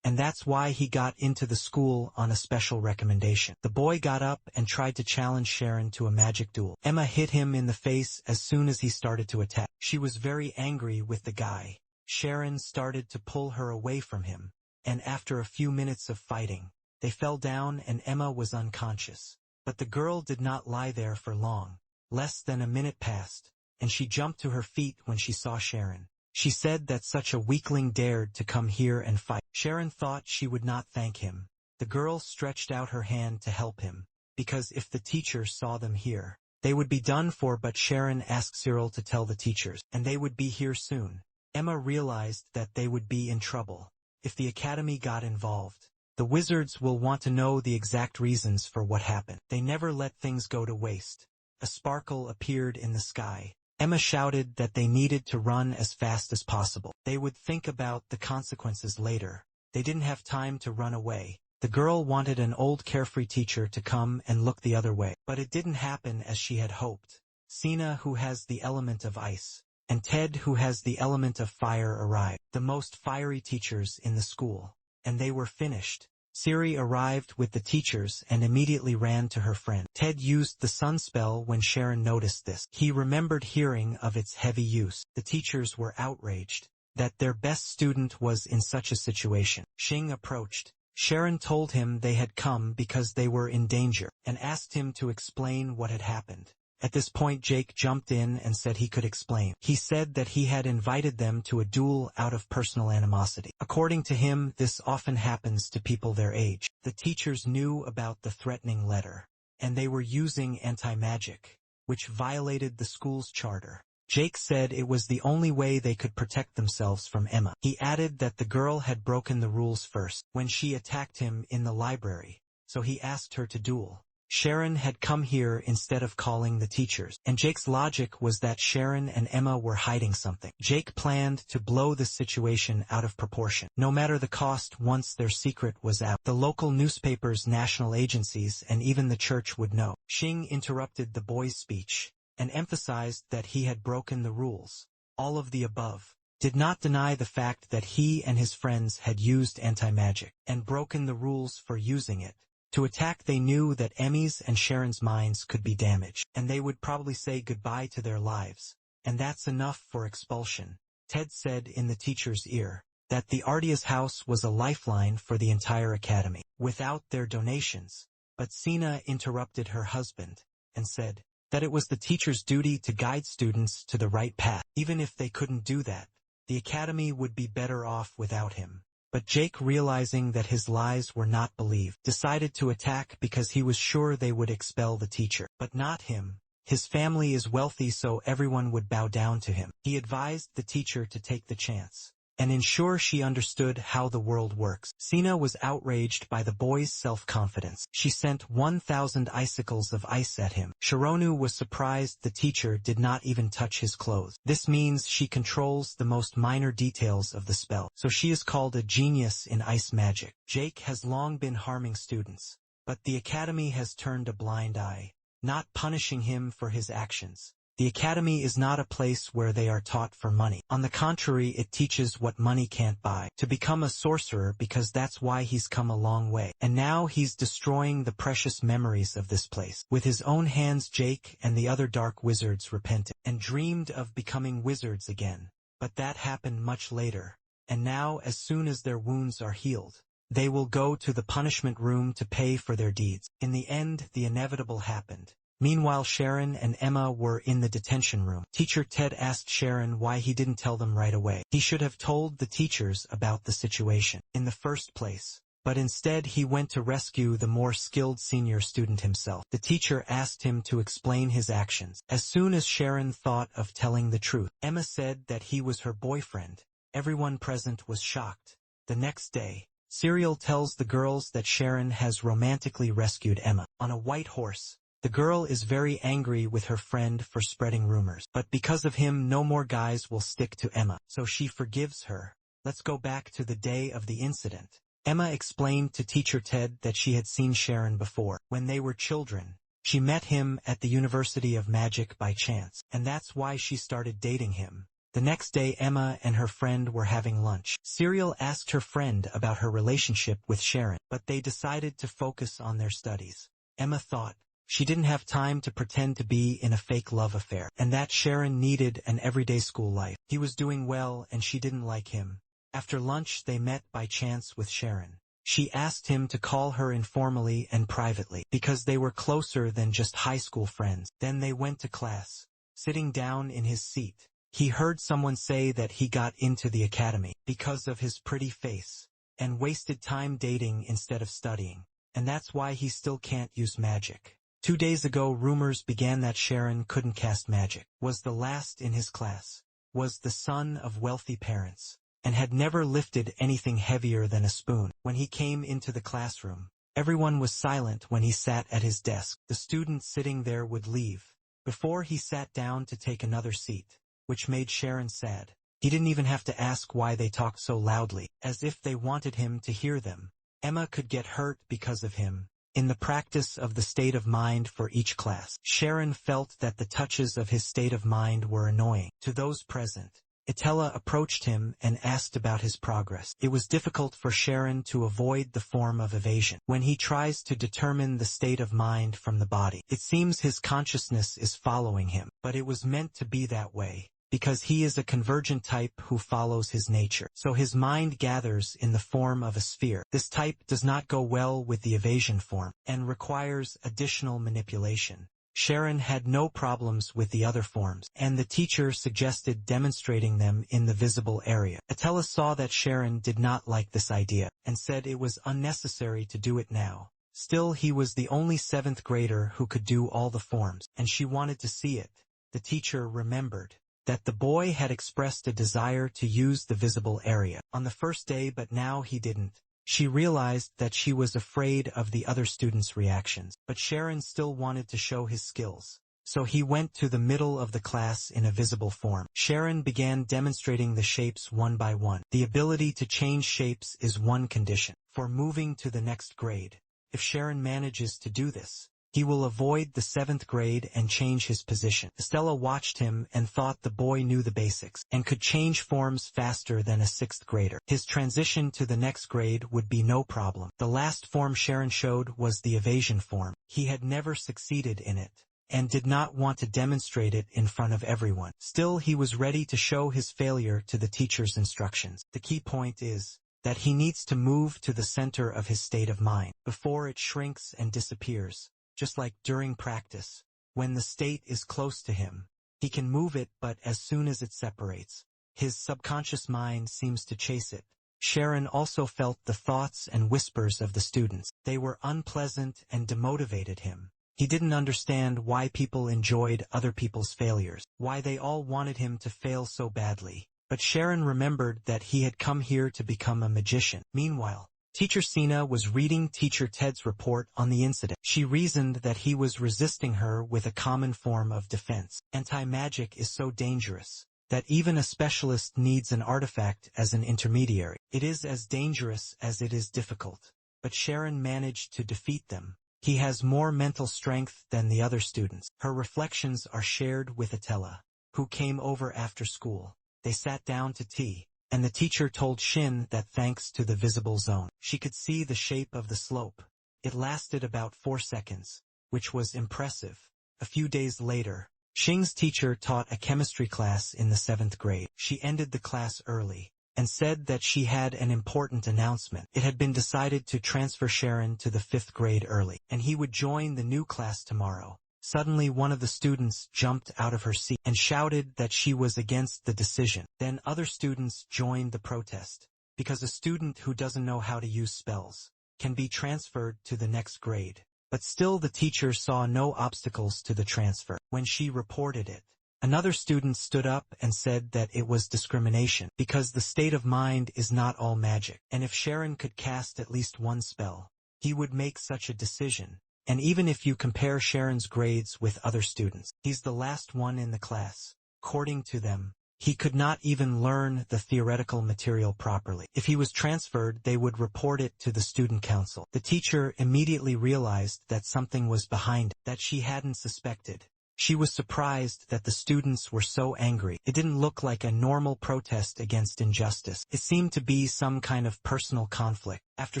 And that's why he got into the school on a special recommendation. The boy got up and tried to challenge Sharon to a magic duel. Emma hit him in the face as soon as he started to attack. She was very angry with the guy. Sharon started to pull her away from him, and after a few minutes of fighting, they fell down and Emma was unconscious. But the girl did not lie there for long. Less than a minute passed, and she jumped to her feet when she saw Sharon. She said that such a weakling dared to come here and fight. Sharon thought she would not thank him. The girl stretched out her hand to help him, because if the teachers saw them here, they would be done for. But Sharon asked Cyril to tell the teachers, and they would be here soon. Emma realized that they would be in trouble if the academy got involved. The wizards will want to know the exact reasons for what happened. They never let things go to waste. A sparkle appeared in the sky. Emma shouted that they needed to run as fast as possible. They would think about the consequences later. They didn't have time to run away. The girl wanted an old carefree teacher to come and look the other way, but it didn't happen as she had hoped. Sina, who has the element of ice, and Ted, who has the element of fire, arrived, the most fiery teachers in the school, and they were finished. Siri arrived with the teachers and immediately ran to her friend. Ted used the sun spell when Sharon noticed this. He remembered hearing of its heavy use. The teachers were outraged that their best student was in such a situation. Xing approached. Sharon told him they had come because they were in danger, and asked him to explain what had happened. At this point, Jake jumped in and said he could explain. He said that he had invited them to a duel out of personal animosity. According to him, this often happens to people their age. The teachers knew about the threatening letter, and they were using anti-magic, which violated the school's charter. Jake said it was the only way they could protect themselves from Emma. He added that the girl had broken the rules first, when she attacked him in the library, so he asked her to duel. Sharon had come here instead of calling the teachers, and Jake's logic was that Sharon and Emma were hiding something. Jake planned to blow the situation out of proportion, no matter the cost. Once their secret was out, the local newspapers, national agencies, and even the church would know. Xing interrupted the boy's speech, and emphasized that he had broken the rules. All of the above did not deny the fact that he and his friends had used anti-magic, and broken the rules for using it. To attack, they knew that Emmy's and Sharon's minds could be damaged, and they would probably say goodbye to their lives. And that's enough for expulsion. Ted said in the teacher's ear that the Ardia's house was a lifeline for the entire academy, without their donations. But Sina interrupted her husband, and said that it was the teacher's duty to guide students to the right path. Even if they couldn't do that, the academy would be better off without him. But Jake, realizing that his lies were not believed, decided to attack because he was sure they would expel the teacher. But not him. His family is wealthy, so everyone would bow down to him. He advised the teacher to take the chance and ensure she understood how the world works. Sina was outraged by the boy's self-confidence. She sent 1,000 icicles of ice at him. Shironu was surprised the teacher did not even touch his clothes. This means she controls the most minor details of the spell, so she is called a genius in ice magic. Jake has long been harming students, but the academy has turned a blind eye, not punishing him for his actions. The academy is not a place where they are taught for money. On the contrary, it teaches what money can't buy. To become a sorcerer, because that's why he's come a long way. And now he's destroying the precious memories of this place. With his own hands, Jake and the other dark wizards repented and dreamed of becoming wizards again. But that happened much later. And now, as soon as their wounds are healed, they will go to the punishment room to pay for their deeds. In the end, the inevitable happened. Meanwhile, Sharon and Emma were in the detention room. Teacher Ted asked Sharon why he didn't tell them right away. He should have told the teachers about the situation in the first place. But instead he went to rescue the more skilled senior student himself. The teacher asked him to explain his actions. As soon as Sharon thought of telling the truth, Emma said that he was her boyfriend. Everyone present was shocked. The next day, Serial tells the girls that Sharon has romantically rescued Emma on a white horse. The girl is very angry with her friend for spreading rumors, but because of him no more guys will stick to Emma, so she forgives her. Let's go back to the day of the incident. Emma explained to Teacher Ted that she had seen Sharon before, when they were children. She met him at the University of Magic by chance, and that's why she started dating him. The next day Emma and her friend were having lunch. Serial asked her friend about her relationship with Sharon, but they decided to focus on their studies. Emma thought she didn't have time to pretend to be in a fake love affair, and that Sharon needed an everyday school life. He was doing well and she didn't like him. After lunch they met by chance with Sharon. She asked him to call her informally and privately, because they were closer than just high school friends. Then they went to class. Sitting down in his seat, he heard someone say that he got into the academy because of his pretty face, and wasted time dating instead of studying, and that's why he still can't use magic. 2 days ago rumors began that Sharon couldn't cast magic, was the last in his class, was the son of wealthy parents, and had never lifted anything heavier than a spoon. When he came into the classroom, everyone was silent when he sat at his desk. The students sitting there would leave before he sat down to take another seat, which made Sharon sad. He didn't even have to ask why they talked so loudly, as if they wanted him to hear them. Emma could get hurt because of him. In the practice of the state of mind for each class, Sharon felt that the touches of his state of mind were annoying to those present. Itella approached him and asked about his progress. It was difficult for Sharon to avoid the form of evasion when he tries to determine the state of mind from the body. It seems his consciousness is following him, but it was meant to be that way, because he is a convergent type who follows his nature. So his mind gathers in the form of a sphere. This type does not go well with the evasion form, and requires additional manipulation. Sharon had no problems with the other forms, and the teacher suggested demonstrating them in the visible area. Itella saw that Sharon did not like this idea, and said it was unnecessary to do it now. Still, he was the only 7th grader who could do all the forms, and she wanted to see it. The teacher remembered that the boy had expressed a desire to use the visible area on the first day, but now he didn't. She realized that she was afraid of the other students' reactions, but Sharon still wanted to show his skills. So he went to the middle of the class in a visible form. Sharon began demonstrating the shapes one by one. The ability to change shapes is one condition for moving to the next grade. If Sharon manages to do this, he will avoid the 7th grade and change his position. Estella watched him and thought the boy knew the basics and could change forms faster than a 6th grader. His transition to the next grade would be no problem. The last form Sharon showed was the evasion form. He had never succeeded in it, and did not want to demonstrate it in front of everyone. Still, he was ready to show his failure to the teacher's instructions. The key point is that he needs to move to the center of his state of mind before it shrinks and disappears. Just like during practice, when the state is close to him, he can move it, but as soon as it separates, his subconscious mind seems to chase it. Sharon also felt the thoughts and whispers of the students. They were unpleasant and demotivated him. He didn't understand why people enjoyed other people's failures, why they all wanted him to fail so badly. But Sharon remembered that he had come here to become a magician. Meanwhile, Teacher Sina was reading Teacher Ted's report on the incident. She reasoned that he was resisting her with a common form of defense. Anti-magic is so dangerous that even a specialist needs an artifact as an intermediary. It is as dangerous as it is difficult. But Sharon managed to defeat them. He has more mental strength than the other students. Her reflections are shared with Itella, who came over after school. They sat down to tea, and the teacher told Shin that thanks to the visible zone, she could see the shape of the slope. It lasted about 4 seconds, which was impressive. A few days later, Shing's teacher taught a chemistry class in the 7th grade. She ended the class early, and said that she had an important announcement. It had been decided to transfer Sharon to the 5th grade early, and he would join the new class tomorrow. Suddenly one of the students jumped out of her seat and shouted that she was against the decision. Then other students joined the protest, because a student who doesn't know how to use spells can be transferred to the next grade. But still the teacher saw no obstacles to the transfer. When she reported it, Another student stood up and said that it was discrimination, because the state of mind is not all magic, and if Sharon could cast at least one spell, he would make such a decision. And even if you compare Sharon's grades with other students, he's the last one in the class. According to them, he could not even learn the theoretical material properly. If he was transferred, they would report it to the student council. The teacher immediately realized that something was behind it, that she hadn't suspected. She was surprised that the students were so angry. It didn't look like a normal protest against injustice. It seemed to be some kind of personal conflict. After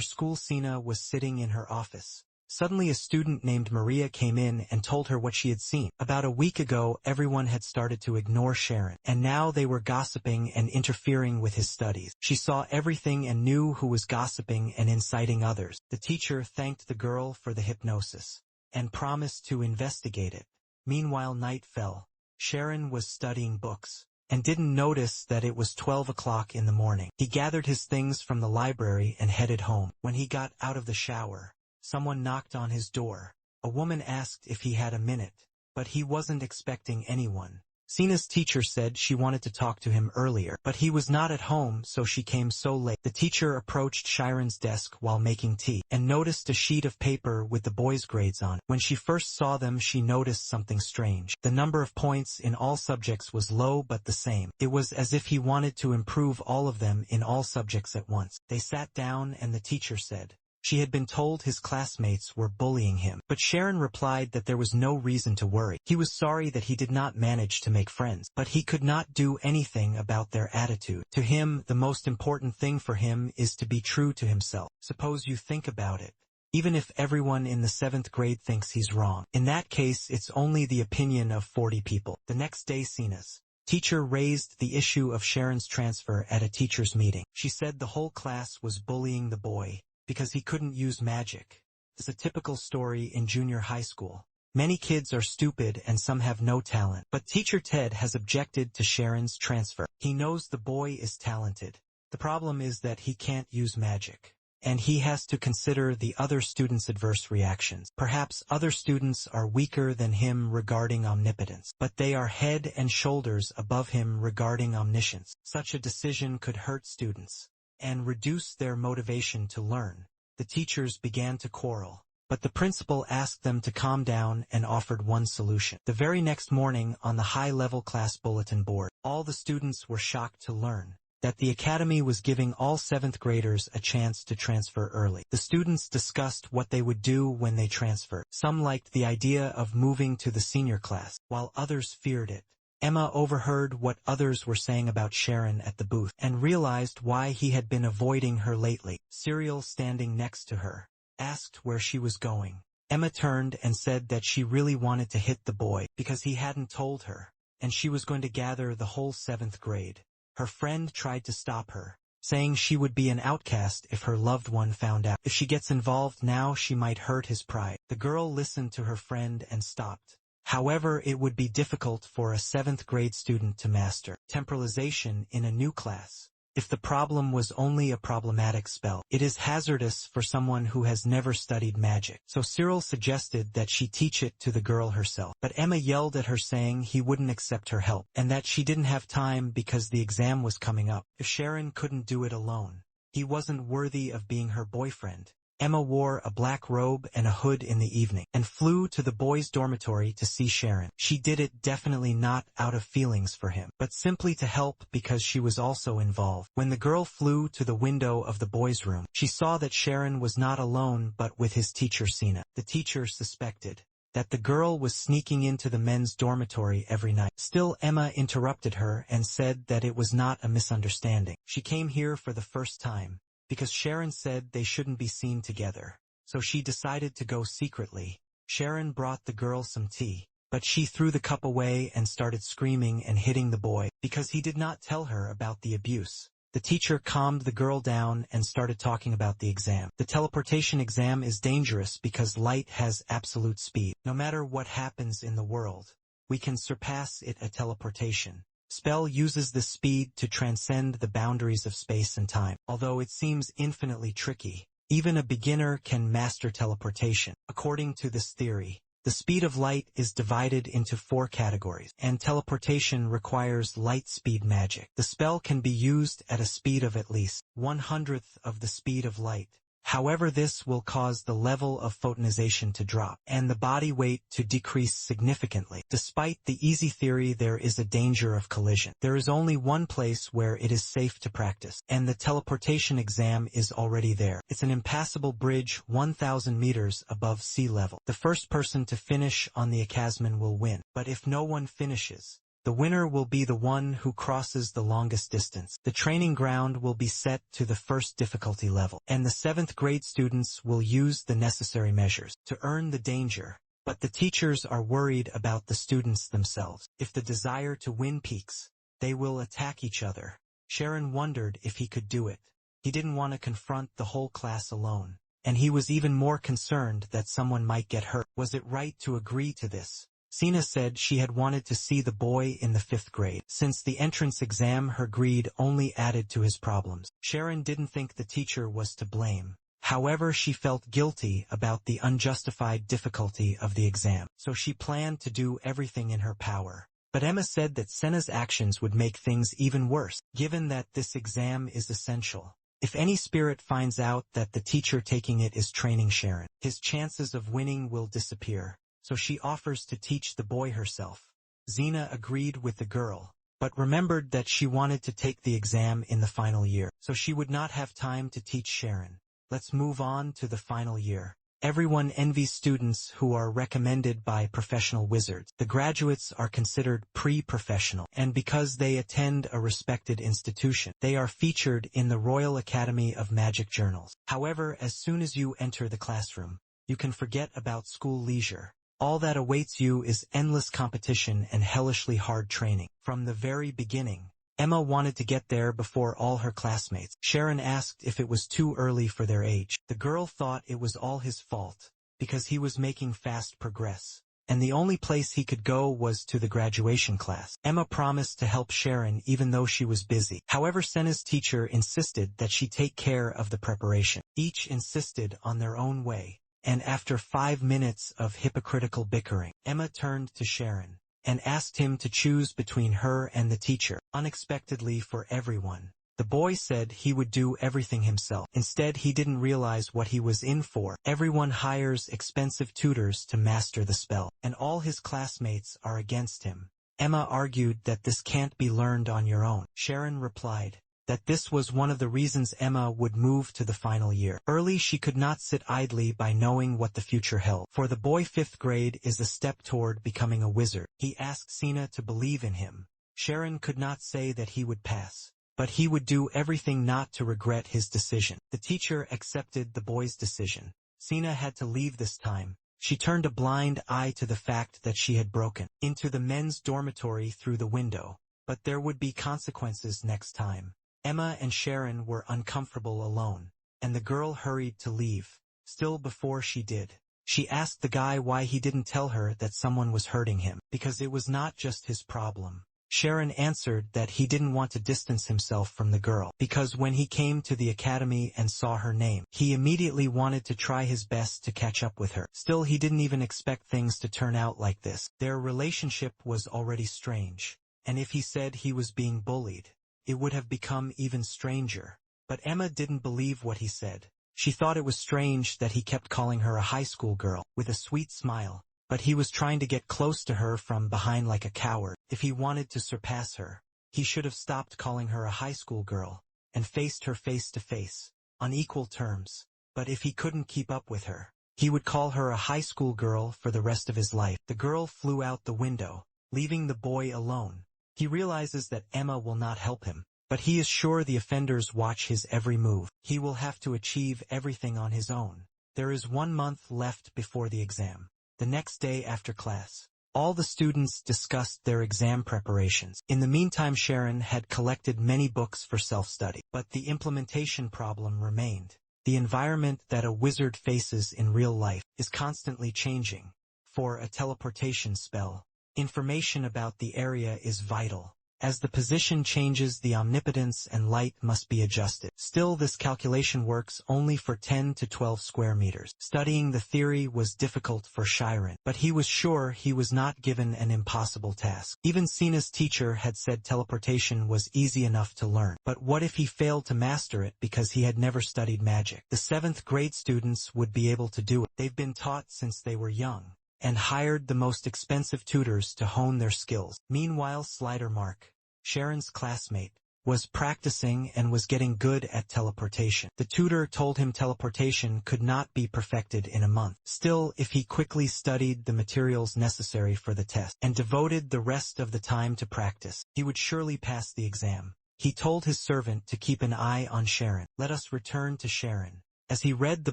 school, Sina was sitting in her office. Suddenly a student named Maria came in and told her what she had seen. About a week ago, everyone had started to ignore Sharon, and now they were gossiping and interfering with his studies. She saw everything and knew who was gossiping and inciting others. The teacher thanked the girl for the hypnosis and promised to investigate it. Meanwhile, night fell. Sharon was studying books and didn't notice that it was 12 o'clock in the morning. He gathered his things from the library and headed home. When he got out of the shower, someone knocked on his door. A woman asked if he had a minute, but he wasn't expecting anyone. Sina's teacher said she wanted to talk to him earlier, but he was not at home, so she came so late. The teacher approached Sharon's desk while making tea and noticed a sheet of paper with the boys' grades on it. When she first saw them, she noticed something strange. The number of points in all subjects was low but the same. It was as if he wanted to improve all of them in all subjects at once. They sat down and the teacher said she had been told his classmates were bullying him, but Sharon replied that there was no reason to worry. He was sorry that he did not manage to make friends, but he could not do anything about their attitude. To him, the most important thing for him is to be true to himself. Suppose you think about it. Even if everyone in the 7th grade thinks he's wrong, in that case it's only the opinion of 40 people. The next day, Sina's teacher raised the issue of Sharon's transfer at a teacher's meeting. She said the whole class was bullying the boy because he couldn't use magic. It's a typical story in junior high school. Many kids are stupid and some have no talent, but teacher Ted has objected to Sharon's transfer. He knows the boy is talented. The problem is that he can't use magic, and he has to consider the other students' adverse reactions. Perhaps other students are weaker than him regarding omnipotence, but they are head and shoulders above him regarding omniscience. Such a decision could hurt students and reduce their motivation to learn. The teachers began to quarrel, but the principal asked them to calm down and offered one solution. The very next morning, on the high-level class bulletin board, all the students were shocked to learn that the academy was giving all 7th graders a chance to transfer early. The students discussed what they would do when they transferred. Some liked the idea of moving to the senior class, while others feared it. Emma overheard what others were saying about Sharon at the booth and realized why he had been avoiding her lately. Cyril, standing next to her, asked where she was going. Emma turned and said that she really wanted to hit the boy because he hadn't told her, and she was going to gather the whole 7th grade. Her friend tried to stop her, saying she would be an outcast if her loved one found out. If she gets involved now, she might hurt his pride. The girl listened to her friend and stopped. However, it would be difficult for a 7th grade student to master temporalization in a new class. If the problem was only a problematic spell, it is hazardous for someone who has never studied magic. So Cyril suggested that she teach it to the girl herself. But Emma yelled at her, saying he wouldn't accept her help, and that she didn't have time because the exam was coming up. If Sharon couldn't do it alone, he wasn't worthy of being her boyfriend. Emma wore a black robe and a hood in the evening, and flew to the boys' dormitory to see Sharon. She did it definitely not out of feelings for him, but simply to help because she was also involved. When the girl flew to the window of the boys' room, she saw that Sharon was not alone but with his teacher Sina. The teacher suspected that the girl was sneaking into the men's dormitory every night. Still, Emma interrupted her and said that it was not a misunderstanding. She came here for the first time because Sharon said they shouldn't be seen together, so she decided to go secretly. Sharon brought the girl some tea, but she threw the cup away and started screaming and hitting the boy because he did not tell her about the abuse. The teacher calmed the girl down and started talking about the exam. The teleportation exam is dangerous because light has absolute speed. No matter what happens in the world, we can surpass it at teleportation. Spell uses the speed to transcend the boundaries of space and time. Although it seems infinitely tricky, even a beginner can master teleportation. According to this theory, The speed of light is divided into 4 categories, and teleportation requires light speed magic. The spell can be used at a speed of at least 1/100th of the speed of light. However, this will cause the level of photonization to drop, and the body weight to decrease significantly. Despite the easy theory, there is a danger of collision. There is only one place where it is safe to practice, and the teleportation exam is already there. It's an impassable bridge 1,000 meters above sea level. The first person to finish on the Academy will win, but if no one finishes, the winner will be the one who crosses the longest distance. The training ground will be set to the first difficulty level, and the 7th grade students will use the necessary measures to earn the danger. But the teachers are worried about the students themselves. If the desire to win peaks, they will attack each other. Sharon wondered if he could do it. He didn't want to confront the whole class alone, and he was even more concerned that someone might get hurt. Was it right to agree to this? Sina said she had wanted to see the boy in the 5th grade. Since the entrance exam, her greed only added to his problems. Sharon didn't think the teacher was to blame. However, she felt guilty about the unjustified difficulty of the exam, so she planned to do everything in her power. But Emma said that Sena's actions would make things even worse, given that this exam is essential. If any spirit finds out that the teacher taking it is training Sharon, his chances of winning will disappear. So she offers to teach the boy herself. Zena agreed with the girl, but remembered that she wanted to take the exam in the final year, so she would not have time to teach Sharon. Let's move on to the final year. Everyone envies students who are recommended by professional wizards. The graduates are considered pre-professional, and because they attend a respected institution, they are featured in the Royal Academy of Magic journals. However, as soon as you enter the classroom, you can forget about school leisure. All that awaits you is endless competition and hellishly hard training. From the very beginning, Emma wanted to get there before all her classmates. Sharon asked if it was too early for their age. The girl thought it was all his fault, because he was making fast progress, and the only place he could go was to the graduation class. Emma promised to help Sharon even though she was busy. However, Sena's teacher insisted that she take care of the preparation. Each insisted on their own way. And after 5 minutes of hypocritical bickering, Emma turned to Sharon and asked him to choose between her and the teacher. Unexpectedly for everyone, the boy said he would do everything himself. Instead, he didn't realize what he was in for. Everyone hires expensive tutors to master the spell, and all his classmates are against him. Emma argued that this can't be learned on your own. Sharon replied that this was one of the reasons Emma would move to the final year. Early, she could not sit idly by knowing what the future held. For the boy, 5th grade is a step toward becoming a wizard. He asked Sina to believe in him. Sharon could not say that he would pass, but he would do everything not to regret his decision. The teacher accepted the boy's decision. Sina had to leave this time. She turned a blind eye to the fact that she had broken into the men's dormitory through the window, but there would be consequences next time. Emma and Sharon were uncomfortable alone, and the girl hurried to leave. Still, before she did, she asked the guy why he didn't tell her that someone was hurting him, because it was not just his problem. Sharon answered that he didn't want to distance himself from the girl, because when he came to the academy and saw her name, he immediately wanted to try his best to catch up with her. Still, he didn't even expect things to turn out like this. Their relationship was already strange, and if he said he was being bullied, it would have become even stranger. But Emma didn't believe what he said. She thought it was strange that he kept calling her a high school girl, with a sweet smile, but he was trying to get close to her from behind like a coward. If he wanted to surpass her, he should have stopped calling her a high school girl, and faced her face to face, on equal terms. But if he couldn't keep up with her, he would call her a high school girl for the rest of his life. The girl flew out the window, leaving the boy alone. He realizes that Emma will not help him, but he is sure the offenders watch his every move. He will have to achieve everything on his own. There is 1 month left before the exam. The next day after class, all the students discussed their exam preparations. In the meantime, Sharon had collected many books for self-study, but the implementation problem remained. The environment that a wizard faces in real life is constantly changing. For a teleportation spell, information about the area is vital. As the position changes, the omnipotence and light must be adjusted. Still, this calculation works only for 10 to 12 square meters. Studying the theory was difficult for Shiren, but he was sure he was not given an impossible task. Even Sina's teacher had said teleportation was easy enough to learn. But what if he failed to master it because he had never studied magic? The 7th grade students would be able to do it. They've been taught since they were young, and hired the most expensive tutors to hone their skills. Meanwhile, Slider Mark, Sharon's classmate, was practicing and was getting good at teleportation. The tutor told him teleportation could not be perfected in a month. Still, if he quickly studied the materials necessary for the test and devoted the rest of the time to practice, he would surely pass the exam. He told his servant to keep an eye on Sharon. Let us return to Sharon. As he read the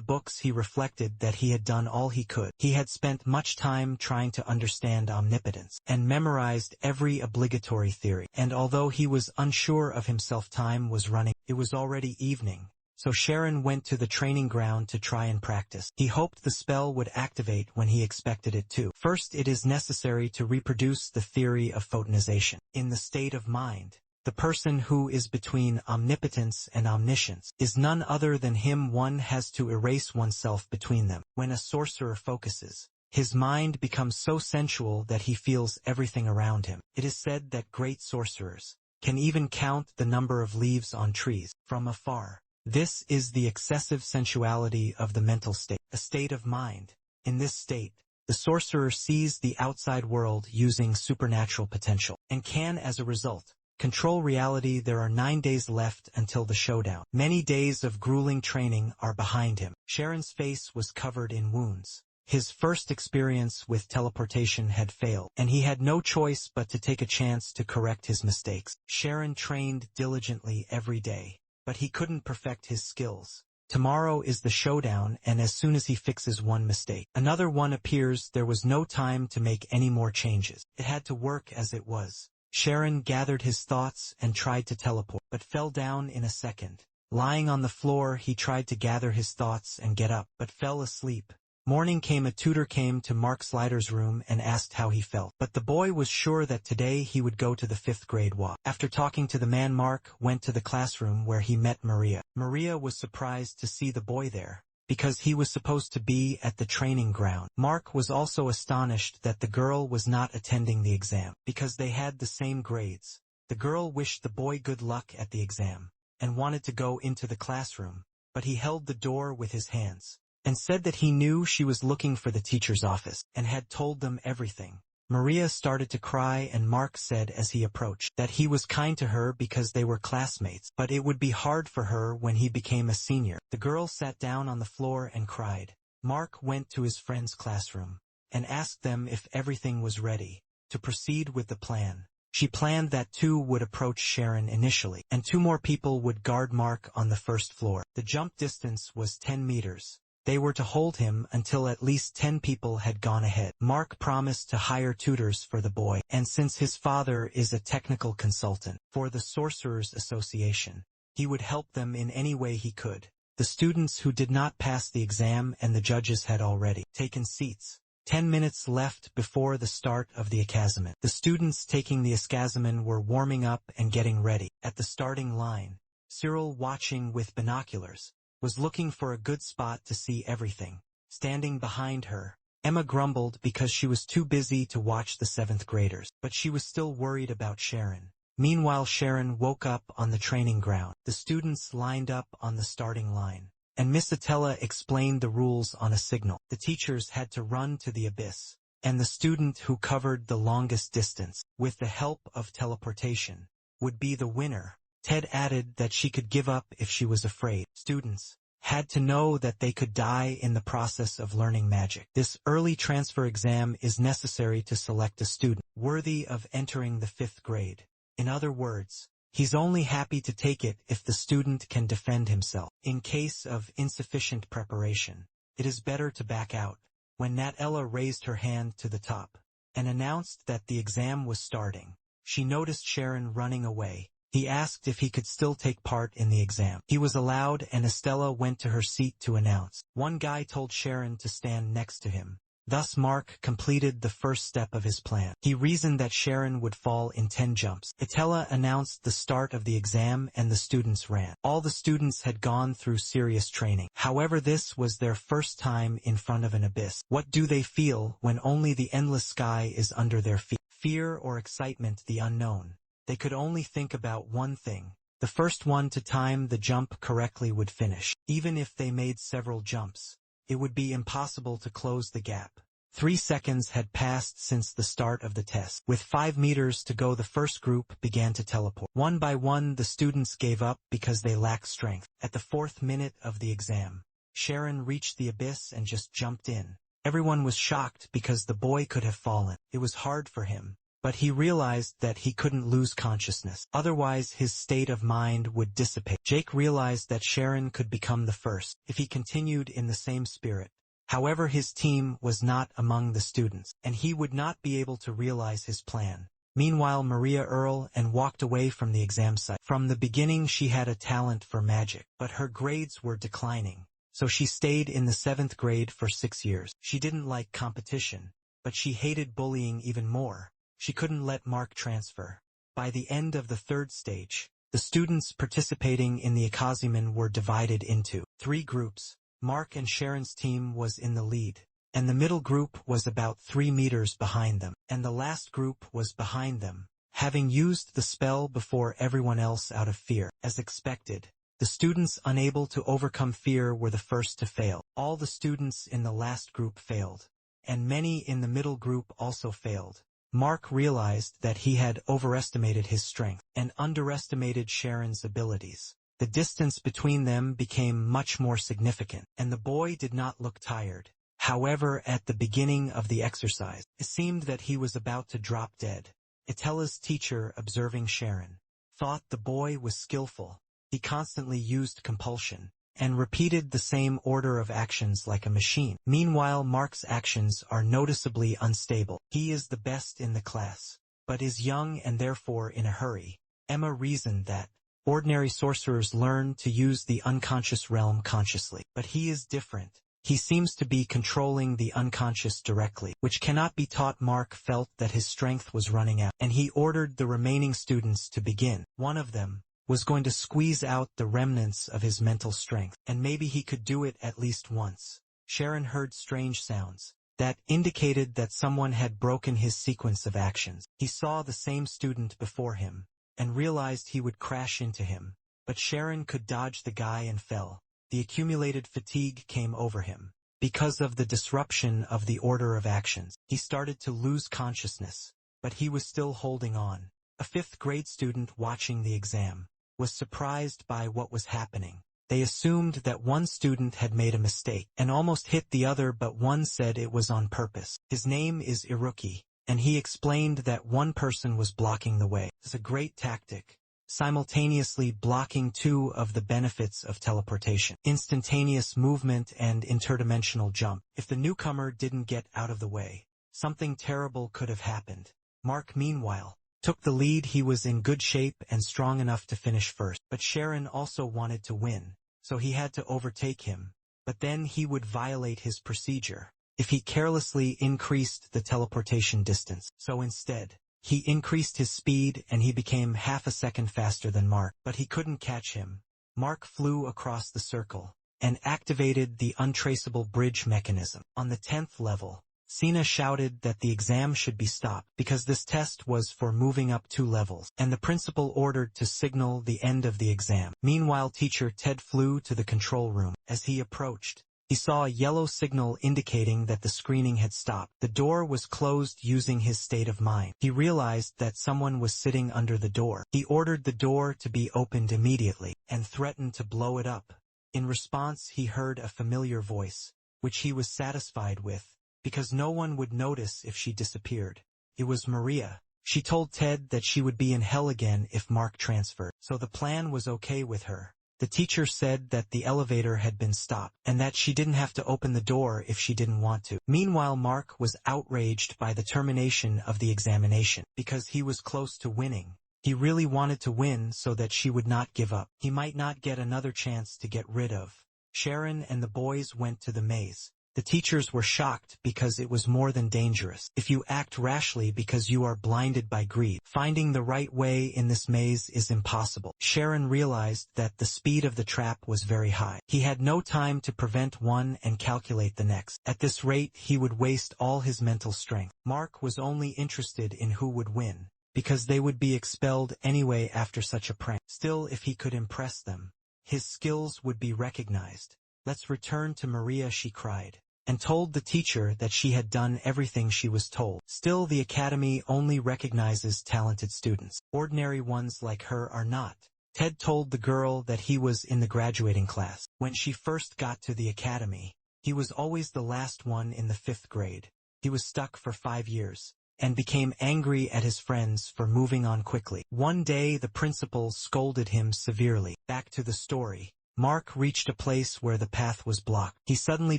books, he reflected that he had done all he could. He had spent much time trying to understand omnipotence, and memorized every obligatory theory. And although he was unsure of himself, time was running. It was already evening, so Sharon went to the training ground to try and practice. He hoped the spell would activate when he expected it to. First, it is necessary to reproduce the theory of photonization. In the state of mind, the person who is between omnipotence and omniscience is none other than him. One has to erase oneself between them. When a sorcerer focuses, his mind becomes so sensual that he feels everything around him. It is said that great sorcerers can even count the number of leaves on trees from afar. This is the excessive sensuality of the mental state, a state of mind. In this state, the sorcerer sees the outside world using supernatural potential, and can, as a result, control reality. There are 9 days left until the showdown. Many days of grueling training are behind him. Sharon's face was covered in wounds. His first experience with teleportation had failed, and he had no choice but to take a chance to correct his mistakes. Sharon trained diligently every day, but he couldn't perfect his skills. Tomorrow is the showdown, and as soon as he fixes one mistake, another one appears. There was no time to make any more changes. It had to work as it was. Sharon gathered his thoughts and tried to teleport, but fell down in a second. Lying on the floor, he tried to gather his thoughts and get up, but fell asleep. Morning came. A tutor came to Mark Slider's room and asked how he felt, but the boy was sure that today he would go to the 5th grade walk. After talking to the man, Mark went to the classroom where he met Maria. Maria was surprised to see the boy there, because he was supposed to be at the training ground. Mark was also astonished that the girl was not attending the exam, because they had the same grades. The girl wished the boy good luck at the exam, and wanted to go into the classroom, but he held the door with his hands, and said that he knew she was looking for the teacher's office, and had told them everything. Maria started to cry, and Mark said as he approached that he was kind to her because they were classmates, but it would be hard for her when he became a senior. The girl sat down on the floor and cried. Mark went to his friend's classroom, and asked them if everything was ready to proceed with the plan. She planned that 2 would approach Sharon initially, and 2 more people would guard Mark on the first floor. The jump distance was 10 meters. They were to hold him until at least 10 people had gone ahead. Mark promised to hire tutors for the boy, and since his father is a technical consultant for the Sorcerers Association, he would help them in any way he could. The students who did not pass the exam and the judges had already taken seats. 10 minutes left before the start of the examen. The students taking the examen were warming up and getting ready. At the starting line, Cyril, watching with binoculars, was looking for a good spot to see everything. Standing behind her, Emma grumbled because she was too busy to watch the 7th graders, but she was still worried about Sharon. Meanwhile, Sharon woke up on the training ground. The students lined up on the starting line, and Miss Atella explained the rules on a signal. The teachers had to run to the abyss, and the student who covered the longest distance, with the help of teleportation, would be the winner. Ted added that she could give up if she was afraid. Students had to know that they could die in the process of learning magic. This early transfer exam is necessary to select a student worthy of entering the 5th grade. In other words, he's only happy to take it if the student can defend himself. In case of insufficient preparation, it is better to back out. When Natella raised her hand to the top and announced that the exam was starting, she noticed Sharon running away. He asked if he could still take part in the exam. He was allowed, and Estella went to her seat to announce. One guy told Sharon to stand next to him. Thus Mark completed the first step of his plan. He reasoned that Sharon would fall in 10 jumps. Itella announced the start of the exam and the students ran. All the students had gone through serious training. However, this was their first time in front of an abyss. What do they feel when only the endless sky is under their feet? Fear or excitement, the unknown. They could only think about one thing. The first one to time the jump correctly would finish. Even if they made several jumps, it would be impossible to close the gap. 3 seconds had passed since the start of the test. With 5 meters to go, the first group began to teleport. One by one, the students gave up because they lacked strength. At the 4th minute of the exam, Sharon reached the abyss and just jumped in. Everyone was shocked because the boy could have fallen. It was hard for him, but he realized that he couldn't lose consciousness. Otherwise, his state of mind would dissipate. Jake realized that Sharon could become the first if he continued in the same spirit. However, his team was not among the students, and he would not be able to realize his plan. Meanwhile, Maria Earl and walked away from the exam site. From the beginning, she had a talent for magic, but her grades were declining, so she stayed in the 7th grade for 6 years. She didn't like competition, but she hated bullying even more. She couldn't let Mark transfer. By the end of the 3rd stage, the students participating in the Academies were divided into 3 groups. Mark and Sharon's team was in the lead, and the middle group was about 3 meters behind them, and the last group was behind them, having used the spell before everyone else out of fear. As expected, the students unable to overcome fear were the first to fail. All the students in the last group failed, and many in the middle group also failed. Mark realized that he had overestimated his strength and underestimated Sharon's abilities. The distance between them became much more significant, and the boy did not look tired. However, at the beginning of the exercise, it seemed that he was about to drop dead. Itella's teacher, observing Sharon, thought the boy was skillful. He constantly used compulsion and repeated the same order of actions like a machine. Meanwhile, Mark's actions are noticeably unstable. He is the best in the class, but is young and therefore in a hurry. Emma reasoned that ordinary sorcerers learn to use the unconscious realm consciously, but he is different. He seems to be controlling the unconscious directly, which cannot be taught. Mark felt that his strength was running out, and he ordered the remaining students to begin. One of them was going to squeeze out the remnants of his mental strength, and maybe he could do it at least once. Sharon heard strange sounds that indicated that someone had broken his sequence of actions. He saw the same student before him and realized he would crash into him, but Sharon could dodge the guy and fell. The accumulated fatigue came over him. Because of the disruption of the order of actions, he started to lose consciousness, but he was still holding on. A 5th grade student watching the exam was surprised by what was happening. They assumed that one student had made a mistake and almost hit the other, but one said it was on purpose. His name is Iruki, and he explained that one person was blocking the way. It's a great tactic, simultaneously blocking 2 of the benefits of teleportation: instantaneous movement and interdimensional jump. If the newcomer didn't get out of the way, something terrible could have happened. Mark, meanwhile, took the lead. He was in good shape and strong enough to finish first, but Sharon also wanted to win, so he had to overtake him. But then he would violate his procedure if he carelessly increased the teleportation distance. So instead, he increased his speed and he became half a second faster than Mark, but he couldn't catch him. Mark flew across the circle and activated the untraceable bridge mechanism. On the 10th level, Sina shouted that the exam should be stopped because this test was for moving up 2 levels, and the principal ordered to signal the end of the exam. Meanwhile, teacher Ted flew to the control room. As he approached, he saw a yellow signal indicating that the screening had stopped. The door was closed. Using his state of mind, he realized that someone was sitting under the door. He ordered the door to be opened immediately and threatened to blow it up. In response, he heard a familiar voice, which he was satisfied with, because no one would notice if she disappeared. It was Maria. She told Ted that she would be in hell again if Mark transferred, so the plan was okay with her. The teacher said that the elevator had been stopped, and that she didn't have to open the door if she didn't want to. Meanwhile, Mark was outraged by the termination of the examination, because he was close to winning. He really wanted to win so that she would not give up. He might not get another chance to get rid of Sharon, and the boys went to the maze. The teachers were shocked because it was more than dangerous. If you act rashly because you are blinded by greed, finding the right way in this maze is impossible. Sharon realized that the speed of the trap was very high. He had no time to prevent one and calculate the next. At this rate, he would waste all his mental strength. Mark was only interested in who would win, because they would be expelled anyway after such a prank. Still, if he could impress them, his skills would be recognized. "Let's return to Maria," she cried, and told the teacher that she had done everything she was told. Still, the academy only recognizes talented students. Ordinary ones like her are not. Ted told the girl that he was in the graduating class. When she first got to the academy, he was always the last one in the 5th grade. He was stuck for 5 years, and became angry at his friends for moving on quickly. One day the principal scolded him severely. Back to the story. Mark reached a place where the path was blocked. He suddenly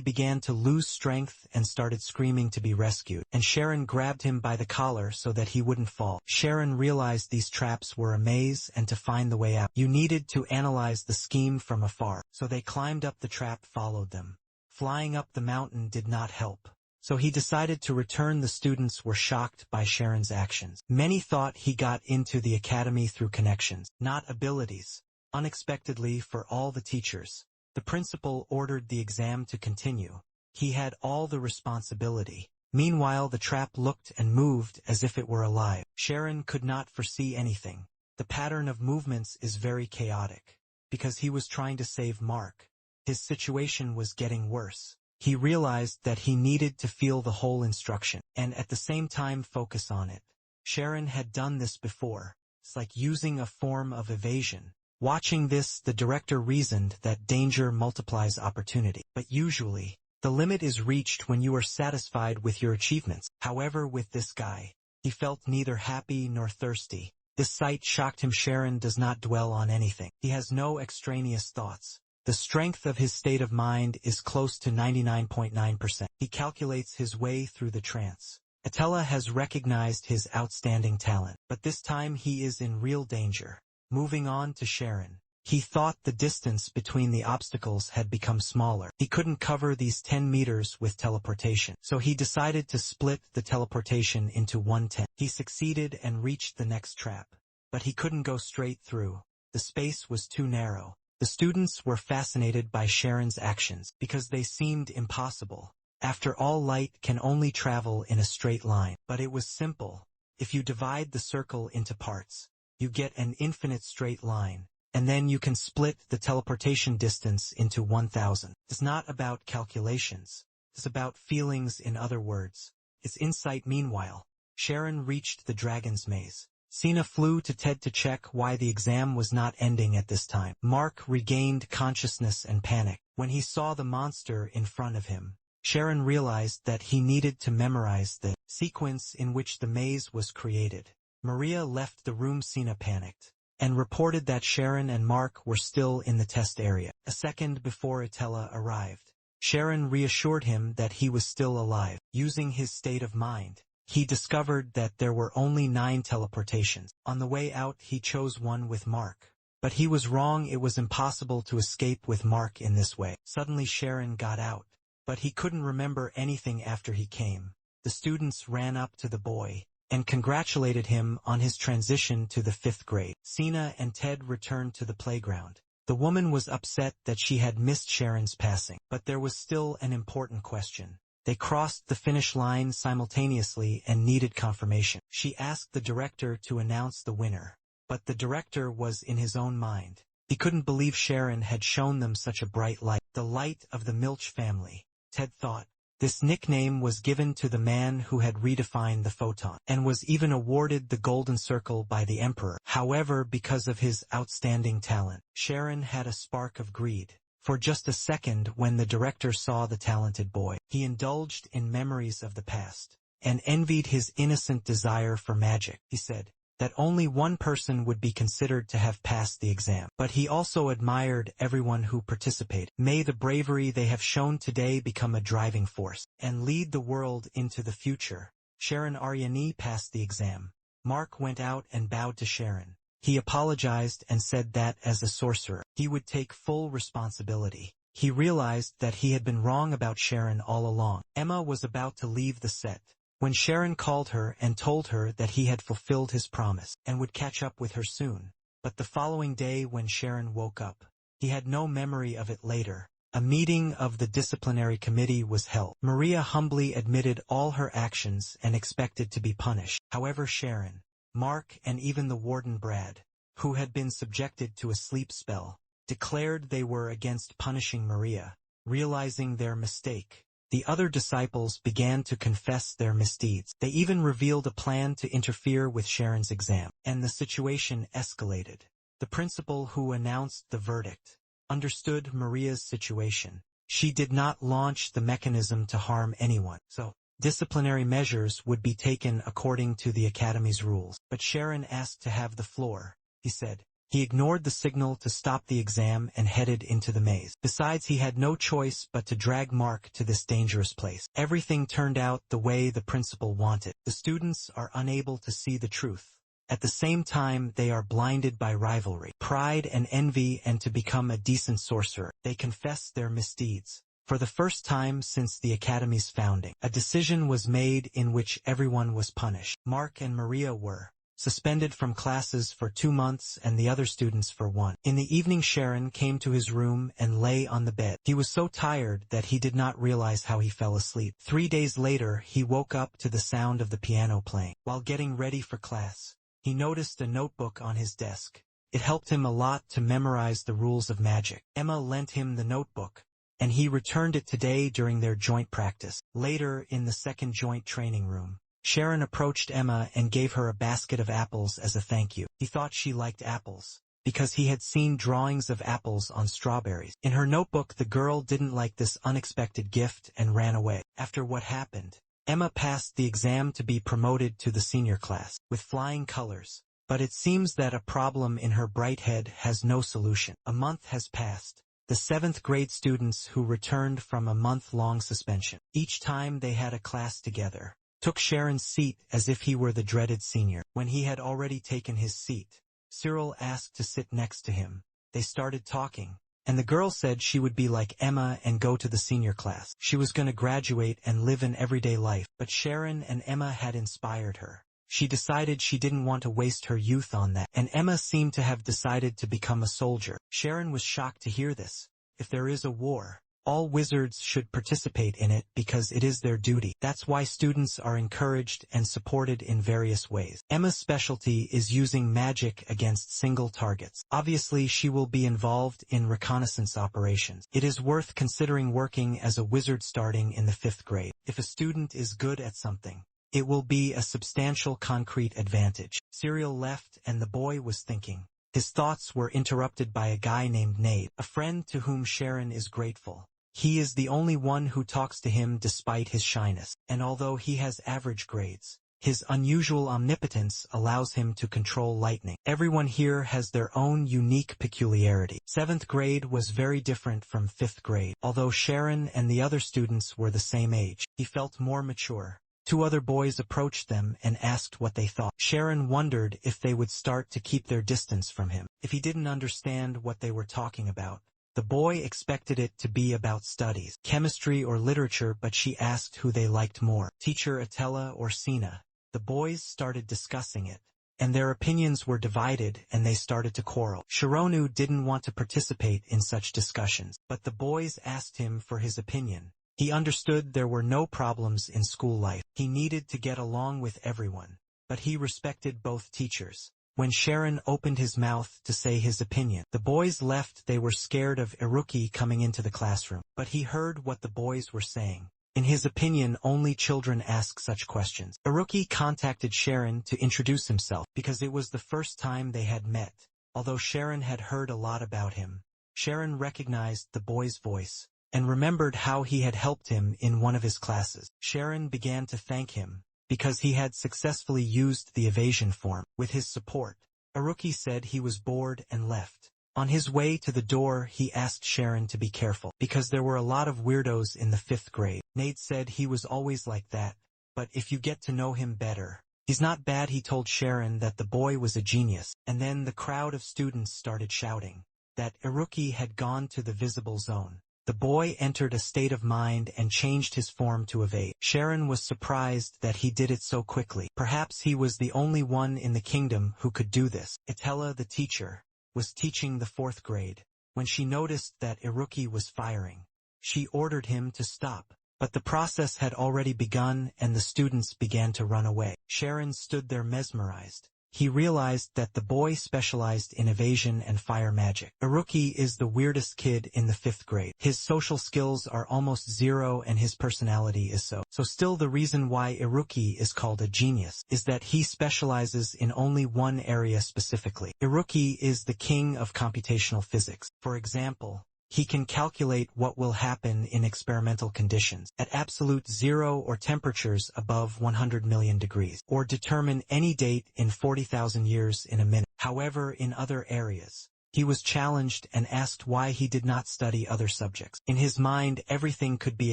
began to lose strength and started screaming to be rescued, and Sharon grabbed him by the collar so that he wouldn't fall. Sharon realized these traps were a maze, and to find the way out, you needed to analyze the scheme from afar. So they climbed up the trap, followed them. Flying up the mountain did not help. So he decided to return. The students were shocked by Sharon's actions. Many thought he got into the academy through connections, not abilities. Unexpectedly for all the teachers, the principal ordered the exam to continue. He had all the responsibility. Meanwhile, the trap looked and moved as if it were alive. Sharon could not foresee anything. The pattern of movements is very chaotic. Because he was trying to save Mark, his situation was getting worse. He realized that he needed to feel the whole instruction, and at the same time focus on it. Sharon had done this before. It's like using a form of evasion. Watching this, the director reasoned that danger multiplies opportunity. But usually, the limit is reached when you are satisfied with your achievements. However, with this guy, he felt neither happy nor thirsty. This sight shocked him. Sharon does not dwell on anything. He has no extraneous thoughts. The strength of his state of mind is close to 99.9%. He calculates his way through the trance. Attila has recognized his outstanding talent, but this time he is in real danger. Moving on to Sharon. He thought the distance between the obstacles had become smaller. He couldn't cover these 10 meters with teleportation, so he decided to split the teleportation into 1/10. He succeeded and reached the next trap, but he couldn't go straight through. The space was too narrow. The students were fascinated by Sharon's actions because they seemed impossible. After all, light can only travel in a straight line. But it was simple. If you divide the circle into parts, you get an infinite straight line, and then you can split the teleportation distance into 1000. It's not about calculations. It's about feelings. In other words, it's insight. Meanwhile, Sharon reached the dragon's maze. Sina flew to Ted to check why the exam was not ending at this time. Mark regained consciousness and panicked when he saw the monster in front of him. Sharon realized that he needed to memorize the sequence in which the maze was created. Maria left the room. Sina panicked and reported that Sharon and Mark were still in the test area. A second before Attila arrived, Sharon reassured him that he was still alive. Using his state of mind, he discovered that there were only 9 teleportations. On the way out, he chose one with Mark. But he was wrong. It was impossible to escape with Mark in this way. Suddenly Sharon got out, but he couldn't remember anything after he came. The students ran up to the boy and congratulated him on his transition to the 5th grade. Sina and Ted returned to the playground. The woman was upset that she had missed Sharon's passing, but there was still an important question. They crossed the finish line simultaneously and needed confirmation. She asked the director to announce the winner, but the director was in his own mind. He couldn't believe Sharon had shown them such a bright light. The light of the Milch family, Ted thought. This nickname was given to the man who had redefined the photon, and was even awarded the Golden Circle by the Emperor. However, because of his outstanding talent, Sharon had a spark of greed. For just a second, when the director saw the talented boy, he indulged in memories of the past, and envied his innocent desire for magic. He said that only one person would be considered to have passed the exam, but he also admired everyone who participated. May the bravery they have shown today become a driving force, and lead the world into the future. Sharon Aryani passed the exam. Mark went out and bowed to Sharon. He apologized and said that, as a sorcerer, he would take full responsibility. he realized that he had been wrong about Sharon all along. Emma was about to leave the set when Sharon called her and told her that he had fulfilled his promise and would catch up with her soon. But the following day when Sharon woke up, he had no memory of it later. A meeting of the disciplinary committee was held. Maria humbly admitted all her actions and expected to be punished. However, Sharon, Mark, and even the warden Brad, who had been subjected to a sleep spell, declared they were against punishing Maria. Realizing their mistake, the other disciples began to confess their misdeeds. They even revealed a plan to interfere with Sharon's exam, and the situation escalated. The principal who announced the verdict understood Maria's situation. She did not launch the mechanism to harm anyone, so disciplinary measures would be taken according to the Academy's rules. But Sharon asked to have the floor, he said. He ignored the signal to stop the exam and headed into the maze. Besides, he had no choice but to drag Mark to this dangerous place. Everything turned out the way the principal wanted. The students are unable to see the truth. At the same time, they are blinded by rivalry, pride and envy, and to become a decent sorcerer, they confess their misdeeds. For the first time since the Academy's founding, a decision was made in which everyone was punished. Mark and Maria were suspended from classes for 2 months and the other students for 1. In the evening, Sharon came to his room and lay on the bed. He was so tired that he did not realize how he fell asleep. 3 days later, he woke up to the sound of the piano playing. While getting ready for class, he noticed a notebook on his desk. It helped him a lot to memorize the rules of magic. Emma lent him the notebook, and he returned it today during their joint practice. Later, in the second joint training room, Sharon approached Emma and gave her a basket of apples as a thank you. He thought she liked apples, because he had seen drawings of apples on strawberries. In her notebook, the girl didn't like this unexpected gift and ran away. After what happened, Emma passed the exam to be promoted to the senior class with flying colors. But it seems that a problem in her bright head has no solution. A month has passed. The 7th grade students who returned from a month-long suspension, each time they had a class together, took Sharon's seat as if he were the dreaded senior. When he had already taken his seat, Cyril asked to sit next to him. They started talking, and the girl said she would be like Emma and go to the senior class. She was going to graduate and live an everyday life, but Sharon and Emma had inspired her. She decided she didn't want to waste her youth on that, and Emma seemed to have decided to become a soldier. Sharon was shocked to hear this. If there is a war, all wizards should participate in it because it is their duty. That's why students are encouraged and supported in various ways. Emma's specialty is using magic against single targets. Obviously, she will be involved in reconnaissance operations. It is worth considering working as a wizard starting in the 5th grade. If a student is good at something, it will be a substantial concrete advantage. Cyril left and the boy was thinking. His thoughts were interrupted by a guy named Nate, a friend to whom Sharon is grateful. He is the only one who talks to him despite his shyness, and although he has average grades, his unusual omnipotence allows him to control lightning. Everyone here has their own unique peculiarity. 7th grade was very different from 5th grade. Although Sharon and the other students were the same age, he felt more mature. 2 other boys approached them and asked what they thought. Sharon wondered if they would start to keep their distance from him. If he didn't understand what they were talking about, the boy expected it to be about studies, chemistry or literature, but she asked who they liked more, teacher Atella or Sina. The boys started discussing it, and their opinions were divided and they started to quarrel. Shironu didn't want to participate in such discussions, but the boys asked him for his opinion. He understood there were no problems in school life. He needed to get along with everyone, but he respected both teachers. When Sharon opened his mouth to say his opinion, the boys left. They were scared of Iruki coming into the classroom, but he heard what the boys were saying. In his opinion, only children ask such questions. Iruki contacted Sharon to introduce himself because it was the first time they had met. Although Sharon had heard a lot about him, Sharon recognized the boy's voice and remembered how he had helped him in one of his classes. Sharon began to thank him because he had successfully used the evasion form. With his support, Iruki said he was bored and left. On his way to the door, he asked Sharon to be careful because there were a lot of weirdos in the 5th grade. Nate said he was always like that, but if you get to know him better, he's not bad. He told Sharon that the boy was a genius, and then the crowd of students started shouting that Iruki had gone to the visible zone. The boy entered a state of mind and changed his form to evade. Sharon was surprised that he did it so quickly. Perhaps he was the only one in the kingdom who could do this. Yahello, the teacher, was teaching the 4th grade. When she noticed that Iruki was firing, she ordered him to stop. But the process had already begun and the students began to run away. Sharon stood there mesmerized. He realized that the boy specialized in evasion and fire magic. Iruki is the weirdest kid in the 5th grade. His social skills are almost zero and his personality is so. Still the reason why Iruki is called a genius is that he specializes in only one area specifically. Iruki is the king of computational physics. For example, he can calculate what will happen in experimental conditions at absolute zero or temperatures above 100 million degrees, or determine any date in 40,000 years in a minute. However, in other areas, he was challenged and asked why he did not study other subjects. In his mind, everything could be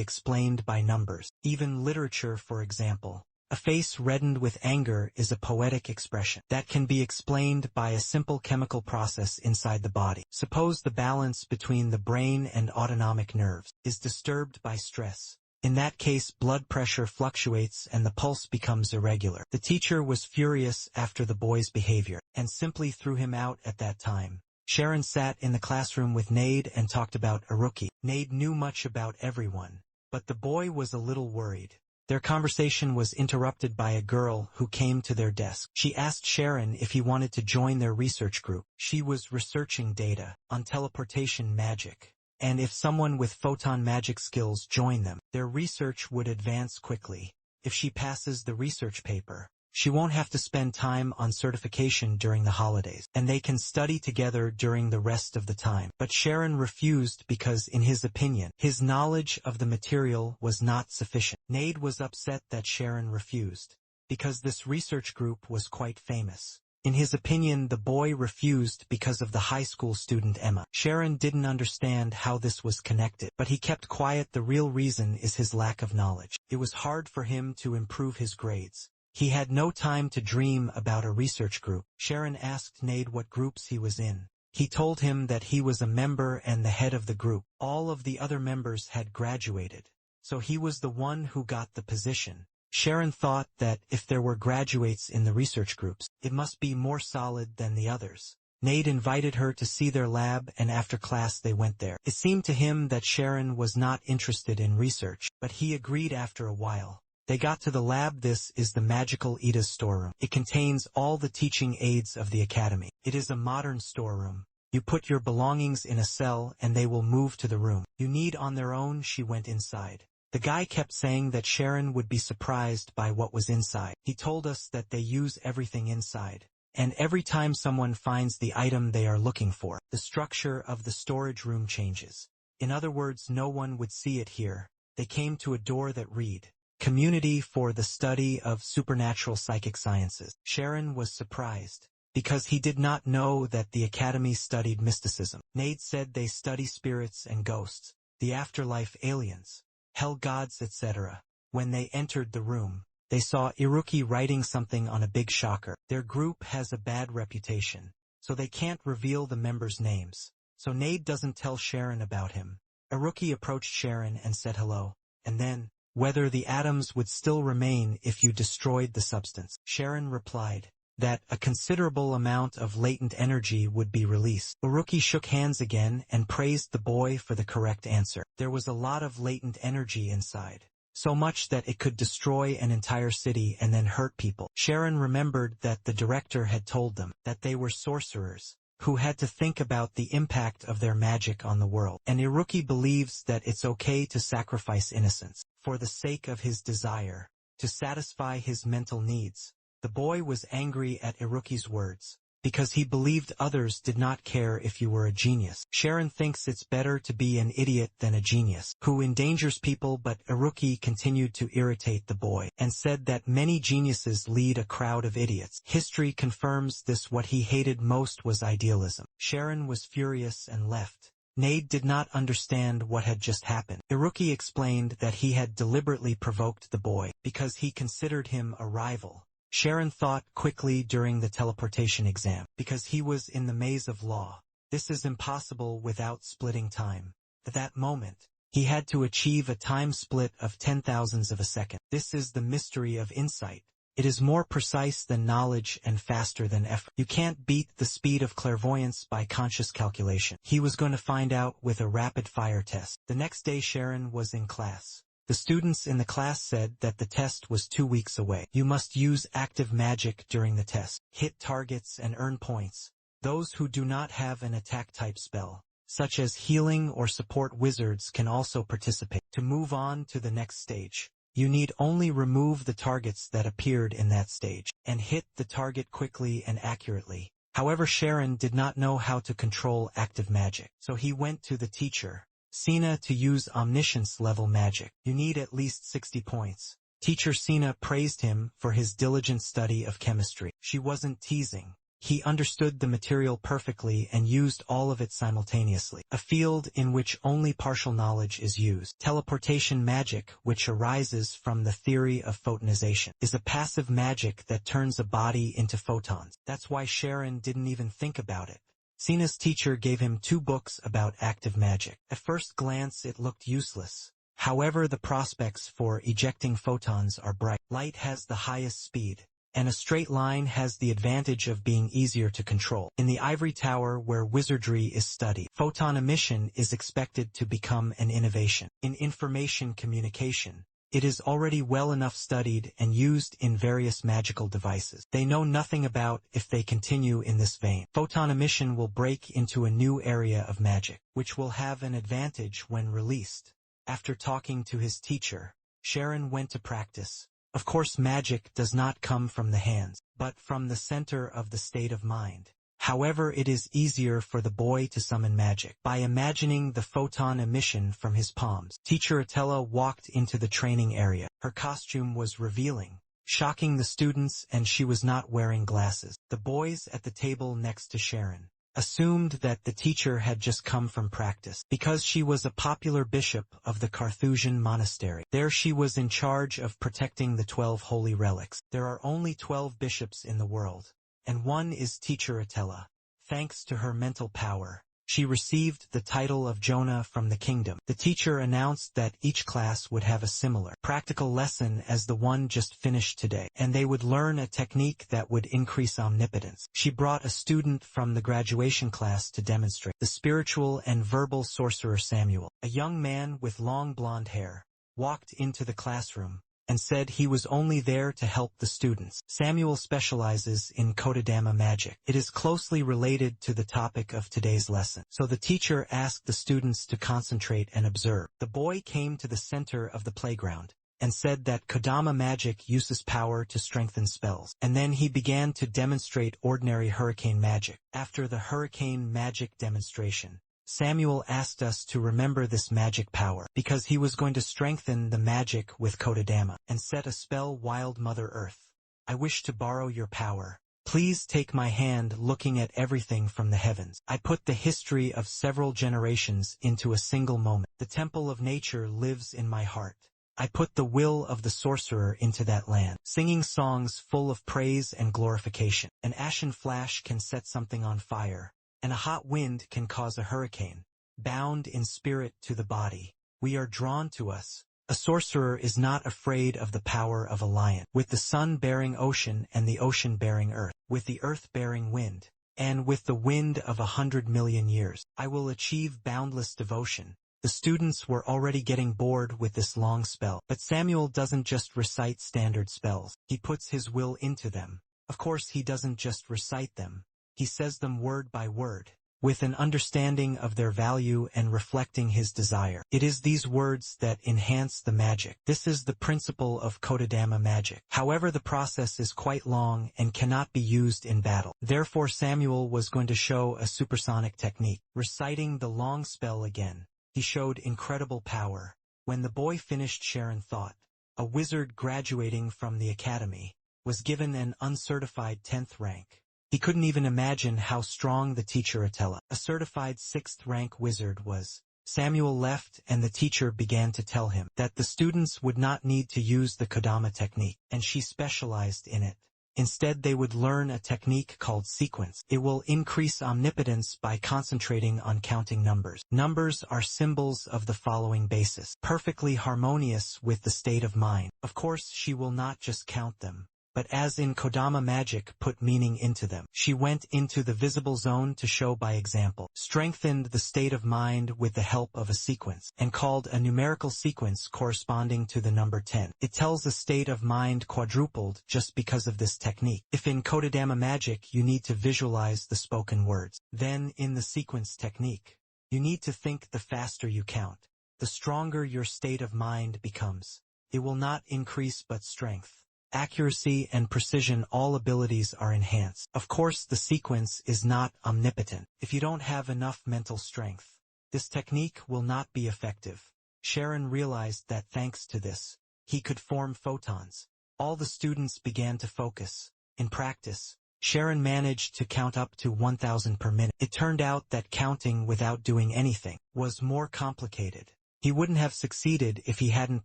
explained by numbers, even literature, for example. A face reddened with anger is a poetic expression that can be explained by a simple chemical process inside the body. Suppose the balance between the brain and autonomic nerves is disturbed by stress. In that case, blood pressure fluctuates and the pulse becomes irregular. The teacher was furious after the boy's behavior and simply threw him out at that time. Sharon sat in the classroom with Nade and talked about Iruki. Nade knew much about everyone, but the boy was a little worried. Their conversation was interrupted by a girl who came to their desk. She asked Sharon if he wanted to join their research group. She was researching data on teleportation magic, and if someone with photon magic skills joined them, their research would advance quickly. If she passes the research paper, she won't have to spend time on certification during the holidays, and they can study together during the rest of the time. But Sharon refused because, in his opinion, his knowledge of the material was not sufficient. Nade was upset that Sharon refused, because this research group was quite famous. In his opinion, the boy refused because of the high school student Emma. Sharon didn't understand how this was connected, but he kept quiet. The real reason is his lack of knowledge. It was hard for him to improve his grades. He had no time to dream about a research group. Sharon asked Nade what groups he was in. He told him that he was a member and the head of the group. All of the other members had graduated, so he was the one who got the position. Sharon thought that if there were graduates in the research groups, it must be more solid than the others. Nade invited her to see their lab, and after class they went there. It seemed to him that Sharon was not interested in research, but he agreed after a while. They got to the lab. This is the magical Ida's storeroom. It contains all the teaching aids of the academy. It is a modern storeroom. You put your belongings in a cell and they will move to the room you need on their own. She went inside. The guy kept saying that Sharon would be surprised by what was inside. He told us that they use everything inside, and every time someone finds the item they are looking for, the structure of the storage room changes. In other words, no one would see it here. They came to a door that read, Community for the Study of Supernatural Psychic Sciences. Sharon was surprised, because he did not know that the academy studied mysticism. Nade said they study spirits and ghosts, the afterlife, aliens, hell gods, etc. When they entered the room, they saw Iruki writing something on a big shocker. Their group has a bad reputation, so they can't reveal the members' names. So Nade doesn't tell Sharon about him. Iruki approached Sharon and said hello, and then, whether the atoms would still remain if you destroyed the substance. Sharon replied that a considerable amount of latent energy would be released. Iruki shook hands again and praised the boy for the correct answer. There was a lot of latent energy inside, so much that it could destroy an entire city and then hurt people. Sharon remembered that the director had told them that they were sorcerers who had to think about the impact of their magic on the world. And Iruki believes that it's okay to sacrifice innocence for the sake of his desire to satisfy his mental needs. The boy was angry at Iruki's words, because he believed others did not care if you were a genius. Sharon thinks it's better to be an idiot than a genius who endangers people, but Iruki continued to irritate the boy and said that many geniuses lead a crowd of idiots. History confirms this. What he hated most was idealism. Sharon was furious and left. Nade did not understand what had just happened. Iruki explained that he had deliberately provoked the boy because he considered him a rival. Sharon thought quickly during the teleportation exam, because he was in the maze of law. This is impossible without splitting time. At that moment, he had to achieve a time split of 10,000ths of a second. This is the mystery of insight. It is more precise than knowledge and faster than effort. You can't beat the speed of clairvoyance by conscious calculation. He was going to find out with a rapid-fire test. The next day Sharon was in class. The students in the class said that the test was 2 weeks away. You must use active magic during the test. Hit targets and earn points. Those who do not have an attack-type spell, such as healing or support wizards, can also participate. To move on to the next stage, you need only remove the targets that appeared in that stage, and hit the target quickly and accurately. However, Sharon did not know how to control active magic, so he went to the teacher, Sina, to use omniscience-level magic. You need at least 60 points. Teacher Sina praised him for his diligent study of chemistry. She wasn't teasing. He understood the material perfectly and used all of it simultaneously, a field in which only partial knowledge is used. Teleportation magic, which arises from the theory of photonization, is a passive magic that turns a body into photons. That's why Sharon didn't even think about it. Sina's teacher gave him 2 books about active magic. At first glance it looked useless. However, the prospects for ejecting photons are bright. Light has the highest speed, and a straight line has the advantage of being easier to control. In the ivory tower where wizardry is studied, photon emission is expected to become an innovation. In information communication, it is already well enough studied and used in various magical devices. They know nothing about if they continue in this vein. Photon emission will break into a new area of magic, which will have an advantage when released. After talking to his teacher, Sharon went to practice. Of course, magic does not come from the hands, but from the center of the state of mind. However, it is easier for the boy to summon magic by imagining the photon emission from his palms. Teacher Atella walked into the training area. Her costume was revealing, shocking the students, and she was not wearing glasses. The boys at the table next to Sharon assumed that the teacher had just come from practice, because she was a popular bishop of the Carthusian monastery. There she was in charge of protecting the 12 holy relics. There are only 12 bishops in the world, and one is Teacher Atella. Thanks to her mental power, she received the title of Jonah from the kingdom. The teacher announced that each class would have a similar practical lesson as the one just finished today, and they would learn a technique that would increase omnipotence. She brought a student from the graduation class to demonstrate: the spiritual and verbal sorcerer Samuel, a young man with long blonde hair, walked into the classroom and said he was only there to help the students. Samuel specializes in Kodama magic. It is closely related to the topic of today's lesson, so the teacher asked the students to concentrate and observe. The boy came to the center of the playground and said that Kodama magic uses power to strengthen spells, and then he began to demonstrate ordinary hurricane magic. After the hurricane magic demonstration, Samuel asked us to remember this magic power, because he was going to strengthen the magic with Kodama and set a spell. Wild Mother Earth, I wish to borrow your power. Please take my hand, looking at everything from the heavens. I put the history of several generations into a single moment. The temple of nature lives in my heart. I put the will of the sorcerer into that land, singing songs full of praise and glorification. An ashen flash can set something on fire, and a hot wind can cause a hurricane. Bound in spirit to the body, we are drawn to us. A sorcerer is not afraid of the power of a lion, with the sun bearing ocean and the ocean bearing earth, with the earth bearing wind, and with the wind of 100 million years. I will achieve boundless devotion. The students were already getting bored with this long spell, but Samuel doesn't just recite standard spells. He puts his will into them. Of course, he doesn't just recite them. He says them word by word, with an understanding of their value and reflecting his desire. It is these words that enhance the magic. This is the principle of Kodama magic. However, the process is quite long and cannot be used in battle. Therefore, Samuel was going to show a supersonic technique. Reciting the long spell again, he showed incredible power. When the boy finished, Sharon thought, a wizard graduating from the academy was given an uncertified 10th rank. He couldn't even imagine how strong the teacher Atella, a certified 6th rank wizard, was. Samuel left and the teacher began to tell him that the students would not need to use the Kodama technique, and she specialized in it. Instead, they would learn a technique called sequence. It will increase omnipotence by concentrating on counting numbers. Numbers are symbols of the following basis, perfectly harmonious with the state of mind. Of course, she will not just count them, but as in Kodama magic, put meaning into them. She went into the visible zone to show by example, strengthened the state of mind with the help of a sequence, and called a numerical sequence corresponding to the number 10. It tells a state of mind quadrupled just because of this technique. If in Kodama magic you need to visualize the spoken words, then in the sequence technique, you need to think. The faster you count, the stronger your state of mind becomes. It will not increase but strength, accuracy and precision, all abilities are enhanced. Of course, the sequence is not omnipotent. If you don't have enough mental strength, this technique will not be effective. Sharon realized that thanks to this, he could form photons. All the students began to focus. In practice, Sharon managed to count up to 1,000 per minute. It turned out that counting without doing anything was more complicated. He wouldn't have succeeded if he hadn't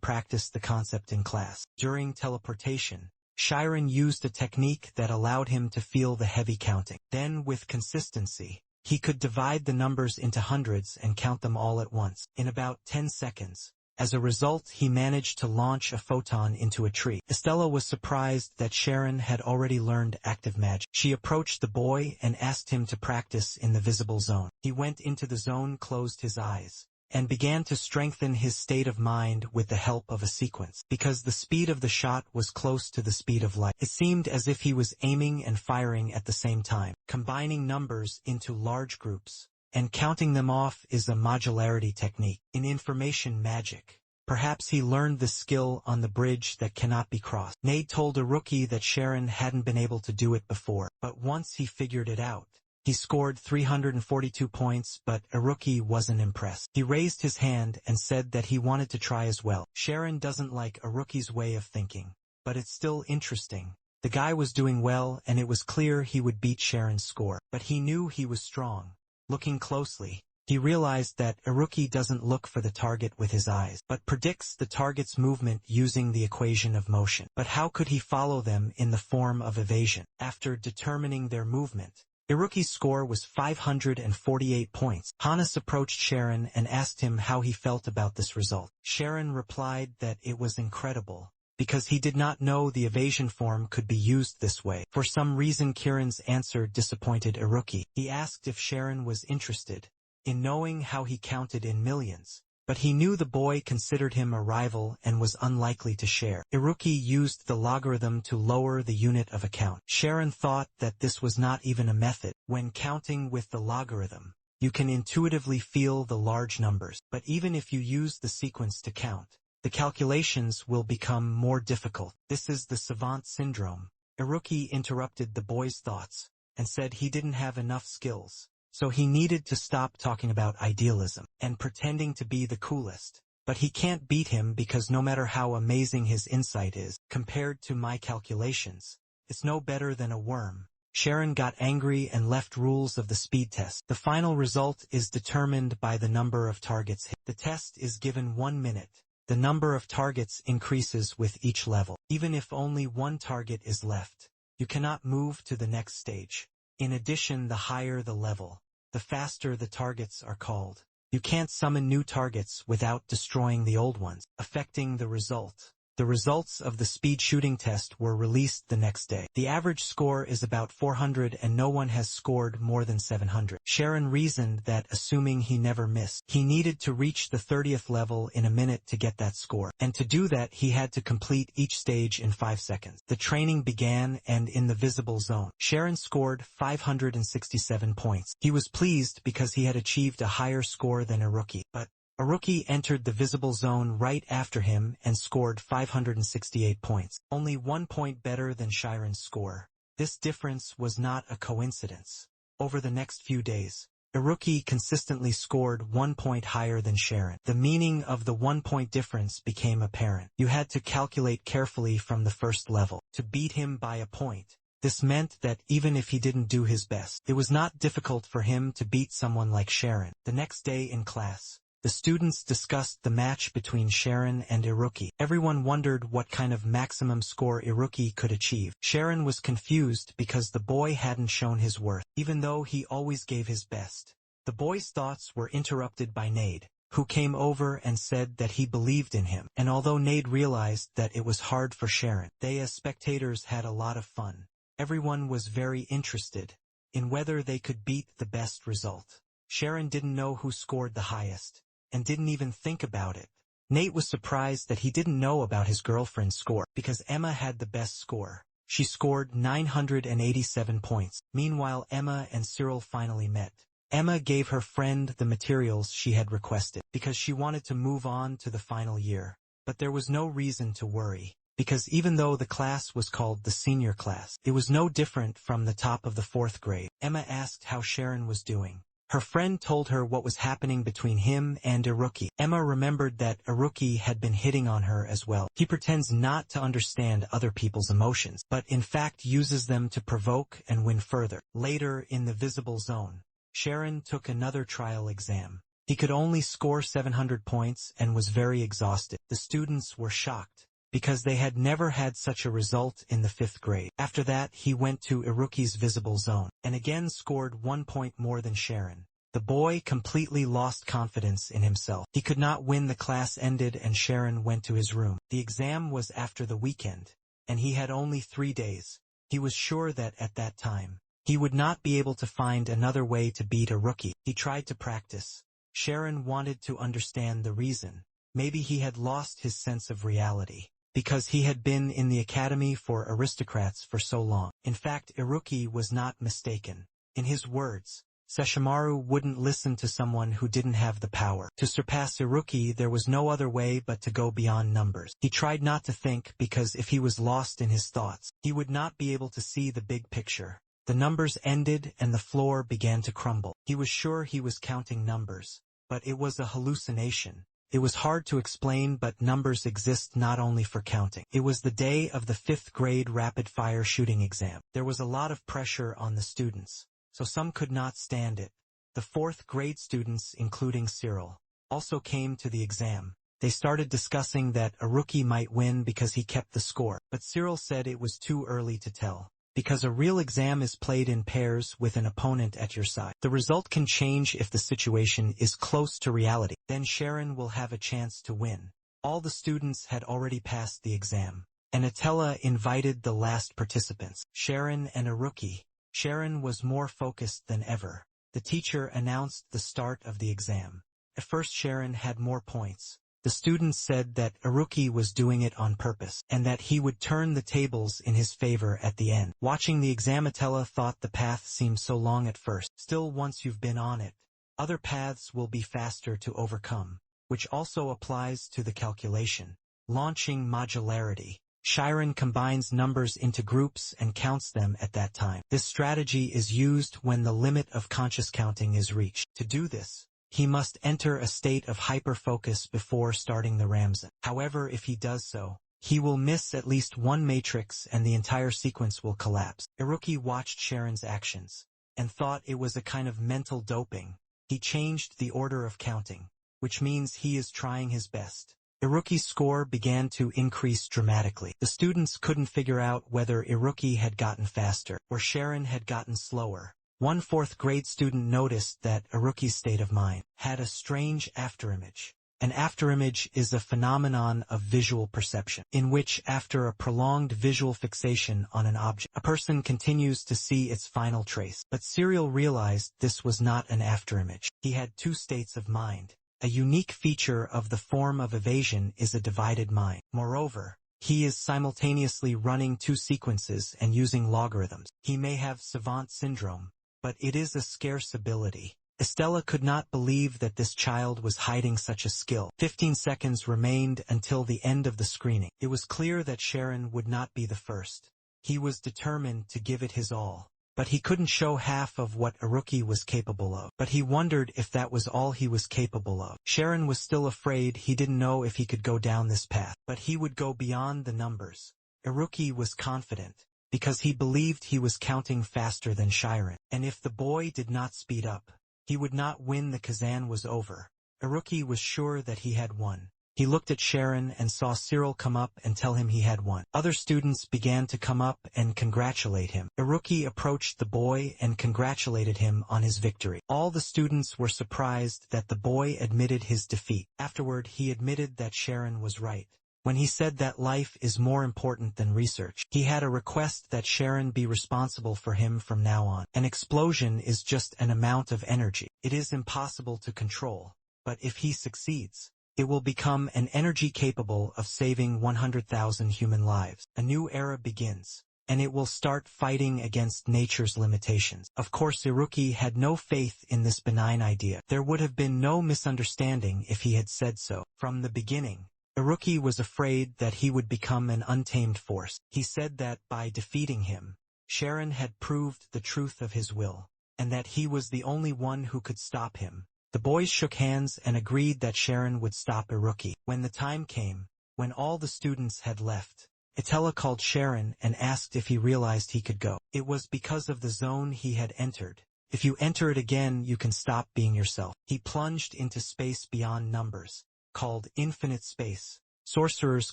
practiced the concept in class. During teleportation, Sharon used a technique that allowed him to feel the heavy counting. Then, with consistency, he could divide the numbers into hundreds and count them all at once, in about 10 seconds. As a result, he managed to launch a photon into a tree. Estella was surprised that Sharon had already learned active magic. She approached the boy and asked him to practice in the visible zone. He went into the zone, closed his eyes, and began to strengthen his state of mind with the help of a sequence. Because the speed of the shot was close to the speed of light, it seemed as if he was aiming and firing at the same time. Combining numbers into large groups and counting them off is a modularity technique. In information magic, perhaps he learned the skill on the bridge that cannot be crossed. Nate told a rookie that Sharon hadn't been able to do it before, but once he figured it out, he scored 342 points, but Iruki wasn't impressed. He raised his hand and said that he wanted to try as well. Sharon doesn't like Iruki's way of thinking, but it's still interesting. The guy was doing well and it was clear he would beat Sharon's score, but he knew he was strong. Looking closely, he realized that Iruki doesn't look for the target with his eyes, but predicts the target's movement using the equation of motion. But how could he follow them in the form of evasion? After determining their movement, Iruki's score was 548 points. Hannes approached Sharon and asked him how he felt about this result. Sharon replied that it was incredible, because he did not know the evasion form could be used this way. For some reason, Kieran's answer disappointed Iruki. He asked if Sharon was interested in knowing how he counted in millions, but he knew the boy considered him a rival and was unlikely to share. Iruki used the logarithm to lower the unit of a count. Sharon thought that this was not even a method. When counting with the logarithm, you can intuitively feel the large numbers, but even if you use the sequence to count, the calculations will become more difficult. This is the savant syndrome. Iruki interrupted the boy's thoughts and said he didn't have enough skills, so he needed to stop talking about idealism and pretending to be the coolest. But he can't beat him because no matter how amazing his insight is, compared to my calculations, it's no better than a worm. Sharon got angry and left rules of the speed test. The final result is determined by the number of targets hit. The test is given 1 minute. The number of targets increases with each level. Even if only one target is left, you cannot move to the next stage. In addition, the higher the level, the faster the targets are called. You can't summon new targets without destroying the old ones, affecting the result. The results of the speed shooting test were released the next day. The average score is about 400 and no one has scored more than 700. Sharon reasoned that assuming he never missed, he needed to reach the 30th level in a minute to get that score. And to do that, he had to complete each stage in 5 seconds. The training began, and in the visible zone, Sharon scored 567 points. He was pleased because he had achieved a higher score than Iruki, but Iruki entered the visible zone right after him and scored 568 points, only 1 point better than Sharon's score. This difference was not a coincidence. Over the next few days, Iruki consistently scored 1 point higher than Sharon. The meaning of the 1 point difference became apparent. You had to calculate carefully from the first level to beat him by a point. This meant that even if he didn't do his best, it was not difficult for him to beat someone like Sharon. The next day in class, The students discussed the match between Sharon and Iruki. Everyone wondered what kind of maximum score Iruki could achieve. Sharon was confused because the boy hadn't shown his worth, even though he always gave his best. The boy's thoughts were interrupted by Nade, who came over and said that he believed in him. And although Nade realized that it was hard for Sharon, they as spectators had a lot of fun. Everyone was very interested in whether they could beat the best result. Sharon didn't know who scored the highest, and didn't even think about it. Nate was surprised that he didn't know about his girlfriend's score, because Emma had the best score. She scored 987 points. Meanwhile, Emma and Cyril finally met. Emma gave her friend the materials she had requested, because she wanted to move on to the final year. But there was no reason to worry, because even though the class was called the senior class, it was no different from the top of the 4th grade. Emma asked how Sharon was doing. Her friend told her what was happening between him and Iruki. Emma remembered that Iruki had been hitting on her as well. He pretends not to understand other people's emotions, but in fact uses them to provoke and win further. Later, in the visible zone, Sharon took another trial exam. He could only score 700 points and was very exhausted. The students were shocked, because they had never had such a result in the 5th grade. After that, he went to Iruki's visible zone, and again scored 1 point more than Sharon. The boy completely lost confidence in himself. He could not win. The class ended and Sharon went to his room. The exam was after the weekend, and he had only 3 days. He was sure that at that time, he would not be able to find another way to beat Iruki. He tried to practice. Sharon wanted to understand the reason. Maybe he had lost his sense of reality, because he had been in the academy for aristocrats for so long. In fact, Iruki was not mistaken. In his words, Sesshomaru wouldn't listen to someone who didn't have the power. To surpass Iruki, there was no other way but to go beyond numbers. He tried not to think, because if he was lost in his thoughts, he would not be able to see the big picture. The numbers ended and the floor began to crumble. He was sure he was counting numbers, but it was a hallucination. It was hard to explain, but numbers exist not only for counting. It was the day of the 5th grade rapid-fire shooting exam. There was a lot of pressure on the students, so some could not stand it. The 4th grade students, including Cyril, also came to the exam. They started discussing that Iruki might win because he kept the score, but Cyril said it was too early to tell, because a real exam is played in pairs with an opponent at your side. The result can change if the situation is close to reality. Then Sharon will have a chance to win. All the students had already passed the exam, and Atella invited the last participants, Sharon and Iruki. Sharon was more focused than ever. The teacher announced the start of the exam. At first Sharon had more points. The students said that Iruki was doing it on purpose, and that he would turn the tables in his favor at the end. Watching the exam, Atella thought the path seemed so long at first. Still, once you've been on it, other paths will be faster to overcome, which also applies to the calculation. Launching modularity. Sharon combines numbers into groups and counts them at that time. This strategy is used when the limit of conscious counting is reached. To do this, he must enter a state of hyper-focus before starting the Ramzan. However, if he does so, he will miss at least one matrix and the entire sequence will collapse. Iruki watched Sharon's actions, and thought it was a kind of mental doping. He changed the order of counting, which means he is trying his best. Iruki's score began to increase dramatically. The students couldn't figure out whether Iruki had gotten faster, or Sharon had gotten slower. One 4th grade student noticed that Iruki's state of mind had a strange afterimage. An afterimage is a phenomenon of visual perception, in which after a prolonged visual fixation on an object, a person continues to see its final trace. But Cyril realized this was not an afterimage. He had 2 states of mind. A unique feature of the form of evasion is a divided mind. Moreover, he is simultaneously running 2 sequences and using logarithms. He may have savant syndrome, but it is a scarce ability. Estella could not believe that this child was hiding such a skill. 15 seconds remained until the end of the screening. It was clear that Sharon would not be the first. He was determined to give it his all. But he couldn't show half of what Iruki was capable of. But he wondered if that was all he was capable of. Sharon was still afraid. He didn't know if he could go down this path. But he would go beyond the numbers. Iruki was confident, because he believed he was counting faster than Sharon. And if the boy did not speed up, he would not win. The Kazan was over. Haruki was sure that he had won. He looked at Sharon and saw Cyril come up and tell him he had won. Other students began to come up and congratulate him. Haruki approached the boy and congratulated him on his victory. All the students were surprised that the boy admitted his defeat. Afterward, he admitted that Sharon was right. When he said that life is more important than research, he had a request that Sharon be responsible for him from now on. An explosion is just an amount of energy. It is impossible to control. But if he succeeds, it will become an energy capable of saving 100,000 human lives. A new era begins, and it will start fighting against nature's limitations. Of course, Haruki had no faith in this benign idea. There would have been no misunderstanding if he had said so. From the beginning, Haruki was afraid that he would become an untamed force. He said that by defeating him, Sharon had proved the truth of his will, and that he was the only one who could stop him. The boys shook hands and agreed that Sharon would stop Haruki. When the time came, when all the students had left, Yahello called Sharon and asked if he realized he could go. It was because of the zone he had entered. If you enter it again, you can stop being yourself. He plunged into space beyond numbers, called infinite space. Sorcerers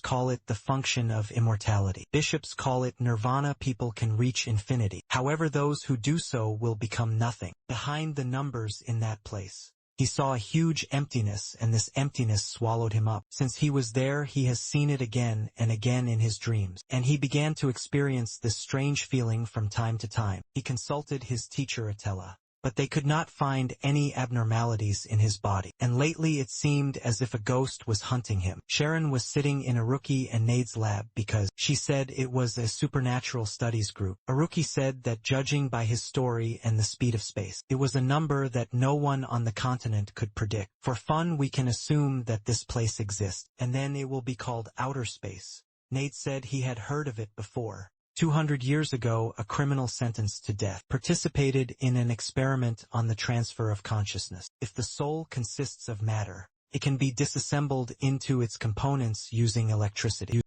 call it the function of immortality. Bishops call it nirvana. People can reach infinity. However, those who do so will become nothing. Behind the numbers in that place, he saw a huge emptiness, and this emptiness swallowed him up. Since he was there, he has seen it again and again in his dreams, and he began to experience this strange feeling from time to time. He consulted his teacher Yahello, but they could not find any abnormalities in his body, and lately it seemed as if a ghost was hunting him. Sharon was sitting in Haruki and Nade's lab because she said it was a supernatural studies group. Haruki said that judging by his story and the speed of space, it was a number that no one on the continent could predict. For fun, we can assume that this place exists, and then it will be called outer space. Nade said he had heard of it before. 200 years ago, a criminal sentenced to death participated in an experiment on the transfer of consciousness. If the soul consists of matter, it can be disassembled into its components using electricity.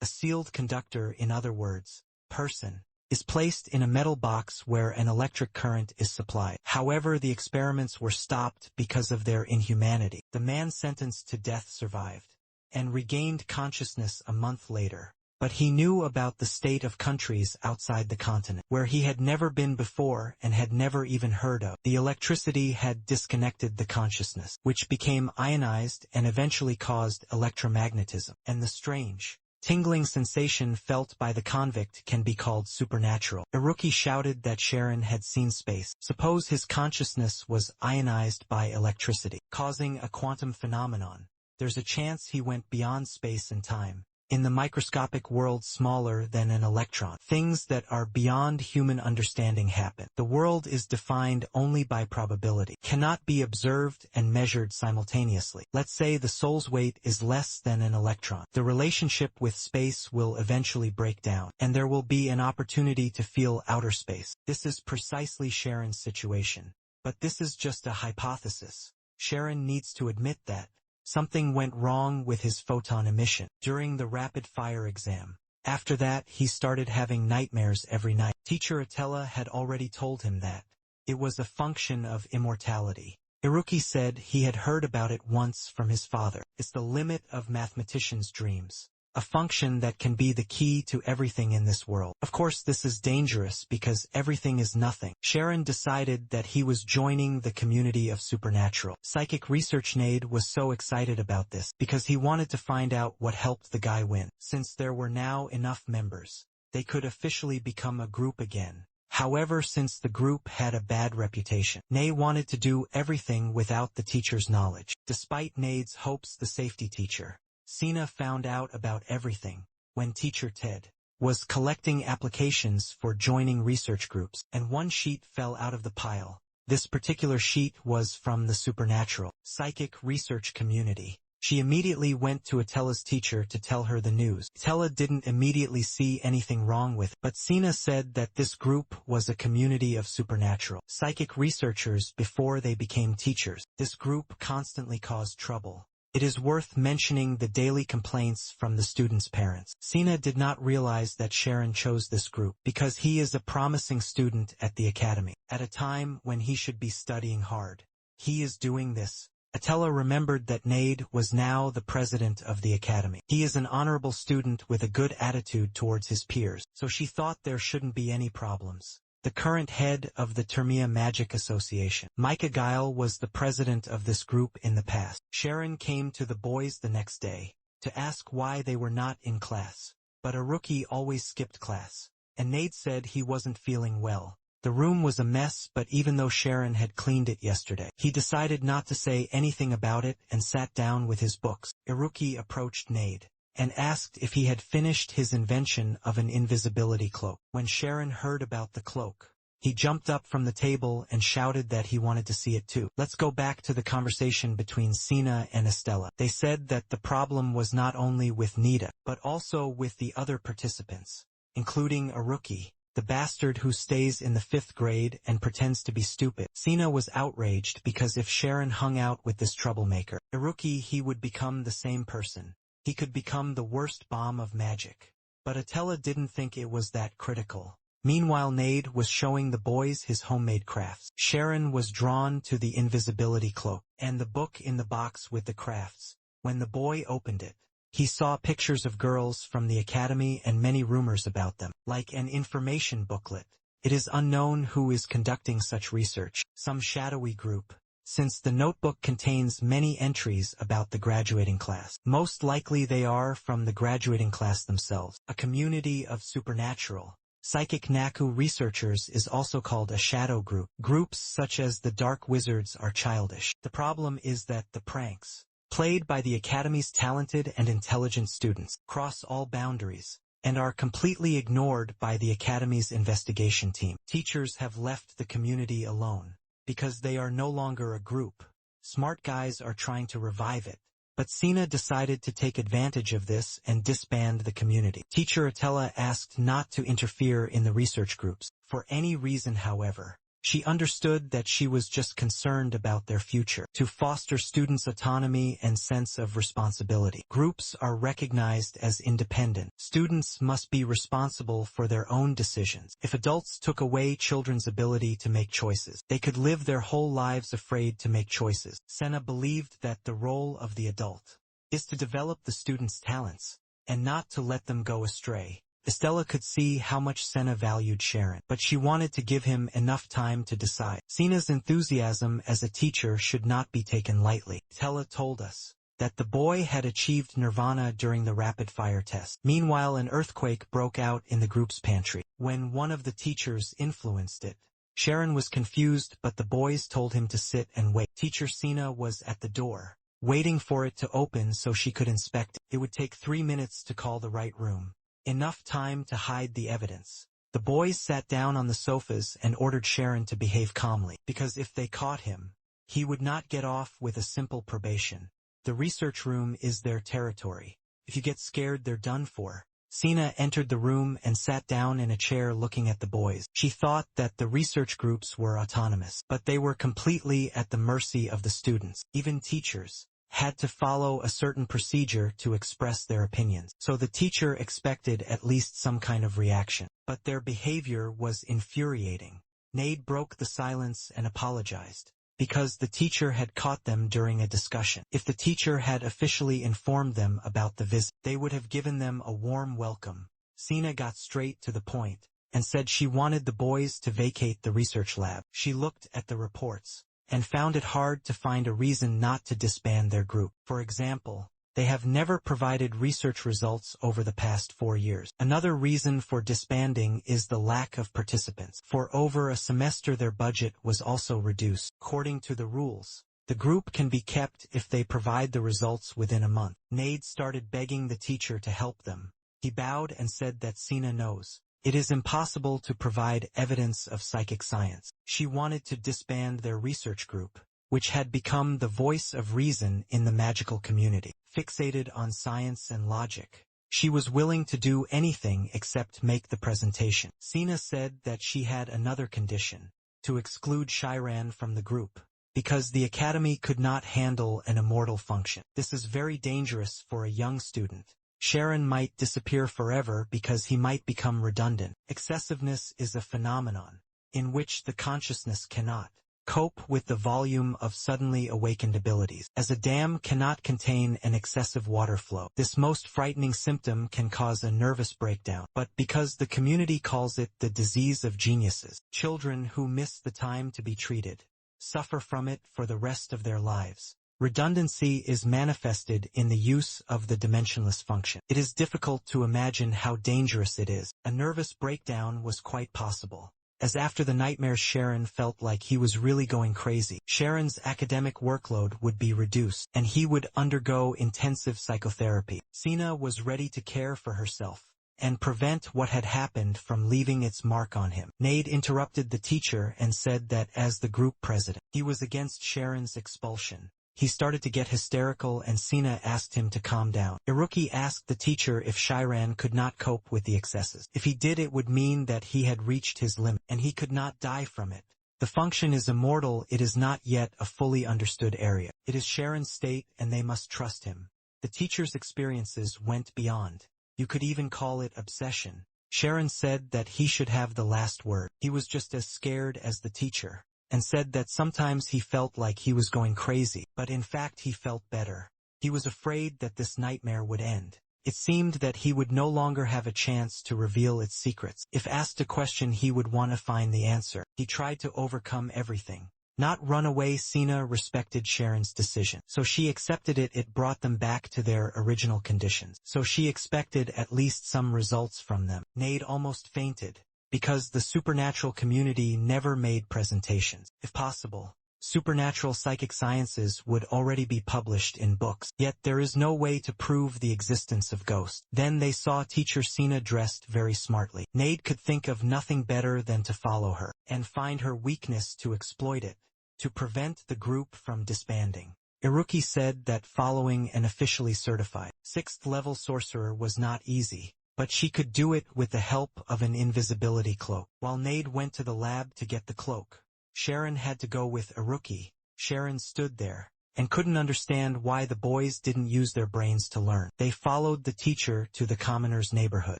A sealed conductor, in other words, person, is placed in a metal box where an electric current is supplied. However, the experiments were stopped because of their inhumanity. The man sentenced to death survived and regained consciousness a month later. But he knew about the state of countries outside the continent, where he had never been before and had never even heard of. The electricity had disconnected the consciousness, which became ionized and eventually caused electromagnetism. And the strange, tingling sensation felt by the convict can be called supernatural. Haruki shouted that Sharon had seen space. Suppose his consciousness was ionized by electricity, causing a quantum phenomenon. There's a chance he went beyond space and time. In the microscopic world smaller than an electron, things that are beyond human understanding happen. The world is defined only by probability, cannot be observed and measured simultaneously. Let's say the soul's weight is less than an electron. The relationship with space will eventually break down, and there will be an opportunity to feel outer space. This is precisely Sharon's situation. But this is just a hypothesis. Sharon needs to admit that something went wrong with his photon emission during the rapid-fire exam. After that, he started having nightmares every night. Teacher Yahello had already told him that it was a function of immortality. Haruki said he had heard about it once from his father. It's the limit of mathematicians' dreams, a function that can be the key to everything in this world. Of course, this is dangerous because everything is nothing. Sharon decided that he was joining the community of supernatural psychic research. Nade was so excited about this because he wanted to find out what helped the guy win. Since there were now enough members, they could officially become a group again. However, since the group had a bad reputation, Nade wanted to do everything without the teacher's knowledge. Despite Nade's hopes, the safety teacher, Sina, found out about everything when teacher Ted was collecting applications for joining research groups, and one sheet fell out of the pile. This particular sheet was from the supernatural psychic research community. She immediately went to Yahello's teacher to tell her the news. Yahello didn't immediately see anything wrong with it, but Sina said that this group was a community of supernatural psychic researchers before they became teachers. This group constantly caused trouble. It is worth mentioning the daily complaints from the students' parents. Sina did not realize that Sharon chose this group because he is a promising student at the academy. At a time when he should be studying hard, he is doing this. Atella remembered that Nade was now the president of the academy. He is an honorable student with a good attitude towards his peers, so she thought there shouldn't be any problems. The current head of the Termia Magic Association, Micah Guile, was the president of this group in the past. Sharon came to the boys the next day to ask why they were not in class, but a rookie always skipped class, and Nade said he wasn't feeling well. The room was a mess, but even though Sharon had cleaned it yesterday, he decided not to say anything about it and sat down with his books. Iruki approached Nade and asked if he had finished his invention of an invisibility cloak. When Sharon heard about the cloak, he jumped up from the table and shouted that he wanted to see it too. Let's go back to the conversation between Sina and Estella. They said that the problem was not only with Nida, but also with the other participants, including Iruki, the bastard who stays in the 5th grade and pretends to be stupid. Sina was outraged because if Sharon hung out with this troublemaker, Iruki, he would become the same person. He could become the worst bomb of magic. But Atella didn't think it was that critical. Meanwhile, Nade was showing the boys his homemade crafts. Sharon was drawn to the invisibility cloak and the book in the box with the crafts. When the boy opened it, he saw pictures of girls from the academy and many rumors about them, like an information booklet. It is unknown who is conducting such research, some shadowy group, since the notebook contains many entries about the graduating class. Most likely they are from the graduating class themselves. A community of supernatural, psychic Naku researchers is also called a shadow group. Groups such as the Dark Wizards are childish. The problem is that the pranks played by the Academy's talented and intelligent students cross all boundaries and are completely ignored by the Academy's investigation team. Teachers have left the community alone because they are no longer a group. Smart guys are trying to revive it, but Sina decided to take advantage of this and disband the community. Teacher Atella asked not to interfere in the research groups for any reason. However, she understood that she was just concerned about their future. To foster students' autonomy and sense of responsibility, groups are recognized as independent. Students must be responsible for their own decisions. If adults took away children's ability to make choices, they could live their whole lives afraid to make choices. Senna believed that the role of the adult is to develop the students' talents and not to let them go astray. Estella could see how much Senna valued Sharon, but she wanted to give him enough time to decide. Sina's enthusiasm as a teacher should not be taken lightly. Estella told us that the boy had achieved nirvana during the rapid-fire test. Meanwhile, an earthquake broke out in the group's pantry. When one of the teachers influenced it, Sharon was confused, but the boys told him to sit and wait. Teacher Sina was at the door, waiting for it to open so she could inspect it. It would take 3 minutes to call the right room. Enough time to hide the evidence. The boys sat down on the sofas and ordered Sharon to behave calmly, because if they caught him, he would not get off with a simple probation. The research room is their territory. If you get scared, they're done for. Sina entered the room and sat down in a chair looking at the boys. She thought that the research groups were autonomous, but they were completely at the mercy of the students. Even teachers had to follow a certain procedure to express their opinions, so the teacher expected at least some kind of reaction. But their behavior was infuriating. Nade broke the silence and apologized, because the teacher had caught them during a discussion. If the teacher had officially informed them about the visit, they would have given them a warm welcome. Sina got straight to the point and said she wanted the boys to vacate the research lab. She looked at the reports and found it hard to find a reason not to disband their group. For example, they have never provided research results over the past 4 years. Another reason for disbanding is the lack of participants. For over a semester their budget was also reduced. According to the rules, the group can be kept if they provide the results within a month. Nade started begging the teacher to help them. He bowed and said that Sina knows it is impossible to provide evidence of psychic science. She wanted to disband their research group, which had become the voice of reason in the magical community. Fixated on science and logic, she was willing to do anything except make the presentation. Sina said that she had another condition, to exclude Shiran from the group, because the academy could not handle an immortal function. This is very dangerous for a young student. Sharon might disappear forever because he might become redundant. Excessiveness is a phenomenon in which the consciousness cannot cope with the volume of suddenly awakened abilities. As a dam cannot contain an excessive water flow, this most frightening symptom can cause a nervous breakdown. But because the community calls it the disease of geniuses, children who miss the time to be treated suffer from it for the rest of their lives. Redundancy is manifested in the use of the dimensionless function. It is difficult to imagine how dangerous it is. A nervous breakdown was quite possible, as after the nightmares Sharon felt like he was really going crazy. Sharon's academic workload would be reduced, and he would undergo intensive psychotherapy. Sina was ready to care for herself and prevent what had happened from leaving its mark on him. Nade interrupted the teacher and said that as the group president, he was against Sharon's expulsion. He started to get hysterical and Sina asked him to calm down. Iruki asked the teacher if Shiran could not cope with the excesses. If he did, it would mean that he had reached his limit, and he could not die from it. The function is immortal. It is not yet a fully understood area. It is Sharon's state and they must trust him. The teacher's experiences went beyond. You could even call it obsession. Sharon said that he should have the last word. He was just as scared as the teacher, and said that sometimes he felt like he was going crazy, but in fact he felt better. He was afraid that this nightmare would end. It seemed that he would no longer have a chance to reveal its secrets. If asked a question, he would want to find the answer. He tried to overcome everything. Not run away. Sina respected Sharon's decision, so she accepted it. It brought them back to their original conditions, so she expected at least some results from them. Nade almost fainted, because the supernatural community never made presentations. If possible, supernatural psychic sciences would already be published in books, yet there is no way to prove the existence of ghosts. Then they saw teacher Sina dressed very smartly. Nade could think of nothing better than to follow her, and find her weakness to exploit it, to prevent the group from disbanding. Iruki said that following an officially certified 6th-level sorcerer was not easy, but she could do it with the help of an invisibility cloak. While Nade went to the lab to get the cloak, Sharon had to go with Iruki. Sharon stood there and couldn't understand why the boys didn't use their brains to learn. They followed the teacher to the commoner's neighborhood.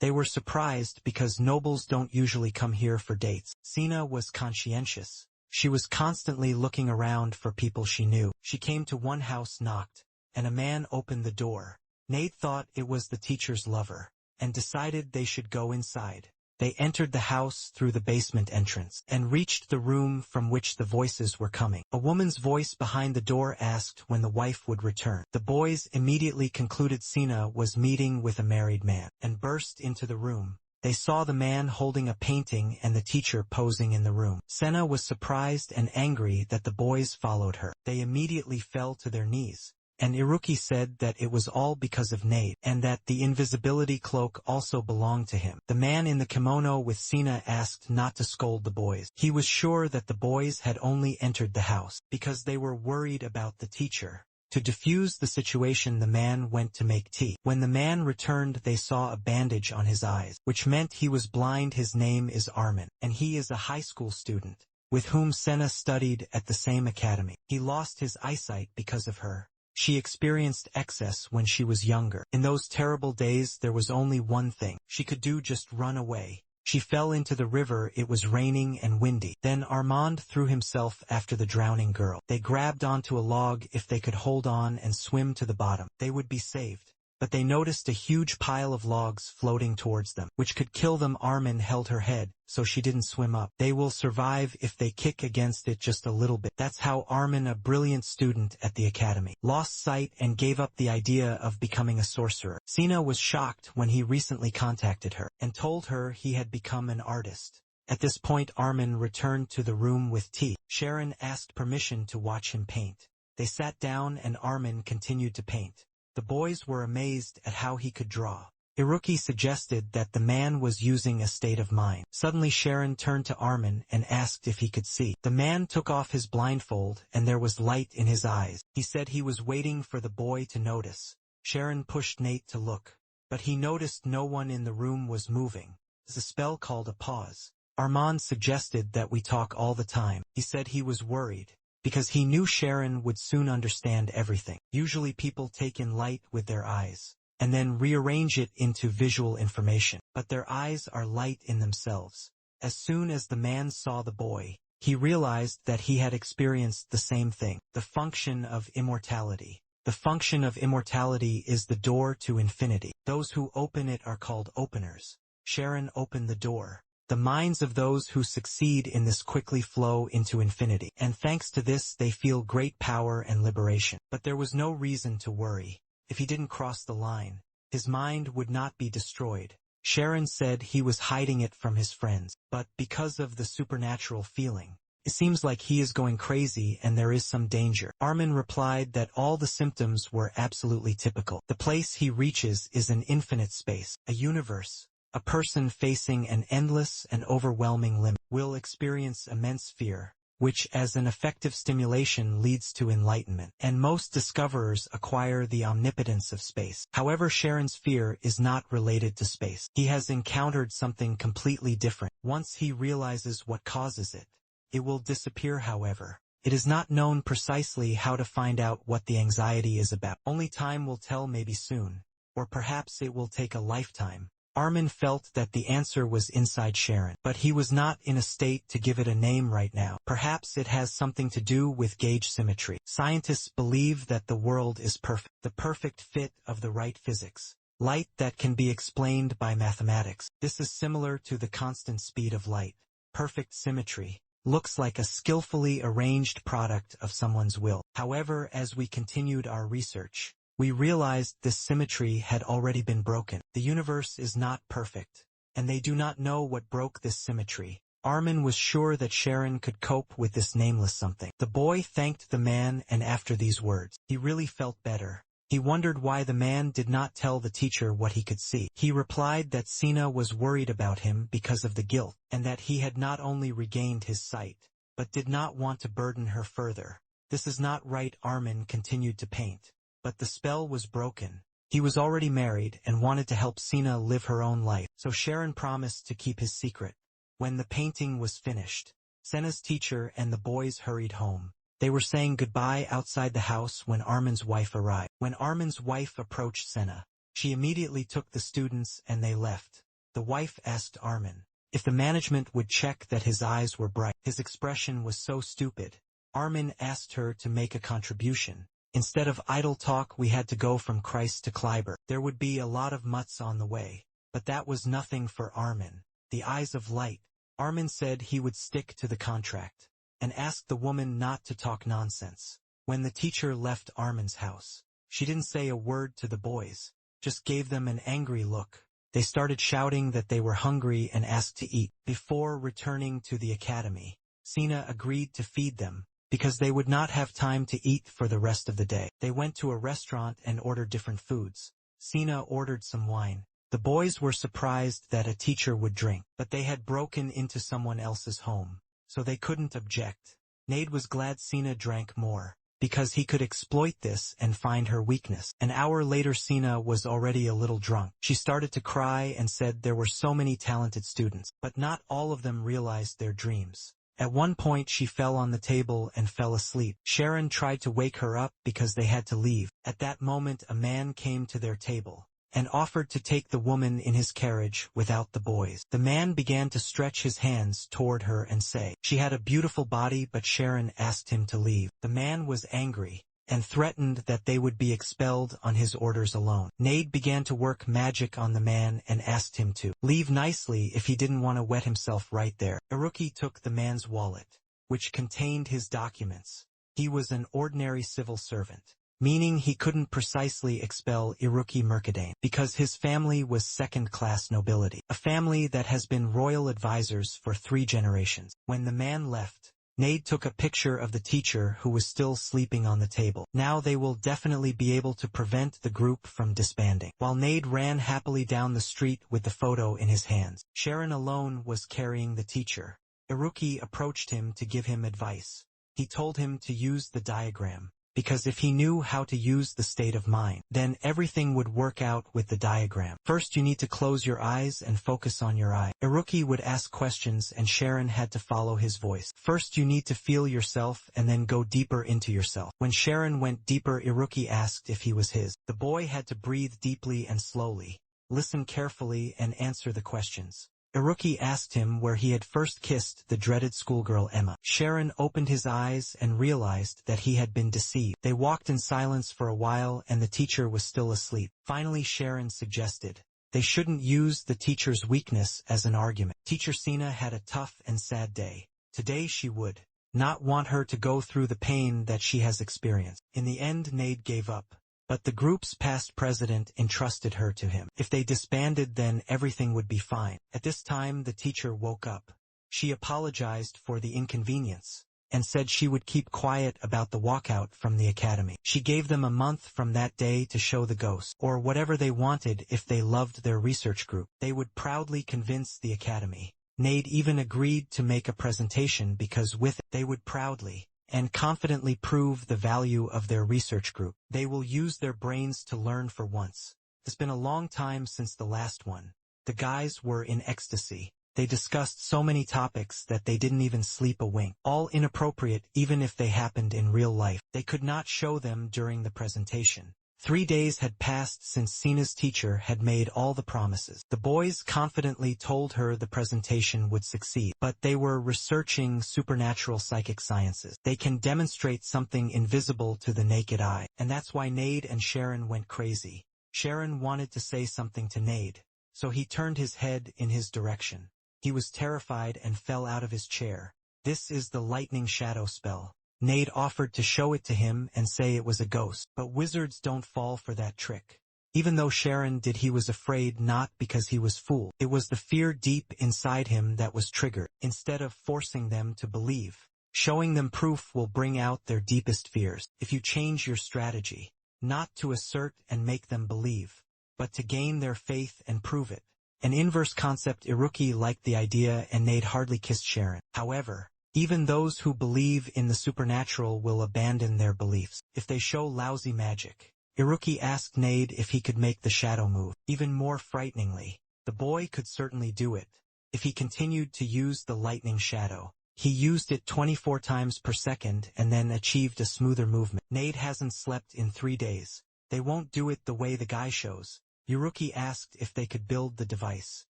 They were surprised because nobles don't usually come here for dates. Sina was conscientious. She was constantly looking around for people she knew. She came to one house, knocked, and a man opened the door. Nade thought it was the teacher's lover, and decided they should go inside. They entered the house through the basement entrance, and reached the room from which the voices were coming. A woman's voice behind the door asked when the wife would return. The boys immediately concluded Sina was meeting with a married man, and burst into the room. They saw the man holding a painting and the teacher posing in the room. Sena was surprised and angry that the boys followed her. They immediately fell to their knees, and Iruki said that it was all because of Nade, and that the invisibility cloak also belonged to him. The man in the kimono with Sina asked not to scold the boys. He was sure that the boys had only entered the house because they were worried about the teacher. To diffuse the situation, the man went to make tea. When the man returned, they saw a bandage on his eyes, which meant he was blind. His name is Armin, and he is a high school student, with whom Sena studied at the same academy. He lost his eyesight because of her. She experienced excess when she was younger. In those terrible days, there was only one thing she could do, just run away. She fell into the river. It was raining and windy. Then Armand threw himself after the drowning girl. They grabbed onto a log. If they could hold on and swim to the bottom, they would be saved. But they noticed a huge pile of logs floating towards them, which could kill them. Armin held her head, so she didn't swim up. They will survive if they kick against it just a little bit. That's how Armin, a brilliant student at the academy, lost sight and gave up the idea of becoming a sorcerer. Sina was shocked when he recently contacted her and told her he had become an artist. At this point, Armin returned to the room with tea. Sharon asked permission to watch him paint. They sat down and Armin continued to paint. The boys were amazed at how he could draw. Iruki suggested that the man was using a state of mind. Suddenly Sharon turned to Armin and asked if he could see. The man took off his blindfold and there was light in his eyes. He said he was waiting for the boy to notice. Sharon pushed Nate to look, but he noticed no one in the room was moving. The spell called a pause. Armand suggested that we talk all the time. He said he was worried, because he knew Sharon would soon understand everything. Usually people take in light with their eyes, and then rearrange it into visual information. But their eyes are light in themselves. As soon as the man saw the boy, he realized that he had experienced the same thing. The function of immortality. The function of immortality is the door to infinity. Those who open it are called openers. Sharon opened the door. The minds of those who succeed in this quickly flow into infinity, and thanks to this they feel great power and liberation. But there was no reason to worry. If he didn't cross the line, his mind would not be destroyed. Sharon said he was hiding it from his friends, but because of the supernatural feeling, it seems like he is going crazy and there is some danger. Armin replied that all the symptoms were absolutely typical. The place he reaches is an infinite space, a universe. A person facing an endless and overwhelming limit will experience immense fear, which as an effective stimulation leads to enlightenment, and most discoverers acquire the omnipotence of space. However, Sharon's fear is not related to space. He has encountered something completely different. Once he realizes what causes it, it will disappear. However, it is not known precisely how to find out what the anxiety is about. Only time will tell, maybe soon, or perhaps it will take a lifetime. Armin felt that the answer was inside Sharon, but he was not in a state to give it a name right now. Perhaps it has something to do with gauge symmetry. Scientists believe that the world is perfect, the perfect fit of the right physics. Light that can be explained by mathematics. This is similar to the constant speed of light. Perfect symmetry looks like a skillfully arranged product of someone's will. However, as we continued our research, we realized this symmetry had already been broken. The universe is not perfect, and they do not know what broke this symmetry. Armin was sure that Sharon could cope with this nameless something. The boy thanked the man, and after these words, he really felt better. He wondered why the man did not tell the teacher what he could see. He replied that Sina was worried about him because of the guilt, and that he had not only regained his sight, but did not want to burden her further. This is not right. Armin continued to paint. But the spell was broken. He was already married and wanted to help Sina live her own life, so Sharon promised to keep his secret. When the painting was finished, Sena's teacher and the boys hurried home. They were saying goodbye outside the house when Armin's wife arrived. When Armin's wife approached Sena, she immediately took the students and they left. The wife asked Armin if the management would check that his eyes were bright. His expression was so stupid. Armin asked her to make a contribution. Instead of idle talk, we had to go from Christ to Kleiber. There would be a lot of mutts on the way, but that was nothing for Armin. The eyes of light. Armin said he would stick to the contract, and asked the woman not to talk nonsense. When the teacher left Armin's house, she didn't say a word to the boys, just gave them an angry look. They started shouting that they were hungry and asked to eat. Before returning to the academy, Sina agreed to feed them, because they would not have time to eat for the rest of the day. They went to a restaurant and ordered different foods. Sina ordered some wine. The boys were surprised that a teacher would drink, but they had broken into someone else's home, so they couldn't object. Nade was glad Sina drank more, because he could exploit this and find her weakness. An hour later, Sina was already a little drunk. She started to cry and said there were so many talented students, but not all of them realized their dreams. At one point she fell on the table and fell asleep. Sharon tried to wake her up because they had to leave. At that moment a man came to their table and offered to take the woman in his carriage without the boys. The man began to stretch his hands toward her and say she had a beautiful body, but Sharon asked him to leave. The man was angry and threatened that they would be expelled on his orders alone. Nade began to work magic on the man and asked him to leave nicely if he didn't want to wet himself right there. Iruki took the man's wallet, which contained his documents. He was an ordinary civil servant, meaning he couldn't precisely expel Iruki Mercadane, because his family was second-class nobility, a family that has been royal advisors for 3 generations. When the man left, Nade took a picture of the teacher who was still sleeping on the table. Now they will definitely be able to prevent the group from disbanding. While Nade ran happily down the street with the photo in his hands, Sharon alone was carrying the teacher. Iruki approached him to give him advice. He told him to use the diagram, because if he knew how to use the state of mind, then everything would work out with the diagram. First you need to close your eyes and focus on your eye. Iruki would ask questions and Sharon had to follow his voice. First you need to feel yourself and then go deeper into yourself. When Sharon went deeper, Iruki asked if he was his. The boy had to breathe deeply and slowly, listen carefully and answer the questions. Iruki asked him where he had first kissed the dreaded schoolgirl Emma. Sharon opened his eyes and realized that he had been deceived. They walked in silence for a while and the teacher was still asleep. Finally Sharon suggested they shouldn't use the teacher's weakness as an argument. Teacher Sina had a tough and sad day. Today she would not want her to go through the pain that she has experienced. In the end Nade gave up. But the group's past president entrusted her to him. If they disbanded, then everything would be fine. At this time the teacher woke up. She apologized for the inconvenience and said she would keep quiet about the walkout from the academy. She gave them a month from that day to show the ghost, or whatever they wanted. If they loved their research group, they would proudly convince the academy. Nade even agreed to make a presentation because with it, they would proudly and confidently prove the value of their research group. They will use their brains to learn for once. It's been a long time since the last one. The guys were in ecstasy. They discussed so many topics that they didn't even sleep a wink. All inappropriate even if they happened in real life. They could not show them during the presentation. 3 days had passed since Sina's teacher had made all the promises. The boys confidently told her the presentation would succeed, but they were researching supernatural psychic sciences. They can demonstrate something invisible to the naked eye, and that's why Nade and Sharon went crazy. Sharon wanted to say something to Nade, so he turned his head in his direction. He was terrified and fell out of his chair. This is the lightning shadow spell. Nade offered to show it to him and say it was a ghost, but wizards don't fall for that trick. Even though Sharon did, he was afraid, not because he was fooled. It was the fear deep inside him that was triggered. Instead of forcing them to believe, showing them proof will bring out their deepest fears. If you change your strategy, not to assert and make them believe, but to gain their faith and prove it. An inverse concept. Iruki liked the idea and Nade hardly kissed Sharon. However, even those who believe in the supernatural will abandon their beliefs if they show lousy magic. Iruki asked Nade if he could make the shadow move. Even more frighteningly, the boy could certainly do it. If he continued to use the lightning shadow, he used it 24 times per second and then achieved a smoother movement. Nade hasn't slept in 3 days. They won't do it the way the guy shows. Iruki asked if they could build the device.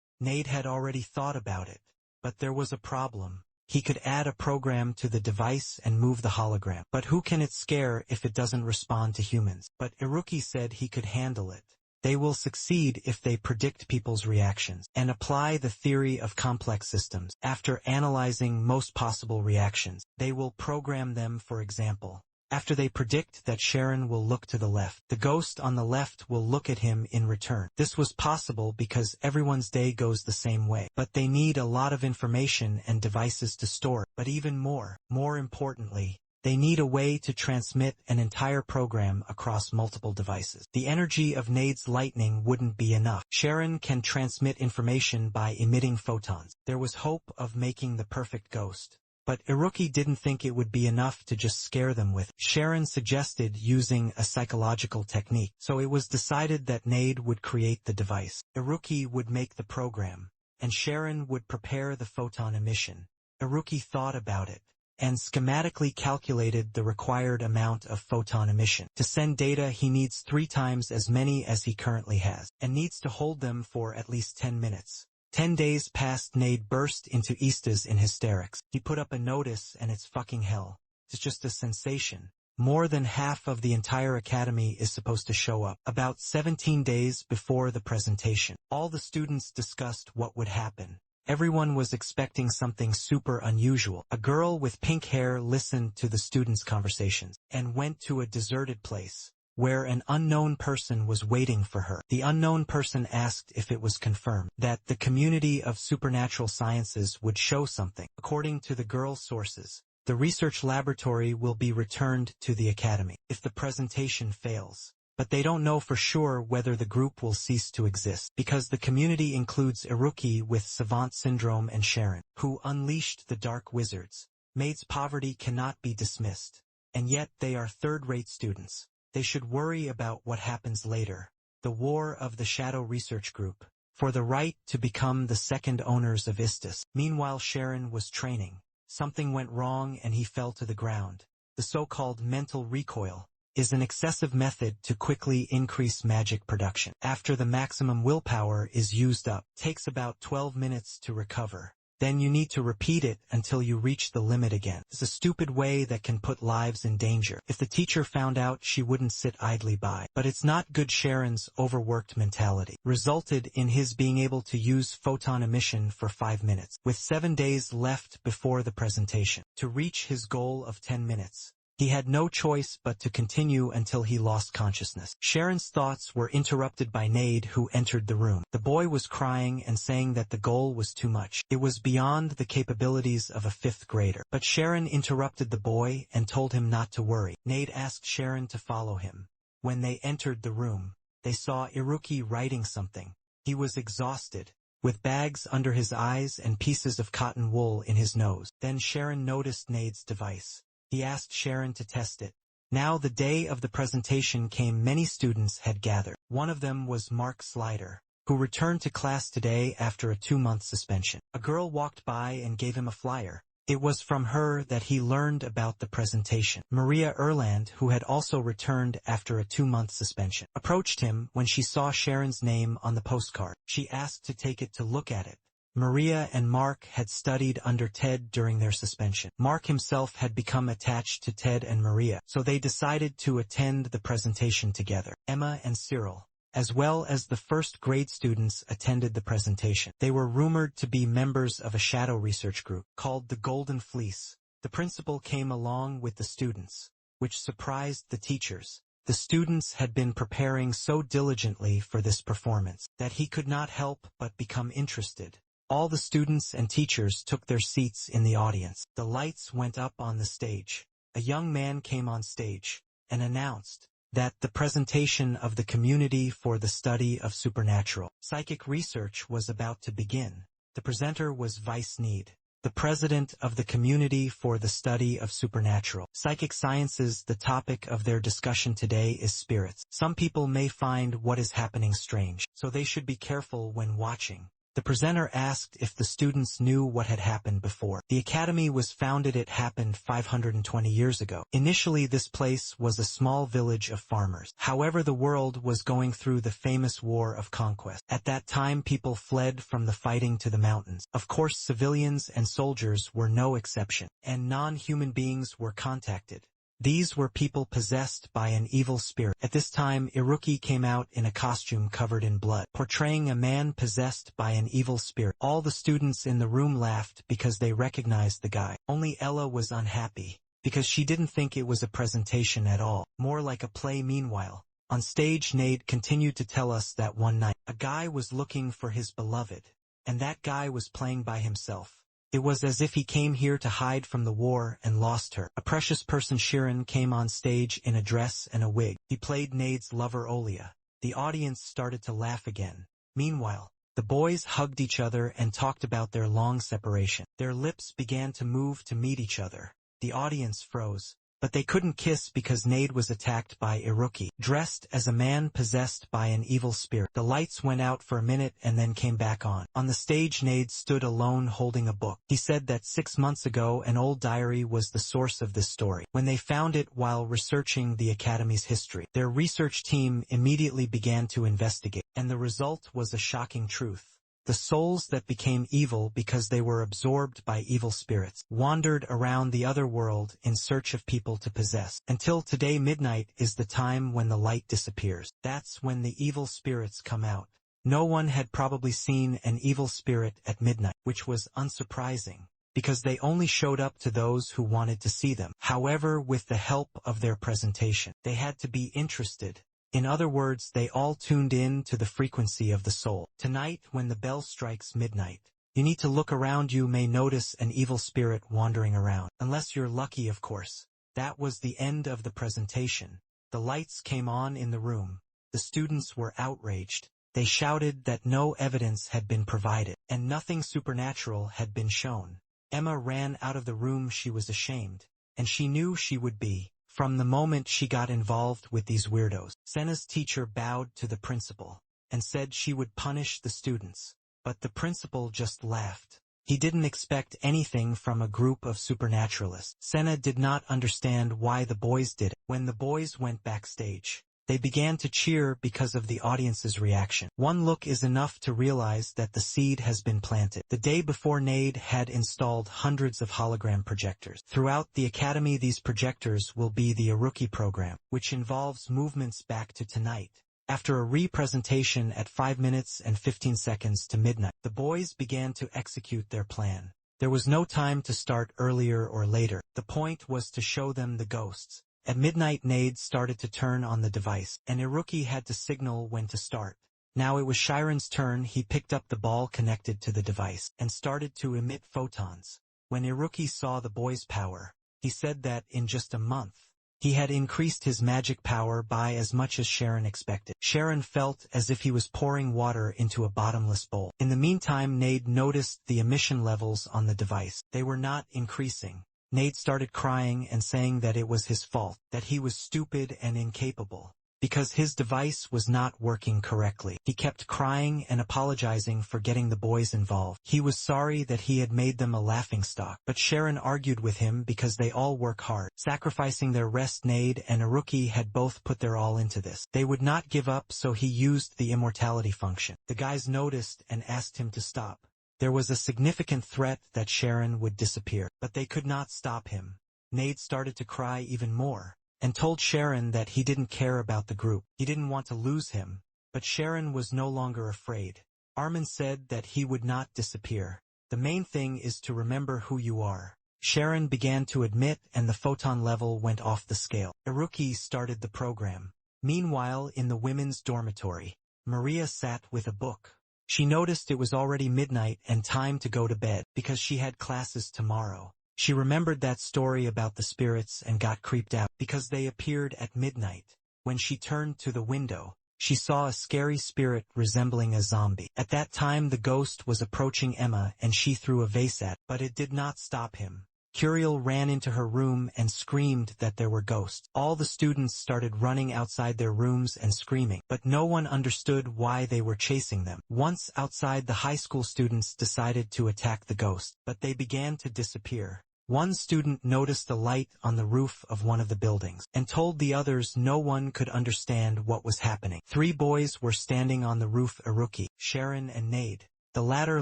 Nade had already thought about it, but there was a problem. He could add a program to the device and move the hologram. But who can it scare if it doesn't respond to humans? But Iruki said he could handle it. They will succeed if they predict people's reactions and apply the theory of complex systems. After analyzing most possible reactions, they will program them. For example, after they predict that Sharon will look to the left, the ghost on the left will look at him in return. This was possible because everyone's day goes the same way, but they need a lot of information and devices to store it. But even more importantly, they need a way to transmit an entire program across multiple devices. The energy of Nade's lightning wouldn't be enough. Sharon can transmit information by emitting photons. There was hope of making the perfect ghost. But Iruki didn't think it would be enough to just scare them with. Sharon suggested using a psychological technique, so it was decided that Nade would create the device. Iruki would make the program, and Sharon would prepare the photon emission. Iruki thought about it, and schematically calculated the required amount of photon emission. To send data he needs 3 times as many as he currently has, and needs to hold them for at least 10 minutes. 10 days passed. Nade burst into Eastas in hysterics. He put up a notice and it's fucking hell. It's just a sensation. More than half of the entire academy is supposed to show up. About 17 days before the presentation, all the students discussed what would happen. Everyone was expecting something super unusual. A girl with pink hair listened to the students' conversations and went to a deserted place where an unknown person was waiting for her. The unknown person asked if it was confirmed that the community of supernatural sciences would show something. According to the girl's sources, the research laboratory will be returned to the academy if the presentation fails. But they don't know for sure whether the group will cease to exist, because the community includes Iruki with savant syndrome and Sharon, who unleashed the dark wizards. Nade's poverty cannot be dismissed, and yet they are third-rate students. They should worry about what happens later. The war of the Shadow Research Group, for the right to become the second owners of Istis. Meanwhile Sharon was training. Something went wrong and he fell to the ground. The so-called mental recoil. is an excessive method to quickly increase magic production. After the maximum willpower is used up, it takes about 12 minutes to recover. Then you need to repeat it until you reach the limit again. It's a stupid way that can put lives in danger. If the teacher found out, she wouldn't sit idly by. But it's not good. Sharon's overworked mentality resulted in his being able to use photon emission for 5 minutes, with 7 days left before the presentation, to reach his goal of 10 minutes. He had no choice but to continue until he lost consciousness. Sharon's thoughts were interrupted by Nade, who entered the room. The boy was crying and saying that the goal was too much. It was beyond the capabilities of a 5th grader. But Sharon interrupted the boy and told him not to worry. Nade asked Sharon to follow him. When they entered the room, they saw Iruki writing something. He was exhausted, with bags under his eyes and pieces of cotton wool in his nose. Then Sharon noticed Nade's device. He asked Sharon to test it. Now the day of the presentation came. Many students had gathered. One of them was Mark Slider, who returned to class today after a 2-month suspension. A girl walked by and gave him a flyer. It was from her that he learned about the presentation. Maria Erland, who had also returned after a 2-month suspension, approached him when she saw Sharon's name on the postcard. She asked to take it to look at it. Maria and Mark had studied under Ted during their suspension. Mark himself had become attached to Ted and Maria, so they decided to attend the presentation together. Emma and Cyril, as well as the 1st grade students, attended the presentation. They were rumored to be members of a shadow research group called the Golden Fleece. The principal came along with the students, which surprised the teachers. The students had been preparing so diligently for this performance that he could not help but become interested. All the students and teachers took their seats in the audience. The lights went up on the stage. A young man came on stage and announced that the presentation of the Community for the Study of Supernatural Psychic Research was about to begin. The presenter was Vice Need, the president of the Community for the Study of Supernatural Psychic Sciences. The topic of their discussion today is spirits. Some people may find what is happening strange, so they should be careful when watching. The presenter asked if the students knew what had happened before. The Academy was founded. It happened 520 years ago. Initially, this place was a small village of farmers. However, the world was going through the famous War of Conquest. At that time, people fled from the fighting to the mountains. Of course, civilians and soldiers were no exception, and non-human beings were contacted. These were people possessed by an evil spirit. At this time, Iruki came out in a costume covered in blood, portraying a man possessed by an evil spirit. All the students in the room laughed because they recognized the guy. Only Ella was unhappy, because she didn't think it was a presentation at all, more like a play. Meanwhile, on stage, Nade continued to tell us that one night, a guy was looking for his beloved, and that guy was playing by himself. It was as if he came here to hide from the war and lost her. A precious person. Sharon came on stage in a dress and a wig. He played Nade's lover Olia. The audience started to laugh again. Meanwhile, the boys hugged each other and talked about their long separation. Their lips began to move to meet each other. The audience froze. But they couldn't kiss because Nade was attacked by Iruki, dressed as a man possessed by an evil spirit. The lights went out for a minute and then came back on. On the stage, Nade stood alone holding a book. He said that 6 months ago an old diary was the source of this story. When they found it while researching the Academy's history, their research team immediately began to investigate, and the result was a shocking truth. The souls that became evil because they were absorbed by evil spirits wandered around the other world in search of people to possess. Until today, midnight is the time when the light disappears. That's when the evil spirits come out. No one had probably seen an evil spirit at midnight, which was unsurprising, because they only showed up to those who wanted to see them. However, with the help of their presentation, they had to be interested. In other words, they all tuned in to the frequency of the soul. Tonight, when the bell strikes midnight, you need to look around. You may notice an evil spirit wandering around. Unless you're lucky, of course. That was the end of the presentation. The lights came on in the room. The students were outraged. They shouted that no evidence had been provided, and nothing supernatural had been shown. Emma ran out of the room. She was ashamed, and she knew she would be, from the moment she got involved with these weirdos. Senna's teacher bowed to the principal and said she would punish the students, but the principal just laughed. He didn't expect anything from a group of supernaturalists. Senna did not understand why the boys did it. When the boys went backstage, they began to cheer because of the audience's reaction. One look is enough to realize that the seed has been planted. The day before, Nade had installed hundreds of hologram projectors. Throughout the academy, these projectors will be the Aruki program, which involves movements back to tonight. After a re-presentation at 5 minutes and 15 seconds to midnight, the boys began to execute their plan. There was no time to start earlier or later. The point was to show them the ghosts. At midnight, Nade started to turn on the device, and Iruki had to signal when to start. Now it was Shiren's turn. He picked up the ball connected to the device, and started to emit photons. When Iruki saw the boy's power, he said that in just a month, he had increased his magic power by as much as Shiren expected. Shiren felt as if he was pouring water into a bottomless bowl. In the meantime, Nade noticed the emission levels on the device. They were not increasing. Nade started crying and saying that it was his fault, that he was stupid and incapable, because his device was not working correctly. He kept crying and apologizing for getting the boys involved. He was sorry that he had made them a laughingstock, but Shiren argued with him because they all work hard. Sacrificing their rest, Nade and Iruki had both put their all into this. They would not give up, so he used the immortality function. The guys noticed and asked him to stop. There was a significant threat that Shiren would disappear, but they could not stop him. Nade started to cry even more, and told Shiren that he didn't care about the group. He didn't want to lose him, but Shiren was no longer afraid. Armin said that he would not disappear. The main thing is to remember who you are. Shiren began to admit, and the photon level went off the scale. Iruki started the program. Meanwhile, in the women's dormitory, Maria sat with a book. She noticed it was already midnight and time to go to bed, because she had classes tomorrow. She remembered that story about the spirits and got creeped out, because they appeared at midnight. When she turned to the window, she saw a scary spirit resembling a zombie. At that time, the ghost was approaching Emma, and she threw a vase at, but it did not stop him. Curiel ran into her room and screamed that there were ghosts. All the students started running outside their rooms and screaming, but no one understood why they were chasing them. Once outside, the high school students decided to attack the ghost, but they began to disappear. One student noticed a light on the roof of one of the buildings, and told the others no one could understand what was happening. 3 boys were standing on the roof: Iruki, Shiren and Nade. The latter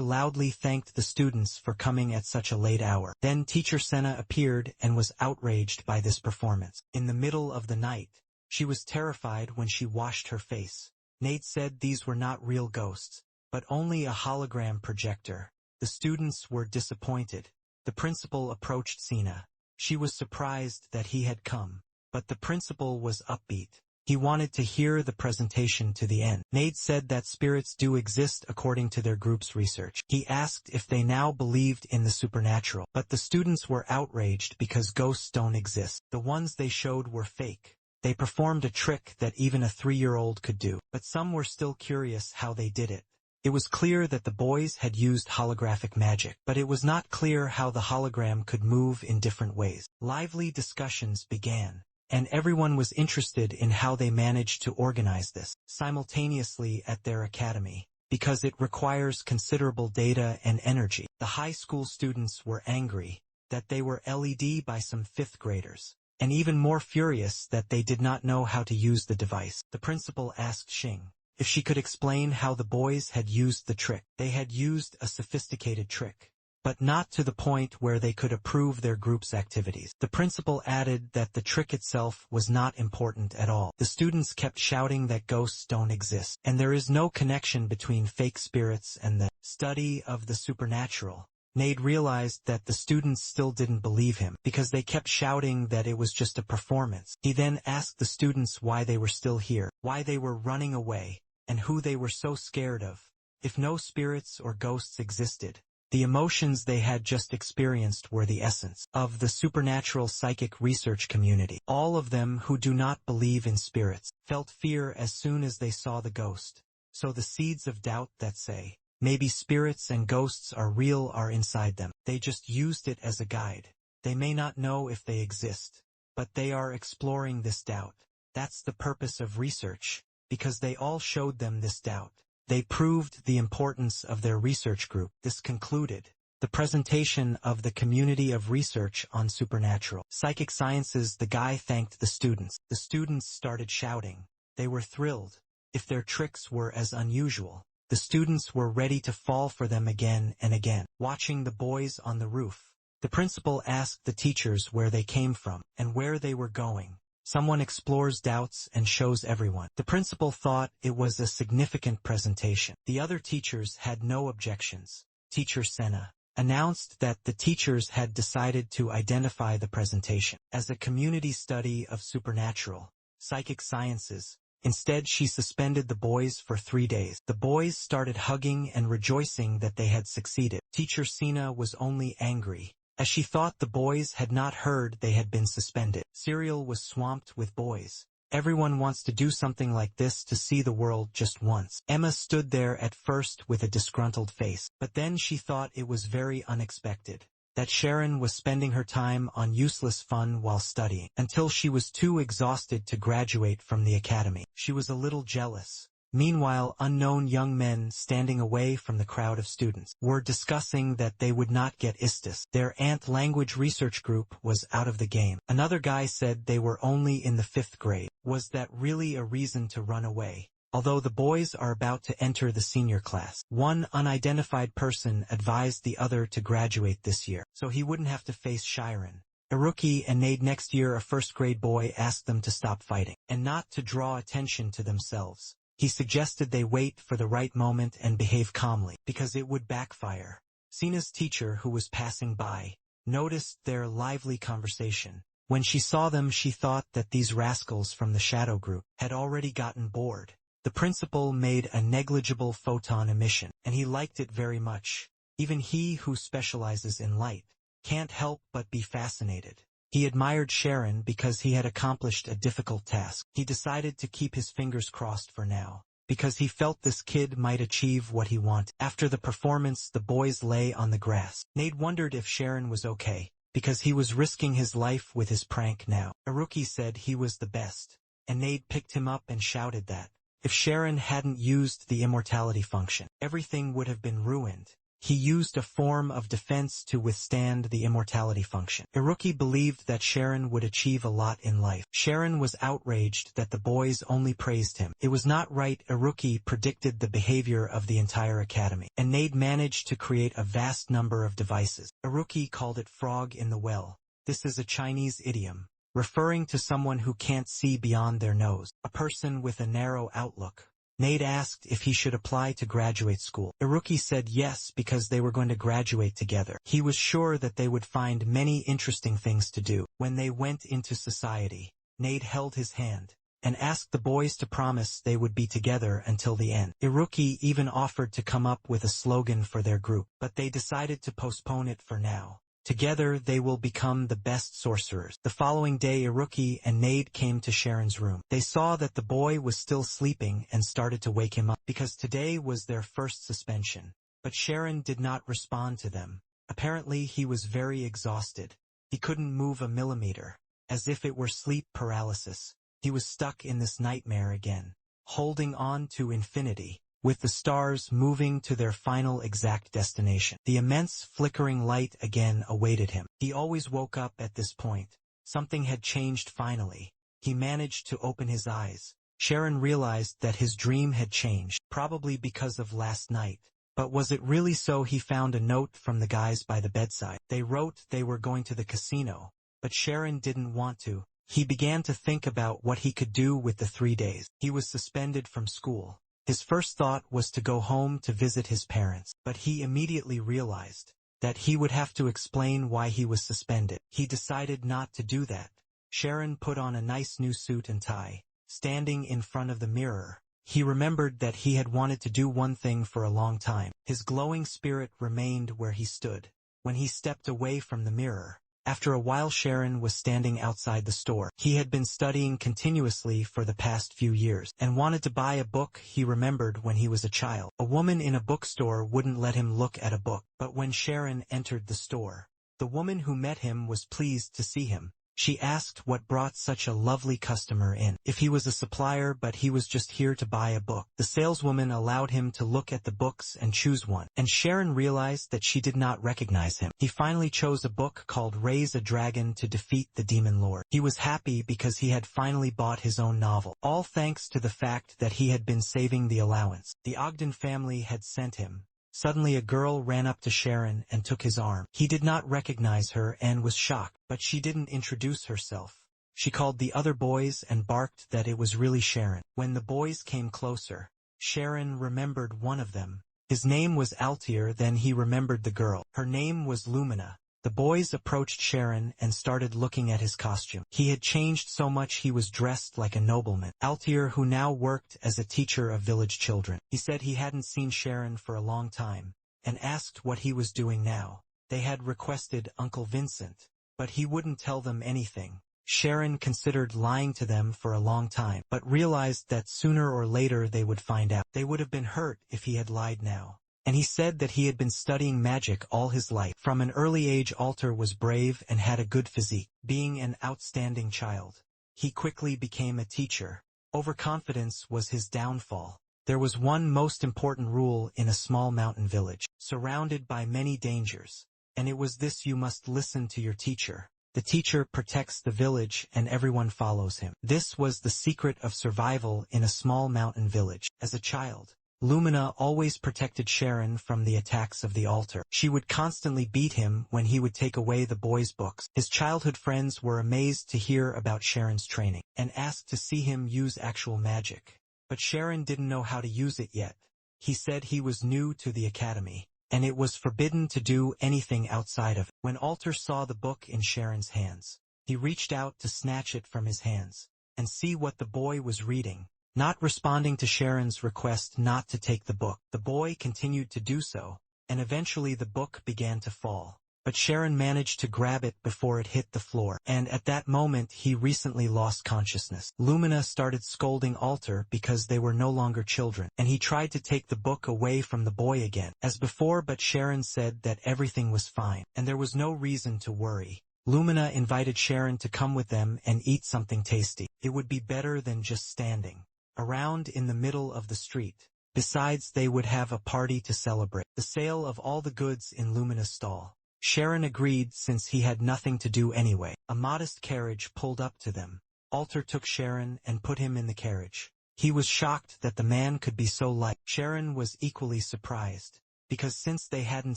loudly thanked the students for coming at such a late hour. Then teacher Senna appeared and was outraged by this performance. In the middle of the night, she was terrified when she washed her face. Nade said these were not real ghosts, but only a hologram projector. The students were disappointed. The principal approached Senna. She was surprised that he had come, but the principal was upbeat. He wanted to hear the presentation to the end. Nade said that spirits do exist according to their group's research. He asked if they now believed in the supernatural, but the students were outraged because ghosts don't exist. The ones they showed were fake. They performed a trick that even a 3-year-old could do, but some were still curious how they did it. It was clear that the boys had used holographic magic, but it was not clear how the hologram could move in different ways. Lively discussions began, and everyone was interested in how they managed to organize this simultaneously at their academy, because it requires considerable data and energy. The high school students were angry that they were LED by some 5th graders, and even more furious that they did not know how to use the device. The principal asked Xing if she could explain how the boys had used the trick. They had used a sophisticated trick, but not to the point where they could approve their group's activities. The principal added that the trick itself was not important at all. The students kept shouting that ghosts don't exist, and there is no connection between fake spirits and the study of the supernatural. Nade realized that the students still didn't believe him, because they kept shouting that it was just a performance. He then asked the students why they were still here, why they were running away, and who they were so scared of. If no spirits or ghosts existed, the emotions they had just experienced were the essence of the supernatural psychic research community. All of them who do not believe in spirits felt fear as soon as they saw the ghost. So the seeds of doubt that say, maybe spirits and ghosts are real, are inside them. They just used it as a guide. They may not know if they exist, but they are exploring this doubt. That's the purpose of research, because they all showed them this doubt. They proved the importance of their research group. This concluded. the presentation of the Community of Research on Supernatural Psychic Sciences. The guy thanked the students. The students started shouting. They were thrilled. If their tricks were as unusual, the students were ready to fall for them again and again. Watching the boys on the roof, the principal asked the teachers where they came from and where they were going. Someone explores doubts and shows everyone. The principal thought it was a significant presentation. The other teachers had no objections. Teacher Senna announced that the teachers had decided to identify the presentation as a community study of supernatural psychic sciences. Instead, she suspended the boys for 3 days. The boys started hugging and rejoicing that they had succeeded. Teacher Sina was only angry, as she thought the boys had not heard they had been suspended. Serial was swamped with boys. Everyone wants to do something like this to see the world just once. Emma stood there at first with a disgruntled face, but then she thought it was very unexpected that Sharon was spending her time on useless fun while studying, until she was too exhausted to graduate from the academy. She was a little jealous. Meanwhile, unknown young men standing away from the crowd of students were discussing that they would not get ISTIS. Their Ant language research group was out of the game. Another guy said they were only in the 5th grade. Was that really a reason to run away? Although the boys are about to enter the senior class, one unidentified person advised the other to graduate this year, so he wouldn't have to face Sharon. Iruki and Nade. Next year, a 1st grade boy asked them to stop fighting and not to draw attention to themselves. He suggested they wait for the right moment and behave calmly, because it would backfire. Sina's teacher, who was passing by, noticed their lively conversation. When she saw them, she thought that these rascals from the shadow group had already gotten bored. The principal made a negligible photon emission, and he liked it very much. Even he who specializes in light can't help but be fascinated. He admired Sharon because he had accomplished a difficult task. He decided to keep his fingers crossed for now, because he felt this kid might achieve what he wanted. After the performance, the boys lay on the grass. Nade wondered if Sharon was okay, because he was risking his life with his prank now. Iruki said he was the best, and Nade picked him up and shouted that if Sharon hadn't used the immortality function, everything would have been ruined. He used a form of defense to withstand the immortality function. Iruki believed that Sharon would achieve a lot in life. Sharon was outraged that the boys only praised him. It was not right. Iruki predicted the behavior of the entire academy, and Nade managed to create a vast number of devices. Iruki called it frog in the well. This is a Chinese idiom, referring to someone who can't see beyond their nose, a person with a narrow outlook. Nade asked if he should apply to graduate school. Iruki said yes because they were going to graduate together. He was sure that they would find many interesting things to do. When they went into society, Nade held his hand and asked the boys to promise they would be together until the end. Iruki even offered to come up with a slogan for their group, but they decided to postpone it for now. Together they will become the best sorcerers. The following day, Iruki and Nade came to Sharon's room. They saw that the boy was still sleeping and started to wake him up, because today was their first suspension. But Sharon did not respond to them. Apparently he was very exhausted. He couldn't move a millimeter, as if it were sleep paralysis. He was stuck in this nightmare again, holding on to infinity, with the stars moving to their final exact destination. The immense flickering light again awaited him. He always woke up at this point. Something had changed finally. He managed to open his eyes. Sharon realized that his dream had changed, probably because of last night. But was it really so? He found a note from the guys by the bedside. They wrote they were going to the casino, but Sharon didn't want to. He began to think about what he could do with the 3 days. He was suspended from school. His first thought was to go home to visit his parents, but he immediately realized that he would have to explain why he was suspended. He decided not to do that. Sharon put on a nice new suit and tie. Standing in front of the mirror, he remembered that he had wanted to do one thing for a long time. His glowing spirit remained where he stood. When he stepped away from the mirror, after a while, Sharon was standing outside the store. He had been studying continuously for the past few years and wanted to buy a book he remembered when he was a child. A woman in a bookstore wouldn't let him look at a book, but when Sharon entered the store, the woman who met him was pleased to see him. She asked what brought such a lovely customer in. If he was a supplier, but he was just here to buy a book. The saleswoman allowed him to look at the books and choose one, and Sharon realized that she did not recognize him. He finally chose a book called Raise a Dragon to Defeat the Demon Lord. He was happy because he had finally bought his own novel, all thanks to the fact that he had been saving the allowance the Ogden family had sent him. Suddenly a girl ran up to Sharon and took his arm. He did not recognize her and was shocked, but she didn't introduce herself. She called the other boys and barked that it was really Sharon. When the boys came closer, Sharon remembered one of them. His name was Altair. Then he remembered the girl. Her name was Lumina. The boys approached Sharon and started looking at his costume. He had changed so much he was dressed like a nobleman. Altair, who now worked as a teacher of village children. He said he hadn't seen Sharon for a long time, and asked what he was doing now. They had requested Uncle Vincent, but he wouldn't tell them anything. Sharon considered lying to them for a long time, but realized that sooner or later they would find out. They would have been hurt if he had lied now. And he said that he had been studying magic all his life. From an early age, Altair was brave and had a good physique. Being an outstanding child, he quickly became a teacher. Overconfidence was his downfall. There was one most important rule in a small mountain village, surrounded by many dangers, and it was this: you must listen to your teacher. The teacher protects the village and everyone follows him. This was the secret of survival in a small mountain village. As a child, Lumina always protected Sharon from the attacks of the Altair. She would constantly beat him when he would take away the boys' books. His childhood friends were amazed to hear about Sharon's training, and asked to see him use actual magic. But Sharon didn't know how to use it yet. He said he was new to the academy, and it was forbidden to do anything outside of it. When Altair saw the book in Sharon's hands, he reached out to snatch it from his hands, and see what the boy was reading. Not responding to Sharon's request not to take the book, the boy continued to do so, and eventually the book began to fall. But Sharon managed to grab it before it hit the floor, and at that moment he recently lost consciousness. Lumina started scolding Altair because they were no longer children, and he tried to take the book away from the boy again, as before, but Sharon said that everything was fine, and there was no reason to worry. Lumina invited Sharon to come with them and eat something tasty. It would be better than just standing around in the middle of the street. Besides, they would have a party to celebrate the sale of all the goods in Lumina's stall. Sharon agreed since he had nothing to do anyway. A modest carriage pulled up to them. Altair took Sharon and put him in the carriage. He was shocked that the man could be so light. Sharon was equally surprised, because since they hadn't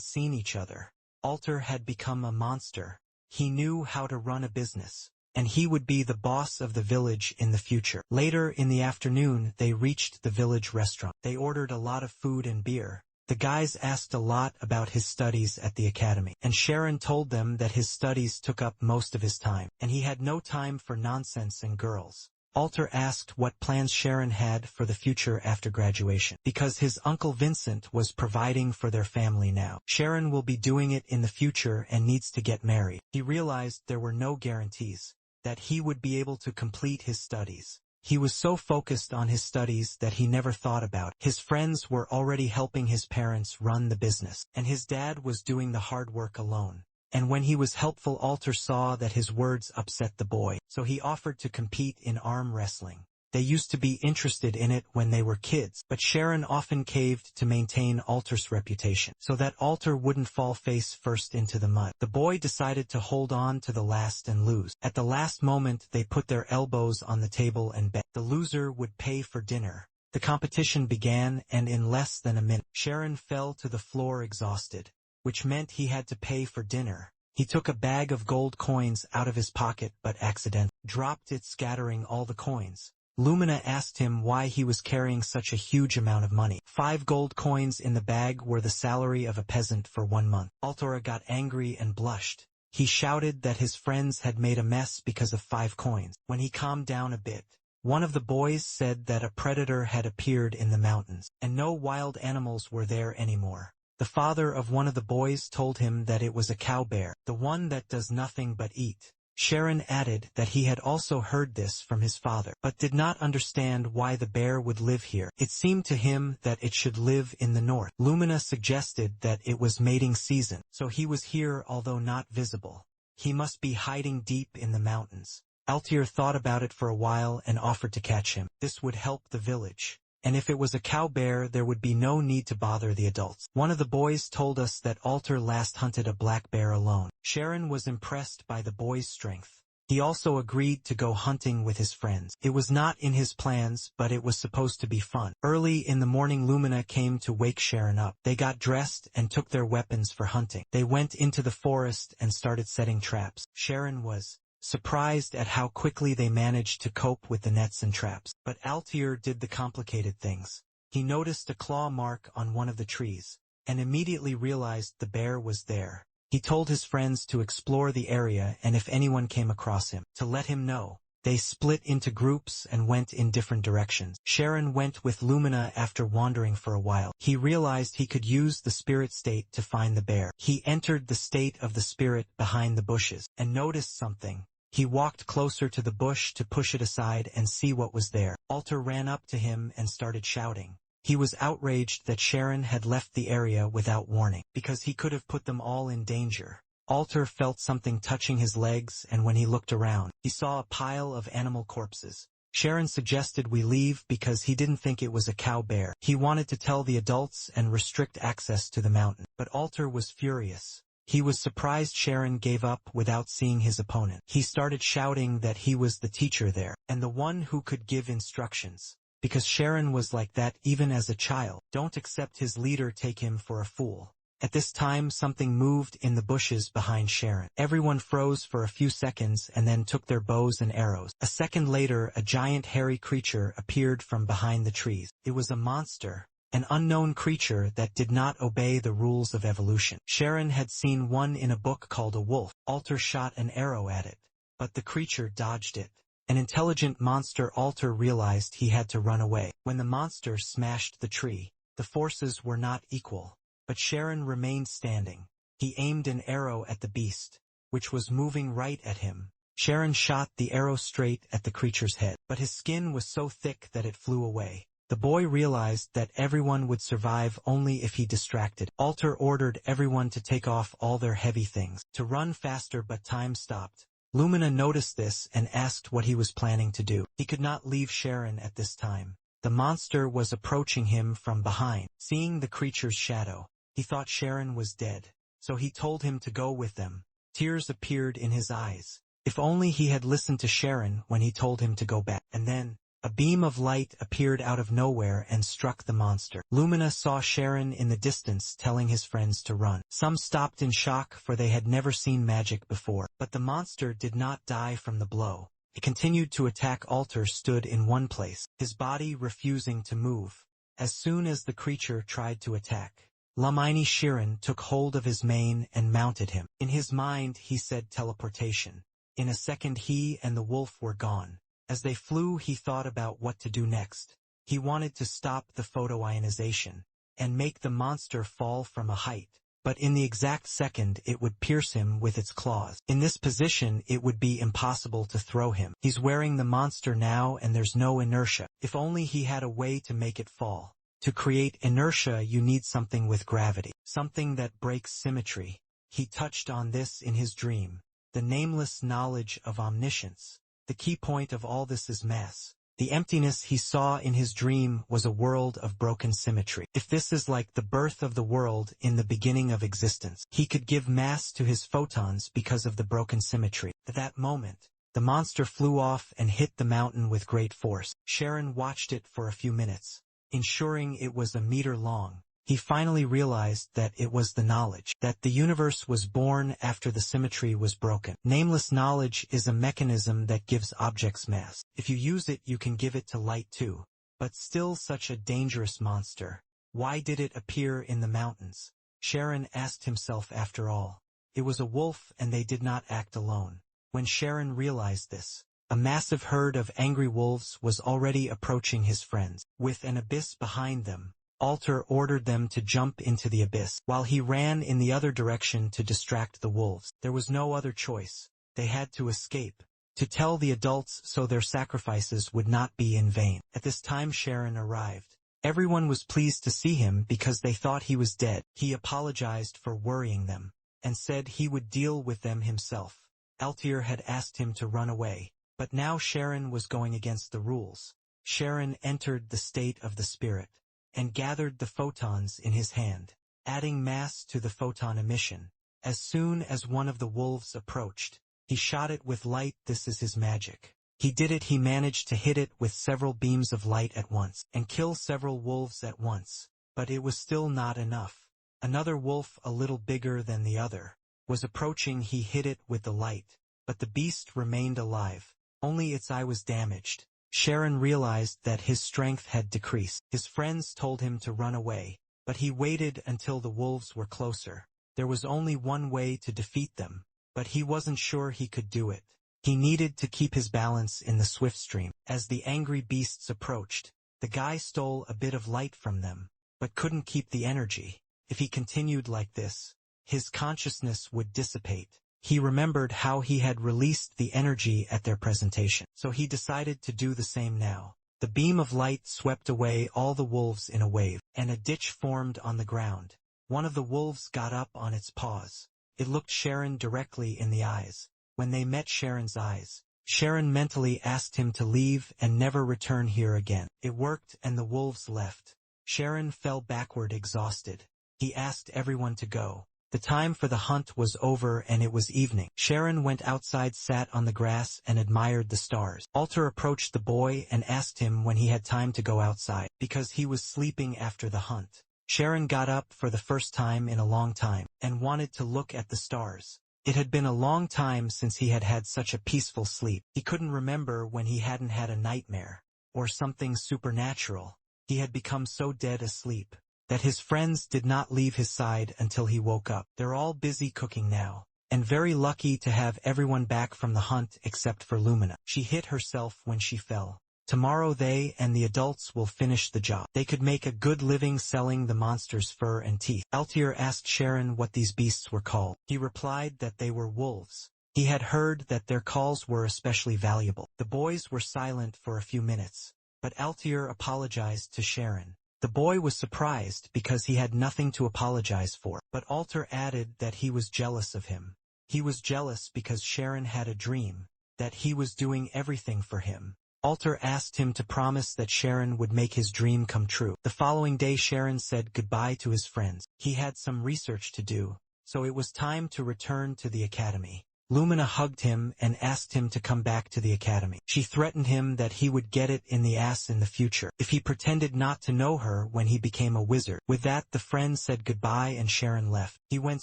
seen each other, Altair had become a monster. He knew how to run a business, and he would be the boss of the village in the future. Later in the afternoon, they reached the village restaurant. They ordered a lot of food and beer. The guys asked a lot about his studies at the academy, and Sharon told them that his studies took up most of his time, and he had no time for nonsense and girls. Altair asked what plans Sharon had for the future after graduation, because his Uncle Vincent was providing for their family now. Sharon will be doing it in the future and needs to get married. He realized there were no guarantees that he would be able to complete his studies. He was so focused on his studies that he never thought about it. His friends were already helping his parents run the business, and his dad was doing the hard work alone. And when he was helpful, Altair saw that his words upset the boy, so he offered to compete in arm wrestling. They used to be interested in it when they were kids, but Sharon often caved to maintain Altair's reputation, so that Altair wouldn't fall face first into the mud. The boy decided to hold on to the last and lose. At the last moment, they put their elbows on the table and bet. The loser would pay for dinner. The competition began, and in less than a minute, Sharon fell to the floor exhausted, which meant he had to pay for dinner. He took a bag of gold coins out of his pocket but accidentally dropped it, scattering all the coins. Lumina asked him why he was carrying such a huge amount of money. 5 gold coins in the bag were the salary of a peasant for 1 month. Altair got angry and blushed. He shouted that his friends had made a mess because of 5 coins. When he calmed down a bit, one of the boys said that a predator had appeared in the mountains, and no wild animals were there anymore. The father of one of the boys told him that it was a cow bear, the one that does nothing but eat. Sharon added that he had also heard this from his father, but did not understand why the bear would live here. It seemed to him that it should live in the north. Lumina suggested that it was mating season, so he was here although not visible. He must be hiding deep in the mountains. Altair thought about it for a while and offered to catch him. This would help the village. And if it was a cow bear, there would be no need to bother the adults. One of the boys told us that Altair last hunted a black bear alone. Sharon was impressed by the boy's strength. He also agreed to go hunting with his friends. It was not in his plans, but it was supposed to be fun. Early in the morning, Lumina came to wake Sharon up. They got dressed and took their weapons for hunting. They went into the forest and started setting traps. Sharon was surprised at how quickly they managed to cope with the nets and traps. But Altair did the complicated things. He noticed a claw mark on one of the trees, and immediately realized the bear was there. He told his friends to explore the area and if anyone came across him, to let him know. They split into groups and went in different directions. Sharon went with Lumina after wandering for a while. He realized he could use the spirit state to find the bear. He entered the state of the spirit behind the bushes and noticed something. He walked closer to the bush to push it aside and see what was there. Altair ran up to him and started shouting. He was outraged that Sharon had left the area without warning, because he could have put them all in danger. Altair felt something touching his legs, and when he looked around, he saw a pile of animal corpses. Sharon suggested we leave because he didn't think it was a cow bear. He wanted to tell the adults and restrict access to the mountain, but Altair was furious. He was surprised Sharon gave up without seeing his opponent. He started shouting that he was the teacher there, and the one who could give instructions. Because Sharon was like that even as a child. Don't accept his leader, take him for a fool. At this time something moved in the bushes behind Sharon. Everyone froze for a few seconds and then took their bows and arrows. A second later, a giant hairy creature appeared from behind the trees. It was a monster, an unknown creature that did not obey the rules of evolution. Sharon had seen one in a book called a wolf. Altair shot an arrow at it, but the creature dodged it. An intelligent monster. Altair realized he had to run away. When the monster smashed the tree, the forces were not equal, but Sharon remained standing. He aimed an arrow at the beast, which was moving right at him. Sharon shot the arrow straight at the creature's head, but his skin was so thick that it flew away. The boy realized that everyone would survive only if he distracted. Altair ordered everyone to take off all their heavy things, to run faster, but time stopped. Lumina noticed this and asked what he was planning to do. He could not leave Sharon at this time. The monster was approaching him from behind. Seeing the creature's shadow, he thought Sharon was dead, so he told him to go with them. Tears appeared in his eyes. If only he had listened to Sharon when he told him to go back. And then, a beam of light appeared out of nowhere and struck the monster. Lumina saw Sharon in the distance telling his friends to run. Some stopped in shock, for they had never seen magic before. But the monster did not die from the blow. It continued to attack. Altair stood in one place, his body refusing to move. As soon as the creature tried to attack, Lamini Sharon took hold of his mane and mounted him. In his mind he said teleportation. In a second he and the wolf were gone. As they flew, he thought about what to do next. He wanted to stop the photoionization and make the monster fall from a height, but in the exact second it would pierce him with its claws. In this position it would be impossible to throw him. He's wearing the monster now and there's no inertia. If only he had a way to make it fall. To create inertia you need something with gravity, something that breaks symmetry. He touched on this in his dream, the nameless knowledge of omniscience. The key point of all this is mass. The emptiness he saw in his dream was a world of broken symmetry. If this is like the birth of the world in the beginning of existence, he could give mass to his photons because of the broken symmetry. At that moment, the monster flew off and hit the mountain with great force. Sharon watched it for a few minutes, ensuring it was a meter long. He finally realized that it was the knowledge that the universe was born after the symmetry was broken. Nameless knowledge is a mechanism that gives objects mass. If you use it, you can give it to light too. But still such a dangerous monster. Why did it appear in the mountains? Sharon asked himself. After all, it was a wolf and they did not act alone. When Sharon realized this, a massive herd of angry wolves was already approaching his friends. With an abyss behind them, Altair ordered them to jump into the abyss, while he ran in the other direction to distract the wolves. There was no other choice. They had to escape, to tell the adults so their sacrifices would not be in vain. At this time Sharon arrived. Everyone was pleased to see him because they thought he was dead. He apologized for worrying them, and said he would deal with them himself. Altair had asked him to run away, but now Sharon was going against the rules. Sharon entered the state of the spirit, and gathered the photons in his hand, adding mass to the photon emission. As soon as one of the wolves approached, he shot it with light. This is his magic. He managed to hit it with several beams of light at once, and kill several wolves at once. But it was still not enough. Another wolf, a little bigger than the other, was approaching. He hit it with the light, but the beast remained alive. Only its eye was damaged. Sharon realized that his strength had decreased. His friends told him to run away, but he waited until the wolves were closer. There was only one way to defeat them, but he wasn't sure he could do it. He needed to keep his balance in the swift stream. As the angry beasts approached, the guy stole a bit of light from them, but couldn't keep the energy. If he continued like this, his consciousness would dissipate. He remembered how he had released the energy at their presentation, so he decided to do the same now. The beam of light swept away all the wolves in a wave, and a ditch formed on the ground. One of the wolves got up on its paws. It looked Sharon directly in the eyes. When they met Sharon's eyes, Sharon mentally asked him to leave and never return here again. It worked, and the wolves left. Sharon fell backward exhausted. He asked everyone to go. The time for the hunt was over and it was evening. Sharon went outside, sat on the grass, and admired the stars. Altair approached the boy and asked him when he had time to go outside, because he was sleeping after the hunt. Sharon got up for the first time in a long time, and wanted to look at the stars. It had been a long time since he had had such a peaceful sleep. He couldn't remember when he hadn't had a nightmare, or something supernatural. He had become so dead asleep that his friends did not leave his side until he woke up. They're all busy cooking now, and very lucky to have everyone back from the hunt except for Lumina. She hit herself when she fell. Tomorrow they and the adults will finish the job. They could make a good living selling the monster's fur and teeth. Altair asked Sharon what these beasts were called. He replied that they were wolves. He had heard that their calls were especially valuable. The boys were silent for a few minutes, but Altair apologized to Sharon. The boy was surprised because he had nothing to apologize for, but Altair added that he was jealous of him. He was jealous because Sharon had a dream that he was doing everything for him. Altair asked him to promise that Sharon would make his dream come true. The following day Sharon said goodbye to his friends. He had some research to do, so it was time to return to the academy. Lumina hugged him and asked him to come back to the academy. She threatened him that he would get it in the ass in the future if he pretended not to know her when he became a wizard. With that, the friends said goodbye and Sharon left. He went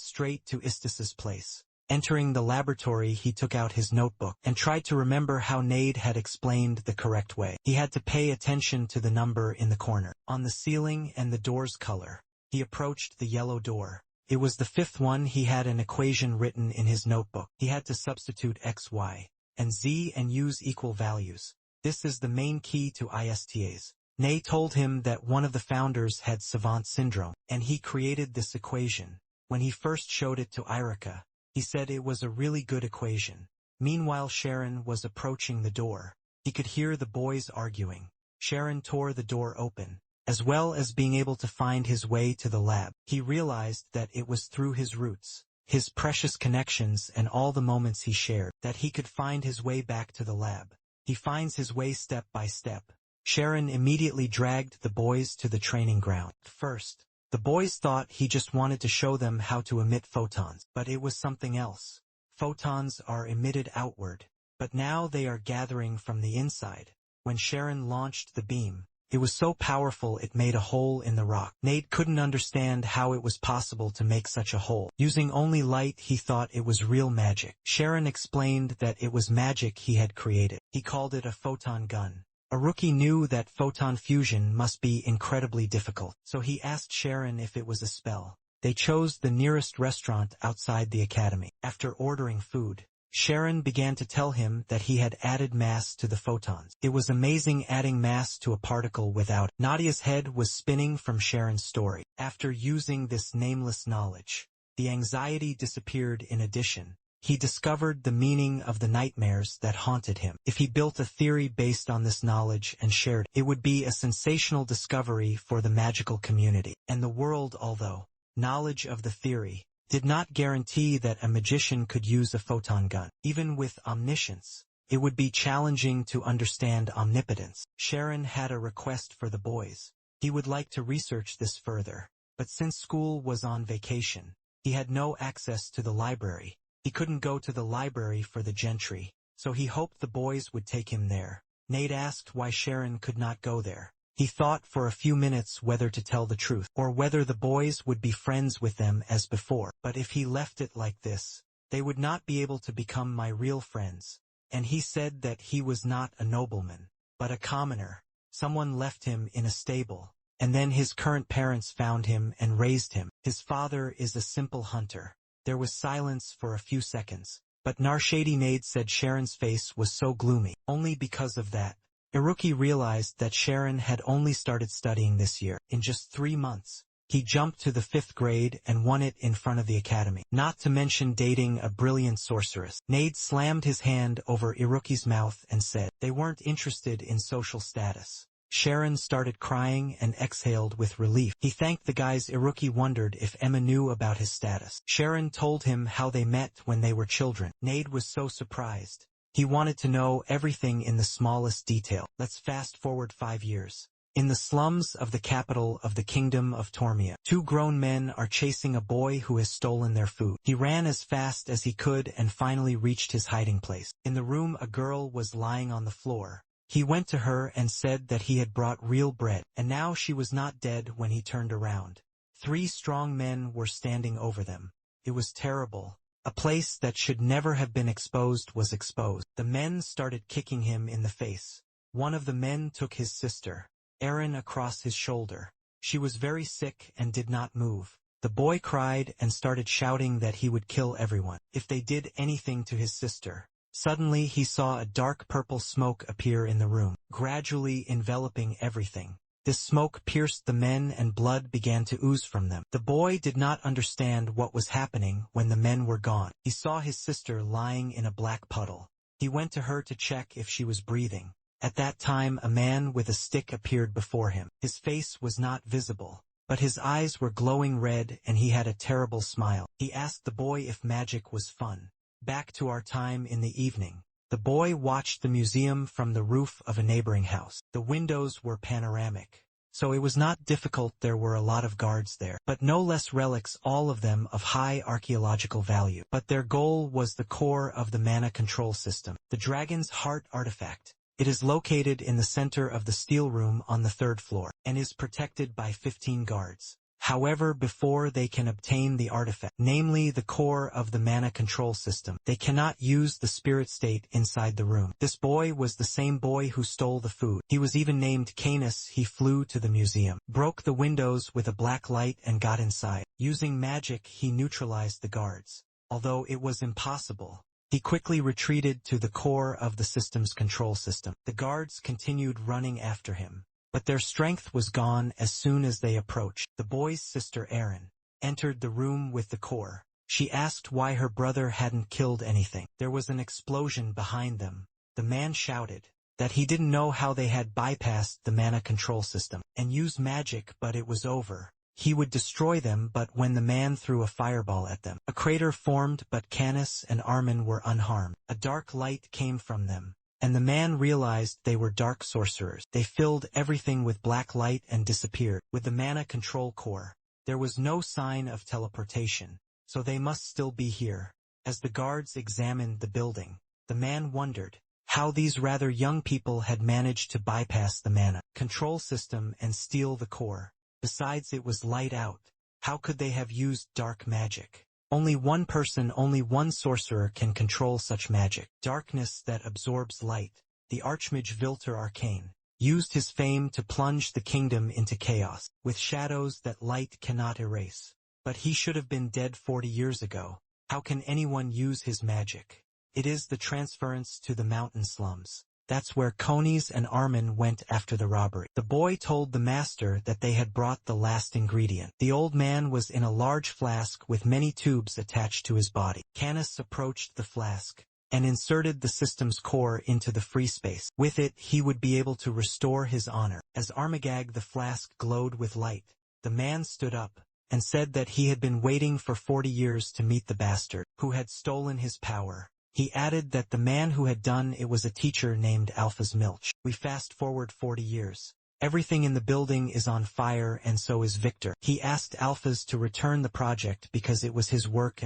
straight to Istis's place. Entering the laboratory, he took out his notebook and tried to remember how Nade had explained the correct way. He had to pay attention to the number in the corner, on the ceiling, and the door's color. He approached the yellow door. It was the fifth one. He had an equation written in his notebook. He had to substitute x, y, and z and use equal values. This is the main key to ISTAs. Nade told him that one of the founders had savant syndrome, and he created this equation. When he first showed it to Irika, he said it was a really good equation. Meanwhile, Sharon was approaching the door. He could hear the boys arguing. Sharon tore the door open, as well as being able to find his way to the lab. He realized that it was through his roots, his precious connections, and all the moments he shared, that he could find his way back to the lab. He finds his way step by step. Sharon immediately dragged the boys to the training ground. First, the boys thought he just wanted to show them how to emit photons, but it was something else. Photons are emitted outward, but now they are gathering from the inside. When Sharon launched the beam, it was so powerful it made a hole in the rock. Nade couldn't understand how it was possible to make such a hole. Using only light, he thought it was real magic. Sharon explained that it was magic he had created. He called it a photon gun. A rookie knew that photon fusion must be incredibly difficult, so he asked Sharon if it was a spell. They chose the nearest restaurant outside the academy. After ordering food, Sharon began to tell him that he had added mass to the photons. It was amazing adding mass to a particle without. Nadia's head was spinning from Sharon's story. After using this nameless knowledge, the anxiety disappeared. In addition, he discovered the meaning of the nightmares that haunted him. If he built a theory based on this knowledge and shared it, would be a sensational discovery for the magical community and the world. Although knowledge of the theory did not guarantee that a magician could use a photon gun. Even with omniscience, it would be challenging to understand omnipotence. Sharon had a request for the boys. He would like to research this further, but since school was on vacation, he had no access to the library. He couldn't go to the library for the gentry, so he hoped the boys would take him there. Nate asked why Sharon could not go there. He thought for a few minutes whether to tell the truth, or whether the boys would be friends with them as before. But if he left it like this, they would not be able to become my real friends. And he said that he was not a nobleman, but a commoner. Someone left him in a stable, and then his current parents found him and raised him. His father is a simple hunter. There was silence for a few seconds, but Narshady Nade said Sharon's face was so gloomy. Only because of that, Iruki realized that Sharon had only started studying this year. In just 3 months, he jumped to the 5th grade and won it in front of the academy. Not to mention dating a brilliant sorceress. Nade slammed his hand over Iruki's mouth and said, they weren't interested in social status. Sharon started crying and exhaled with relief. He thanked the guys. Iruki wondered if Emma knew about his status. Sharon told him how they met when they were children. Nade was so surprised. He wanted to know everything in the smallest detail. Let's fast forward 5 years. In the slums of the capital of the kingdom of Tormia, 2 grown men are chasing a boy who has stolen their food. He ran as fast as he could and finally reached his hiding place. In the room, a girl was lying on the floor. He went to her and said that he had brought real bread, and now she was not dead when he turned around. 3 strong men were standing over them. It was terrible. A place that should never have been exposed was exposed. The men started kicking him in the face. One of the men took his sister, Erin, across his shoulder. She was very sick and did not move. The boy cried and started shouting that he would kill everyone if they did anything to his sister. Suddenly he saw a dark purple smoke appear in the room, gradually enveloping everything. This smoke pierced the men and blood began to ooze from them. The boy did not understand what was happening when the men were gone. He saw his sister lying in a black puddle. He went to her to check if she was breathing. At that time a man with a stick appeared before him. His face was not visible, but his eyes were glowing red and he had a terrible smile. He asked the boy if magic was fun. Back to our time in the evening. The boy watched the museum from the roof of a neighboring house. The windows were panoramic, so it was not difficult. There were a lot of guards there, but no less relics, all of them of high archaeological value. But their goal was the core of the mana control system, the Dragon's Heart artifact. It is located in the center of the steel room on the 3rd floor, and is protected by 15 guards. However, before they can obtain the artifact, namely the core of the mana control system, they cannot use the spirit state inside the room. This boy was the same boy who stole the food. He was even named Canis. He flew to the museum, broke the windows with a black light and got inside. Using magic, he neutralized the guards. Although it was impossible, he quickly retreated to the core of the system's control system. The guards continued running after him, but their strength was gone as soon as they approached. The boy's sister Erin entered the room with the core. She asked why her brother hadn't killed anything. There was an explosion behind them. The man shouted that he didn't know how they had bypassed the mana control system and used magic, but it was over. He would destroy them, but when the man threw a fireball at them, a crater formed, but Canis and Armin were unharmed. A dark light came from them, and the man realized they were dark sorcerers. They filled everything with black light and disappeared. With the mana control core, there was no sign of teleportation, so they must still be here. As the guards examined the building, the man wondered how these rather young people had managed to bypass the mana control system and steal the core. Besides, it was light out. How could they have used dark magic? Only one person, only one sorcerer can control such magic. Darkness that absorbs light. The Archmage Vilter Arcane used his fame to plunge the kingdom into chaos, with shadows that light cannot erase. But he should have been dead 40 years ago. How can anyone use his magic? It is the transference to the mountain slums. That's where Conis and Armin went after the robbery. The boy told the master that they had brought the last ingredient. The old man was in a large flask with many tubes attached to his body. Canis approached the flask and inserted the system's core into the free space. With it, he would be able to restore his honor. As Armagag, the flask glowed with light, the man stood up and said that he had been waiting for 40 years to meet the bastard who had stolen his power. He added that the man who had done it was a teacher named Alphas Milch. We fast forward 40 years. Everything in the building is on fire and so is Victor. He asked Alphas to return the project because it was his work,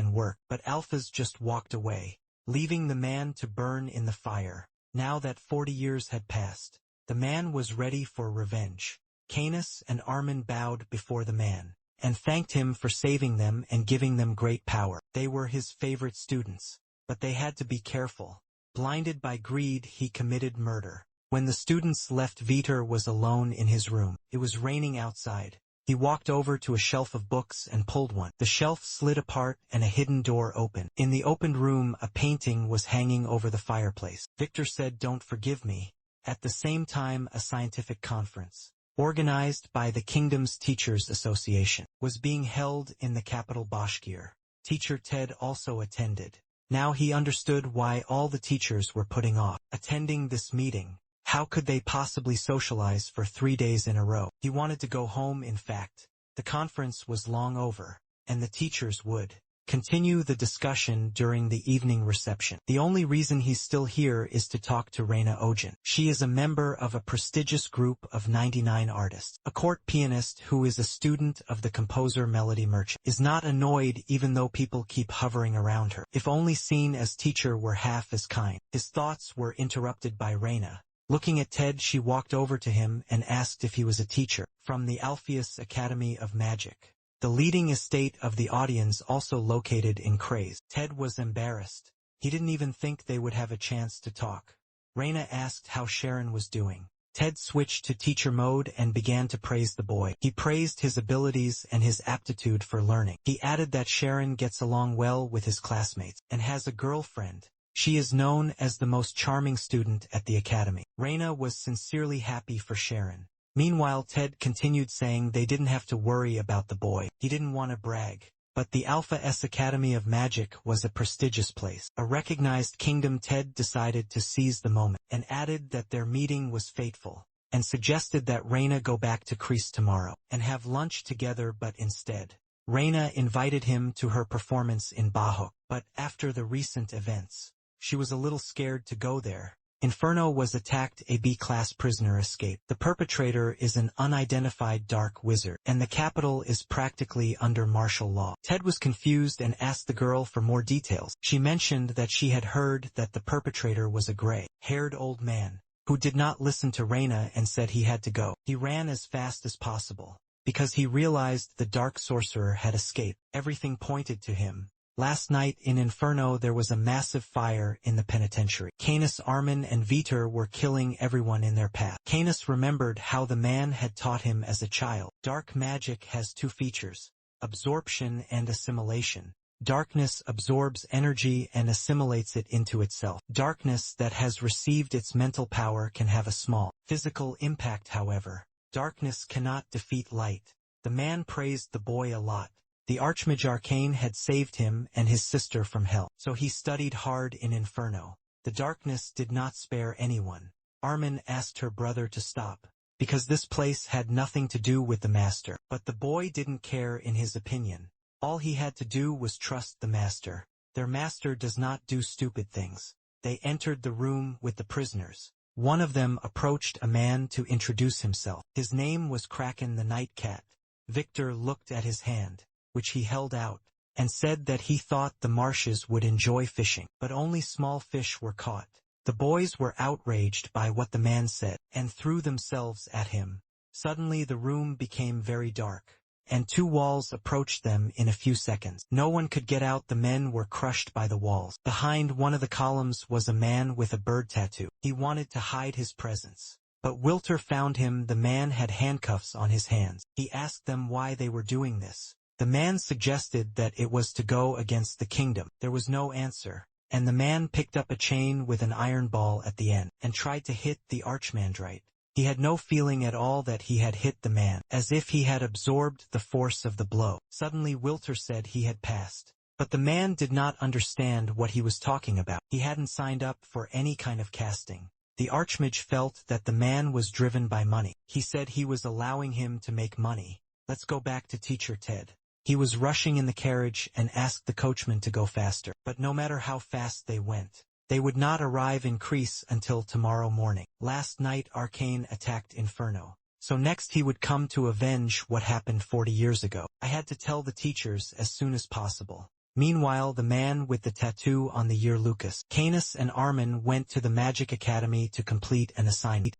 but Alphas just walked away, leaving the man to burn in the fire. Now that 40 years had passed, the man was ready for revenge. Canis and Armin bowed before the man, and thanked him for saving them and giving them great power. They were his favorite students, but they had to be careful. Blinded by greed, he committed murder. When the students left, Vitor was alone in his room. It was raining outside. He walked over to a shelf of books and pulled one. The shelf slid apart and a hidden door opened. In the opened room, a painting was hanging over the fireplace. Victor said, "Don't forgive me." At the same time, a scientific conference, organized by the Kingdom's Teachers Association, was being held in the capital Bashkir. Teacher Ted also attended. Now he understood why all the teachers were putting off attending this meeting. How could they possibly socialize for 3 days in a row? He wanted to go home. In fact, the conference was long over, and the teachers would continue the discussion during the evening reception. The only reason he's still here is to talk to Reina Ojin. She is a member of a prestigious group of 99 artists. A court pianist who is a student of the composer Melody Merchant is not annoyed even though people keep hovering around her. If only seen as teacher were half as kind. His thoughts were interrupted by Reina. Looking at Ted, she walked over to him and asked if he was a teacher from the Alpheus Academy of Magic, the leading estate of the audience also located in Craze. Ted was embarrassed. He didn't even think they would have a chance to talk. Reina asked how Sharon was doing. Ted switched to teacher mode and began to praise the boy. He praised his abilities and his aptitude for learning. He added that Sharon gets along well with his classmates and has a girlfriend. She is known as the most charming student at the academy. Reina was sincerely happy for Sharon. Meanwhile, Ted continued saying they didn't have to worry about the boy. He didn't want to brag, but the Alpha S Academy of Magic was a prestigious place, a recognized kingdom. Ted decided to seize the moment and added that their meeting was fateful, and suggested that Reina go back to Crease tomorrow and have lunch together, but instead, Reina invited him to her performance in Bahok. But after the recent events, she was a little scared to go there. Inferno was attacked. A B-class prisoner escaped. The perpetrator is an unidentified dark wizard, and the capital is practically under martial law. Ted was confused and asked the girl for more details. She mentioned that she had heard that the perpetrator was a gray-haired old man who did not listen to Reina and said he had to go. He ran as fast as possible because he realized the dark sorcerer had escaped. Everything pointed to him. Last night in Inferno there was a massive fire in the penitentiary. Canis, Armin, and Vitor were killing everyone in their path. Canis remembered how the man had taught him as a child. Dark magic has two features: absorption and assimilation. Darkness absorbs energy and assimilates it into itself. Darkness that has received its mental power can have a small physical impact, however. Darkness cannot defeat light. The man praised the boy a lot. The Archmage Arcane had saved him and his sister from hell, so he studied hard in Inferno. The darkness did not spare anyone. Armin asked her brother to stop, because this place had nothing to do with the master. But the boy didn't care. In his opinion, all he had to do was trust the master. Their master does not do stupid things. They entered the room with the prisoners. One of them approached a man to introduce himself. His name was Kraken the Night Cat. Victor looked at his hand, which he held out, and said that he thought the marshes would enjoy fishing, but only small fish were caught. The boys were outraged by what the man said, and threw themselves at him. Suddenly the room became very dark, and two walls approached them in a few seconds. No one could get out. The men were crushed by the walls. Behind one of the columns was a man with a bird tattoo. He wanted to hide his presence, but Wilter found him. The man had handcuffs on his hands. He asked them why they were doing this. The man suggested that it was to go against the kingdom. There was no answer, and the man picked up a chain with an iron ball at the end and tried to hit the Archmandrite. He had no feeling at all that he had hit the man, as if he had absorbed the force of the blow. Suddenly Wilter said he had passed, but the man did not understand what he was talking about. He hadn't signed up for any kind of casting. The Archmage felt that the man was driven by money. He said he was allowing him to make money. Let's go back to Teacher Ted. He was rushing in the carriage and asked the coachman to go faster. But no matter how fast they went, they would not arrive in Greece until tomorrow morning. Last night Arcane attacked Inferno. So next he would come to avenge what happened 40 years ago. I had to tell the teachers as soon as possible. Meanwhile, the man with the tattoo on the ear, Lucas, Canis and Armin, went to the Magic Academy to complete an assignment.